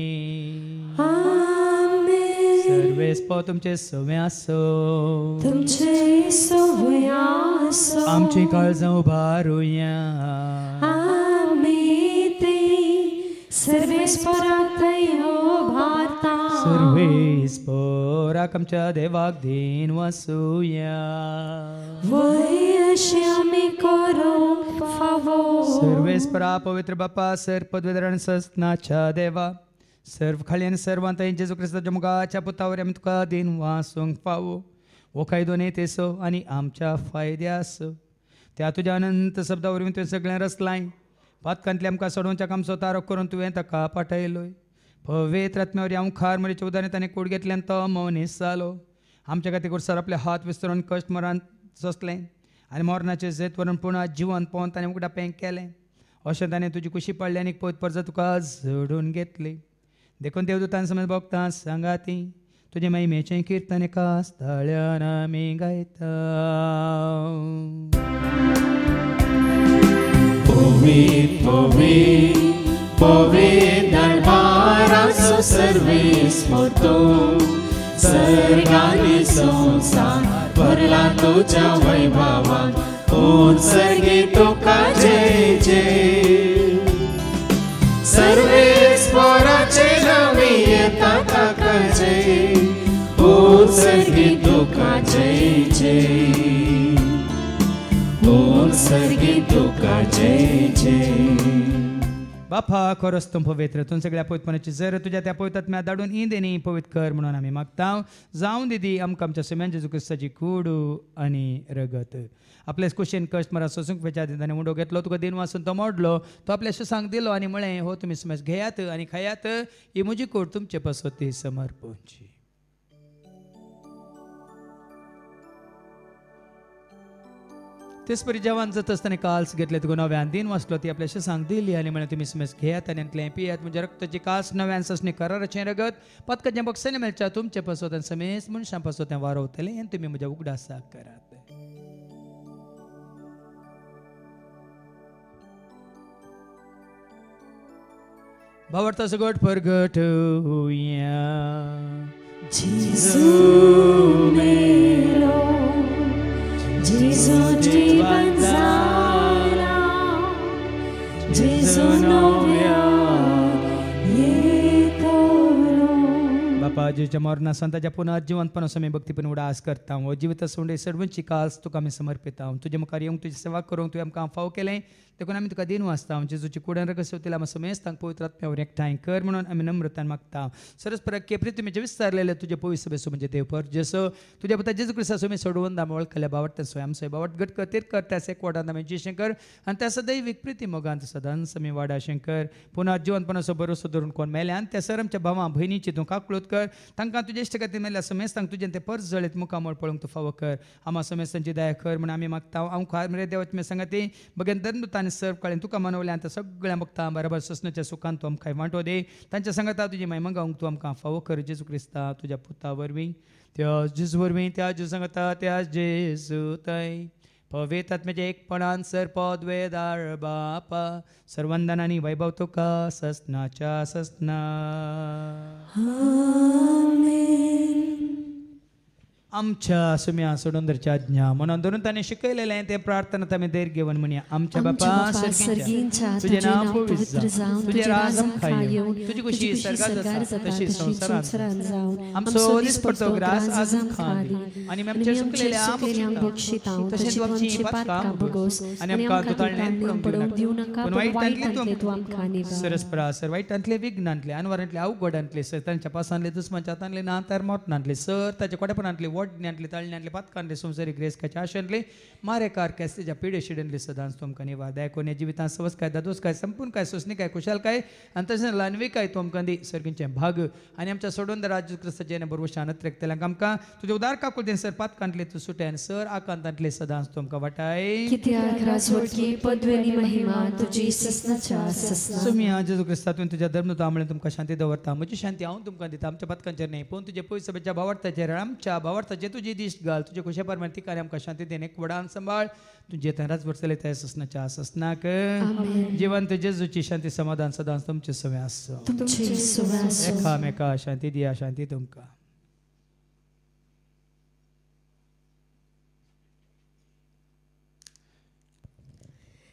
सर्वेस्प तुमचे सवे आसो. तुमचे सवे आसो. आमची काळजां उबारुया. आमी ते सर्वेस्पराक उबारता. सर्वेस्पराक आमच्या देवाक दिन वासुया. वय अशें आमी करूंक फावो. सर्वेस्परा पवित्र बापा सर पदवेदार आनी सस्नाच्या देवा सर्व खाली आनी सर्वांत जेजू क्रिस्ताच्या मुखाच्या पुतावर आमी तुका दिन वासूंक फावो. हो कायदो नेतेसो आनी आमच्या फायद्यास त्या तुज्या अनंत शब्दा वरवीं तुवें सगळें रचलाय. पातकांतले आमकां सोडोवच्या काम स्वता करून तुवें ताका पाठयलोय. पवित्र आत्म्यावरी हांव खार मरीच्या उदारण ताणें कूड घेतल्यान तो मनीस जालो. आमच्या खातीर सर आपले हात विस्तरून कश्ट मरान सोंसलें आनी मरणाचें जेत व्हरून पुणा जिवन पोवन ताणें उगडा पेंक केलें. अशें ताणें तुजी कुशी पडली आनी पयत परजा तुका झडून घेतली. देखून देवदूतान समज भोगता सांगाती तुजे महिमेचें किर्तन एका स्थळ्यान आमी गायता. Poved, poved, poved darbaraso सर्वेस्पर तो. सर्गानी संसार भरला तुझ्या वैभवान. ओन सर्गे तुका जय जय. सर्वेस्पराचे नावे येता ताका जय. On Sergei Tuka Jai Jai. On सर्गी तुका जय जय. बापा खरोच तूं पवित्र तूं सगळ्या पवित्रपणाची जर तुझ्या त्या पवित्रात्म्या धाडून इंदेनी पवित्र कर म्हणून आमी मागता. जावं दिदी आमकां आमच्या समेन जेजू क्रिस्ताची कूड आनी रगत. आपले कुशेन कश्ट मरा सोसूंक वेच्या ताणें मुंडो घेतलो तुका दिन वाचून तो मोडलो तो आपल्या सुसांक दिलो आनी म्हळें हो तुमी समेज घेयात आनी खायात ही म्हजी कूड तुमचे पसोती समर्पणची. तेच परी जेवण जात आसतना काल्स घेतले तुका नव्यान दिन वाचलो ती आपल्या सांग दिली आनी म्हळें तुमी समेज घेयात आनी अंतलें पियात म्हणजे रक्ताची कास नव्यान ससणी कराराचें रगत पदकाचें बक्षांनी मेळच्या तुमचे पसोत आनी समेज मनशां पसोत वारोवतलें आनी तुमी म्हज्या उगडासाक करात. भावार्थ सगट परगट होया. जेजू मेलो जेजू जीवन जाला जेजू नव्या येतलो. बापा जेच्या मरणा संताच्या पुन्हा जिवंतपणा समी भक्तीपण उडास करता हो जिवित सोंडे सर्वांची कास तुका आमी समर्पिता. तुजे मुखार येवंक तुजी सेवा करूंक तुवें आमकां फाव केलें देखून आमी तुका दिन वाचता. जेजूची कुड्यान रगत वतीला आमी समेज तांक पवित्र आत्म्यावर एकठांय कर म्हणून आमी नम्रतान मागता. सरस परके प्रितीमेचे विस्तारलेले तुजे पवित्र सभेचो म्हणजे देव पर जेसो तुज्या पुता जेजू क्रिस्ता सोमी सोडवून दाम वळखल्या बावट सोय आमचो बावट घट कतीर कर त्या एकवटान आमी जी शंकर आनी त्या सदैविक प्रिती मोगांत सदांच समी वाडा शंकर. पुन्हा जिवंतपणाचो भरोसो धरून कोण मेले आनी त्या सर आमच्या भावां भयणीची तूं काकळूत कर तांकां तुजे इश्ट खातीर मेल्या समेज तांक तुजें तें परस जळीत मुखामळ पळोवंक तूं फावो कर. आमा समेज तांची दया कर म्हणून आमी मागता. हांव खार मरे देवाची मे सांगाती बगेन दंडुतांनी सर्व काळें तुका मनवल्या आनी सगळ्या भक्तां बरोबर ससण्याच्या सुखान तूं आमकां वांटो दे. तांच्या सांगाता तुजी महिमा गावंक तूं आमकां फावो कर. जेजू क्रिस्ता तुज्या पुता वरवीं त्या जेजू वरवीं त्या जेजू सांगाता त्या जेजू थंय पवित्र आत्म्याच्या एकपणान सरपद वेदार बापा सर्वंदनांनी वैभव तुका ससनाच्या ससना. आमच्या सुम्या सोडूंदरच्या आज्ञा म्हणून धरून ताणें शिकयलेलें तें प्रार्थना आमी देर घेवन म्हणया. आमच्या बापा सर्गींच्या तुजें नांव पवित्र जावं तुजें राज आमकां येवं तुजी खुशी सर्गार जाता तशी संवसारांत जावं. आमचो दिसपडटो ग्रास आज आमकां दी आनी आमच्या सुकलेल्या बक्षिता तशेंच आमची पातकां भोगोस आनी आमकां तुताळण्यांत पडोवंक दिवं नाका पूण वायटांतली तूं आमकां निवार. सरस्परासर वायटांतले विघ्नांतले अनवरांतले अवघडांतले सर तांच्या पासांतले दुस्मानच्या हातांतले नांतार मोटनांतले सर ताच्या कोटेपणांतले वडण्यांतले ताळण्यांतले पातकांतले संवसारीक ग्रेसकाच्या आशांतले मारेकार केस्तेच्या पिडे शिडेंतले सदांच तुमकां निवार. दयाकोन जिवितांत सवस काय दादोस काय संपूर्ण काय सोसणी काय कुशाल काय आनी तशेंच लानवी काय तुमकां दी सर्गींचे भाग आनी आमच्या सोडून राज्य क्रिस्ताचे भरवशान त्रेकतल्यांक आमकां तुजे उदार काकुलतेन सर पातकांतले तूं सुट्यान सर आकांतांतले सदांच तुमकां वाटाय. कित्याक राजवटकी पदवेनी महिमा तुजी ससनाच्या ससना. सुम्या जेजू क्रिस्तातून तुज्या धर्मता म्हणून तुमकां शांती दवरता. म्हजी शांती हांव तुमकां दिता. आमच्या पदकांचेर न्ही पूण तुजे पवित्र सभेच्या भावार्थाचेर आमच्या भावार्थाचेर तुजी दिश्ट घाल. तुजे खुशे परमेन तिकारे आमकां शांती देन एक वडान सांबाळ. तुजे तराच वर्सले त्या ससनाच्या ससनाक जिवंत जेजूची शांती समाधान सदांच तुमचे सवे आसो. एकामेका शांती दिया. शांती तुमकां.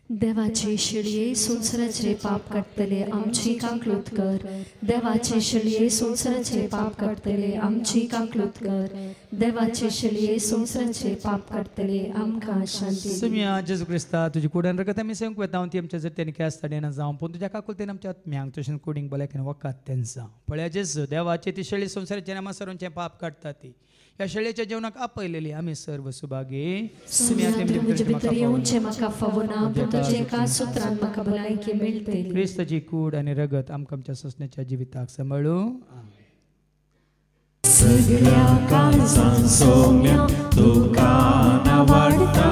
देवाचे शिडये संवसाराचे पाप काडटले आमची काकलूत कर. देवाचे शिडये संवसाराचे पाप काडटले आमची काकलूत कर. देवाचे शिडये संवसाराचे पाप काडटले आमकां शांती. सुम्या जेजू क्रिस्ता तुजी कुड्यान रगत आमी सेवंक वेता ती आमच्या जर केस ताडेना जावं पूण तुज्या काकुलतेन आमच्या आत्म्यांक तशें कुडींग बल्याकेन वकात तें जावं. पळया जेजू देवाचे ती शेळी संवसाराचे नामा सरोंचे पाप काडटा ती ह्या शेळयेच्या जेवणाक आपयलेली आमी सर्व सुभागे. सुम्या तेमचे भितर येवंचे म्हाका फावो ना पूण तुजे एका सुत्रान म्हाका भलायकी मेळटली. क्रिस्ताची कूड आनी रगत आमकां आमच्या सोसण्याच्या जिविताक सांबाळूं. सगळ्या काळजान सोम्या तुका नावाडटा.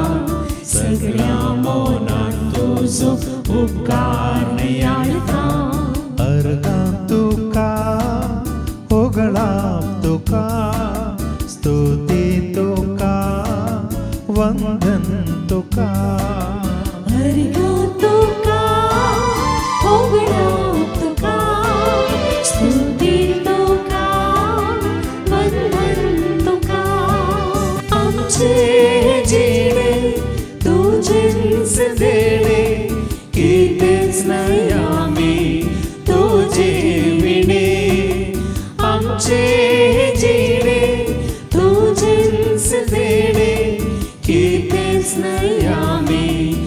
सगळ्या मोनान तुजो उपकार नियाळटा. अर्गां तुका होगळाप तुका स्तुती तुका वंदन तुका. अर्गां तुका होगळाप तुका स्तुती तुका वंदन तुका. आमचे जिणे तुजेच देणे कितेंच नाही आमी तुजे विणे. आमचे जिणे तुजेच देणे कितेंच नाही आमी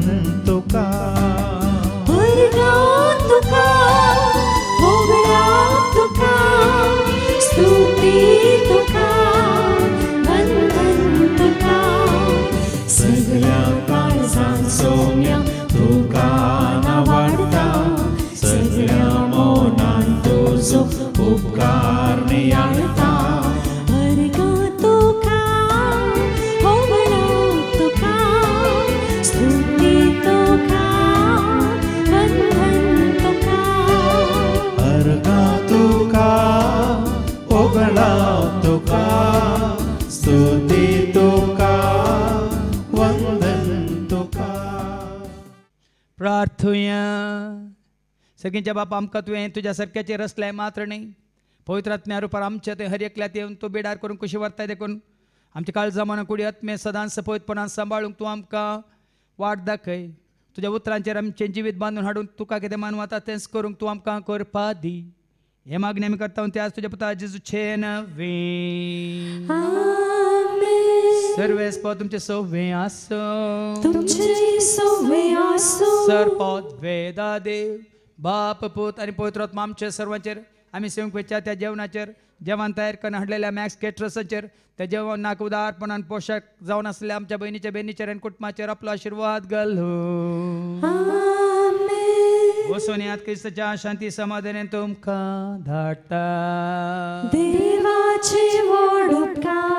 तुका तुका होगळा तुका स्तुती तुका वंदन तुका सगळ्या काळजांत सोम्या तुका नावाडटा सगळ्या मौनांत तुजो उपकार नियाळटा प्रार्थुया सगळ्यांच्या बापा आमकां तुवें तुज्या सारक्याचेर रचल्याय मात्र न्ही पवित्र आत्म्या रुपार आमच्या ते हर एकल्यात येवन तूं बेडार करून कशी व्हरताय देखून आमच्या काळजा मना कुडी आत्मे सदांच पवित्रपणान सांबाळूंक तूं आमकां वाट दाखय तुज्या उतरांचेर आमचें जिवीत बांदून हाडून तुका कितें मानवता तेंच करूंक तूं आमकां करपा दी हे मागणी आमी करता ते आज तुज्या पुता जेजूचे नवे सर्वेस्पद तुमचे सव्वे आसो तुमचे सव्वे आसो सरपद वेदा देव बाप पूत आनी पवित्र आत्मा आमचे सर्वांचेर आमी सेवंक वेच्या त्या जेवणाचेर जेवण तयार करून हाडलेल्या मॅक्स केटरसाचेर त्या जेवणाक उदारपणान पोशाक जावन आसलेल्या आमच्या भयणीच्या बेनीचेर आनी कुटुंबाचेर आपलो आशिर्वाद घालो वचून यात क्रिस्ताच्या शांती समाधानान तुमकां धाडटा देवाचे व्हड उपकार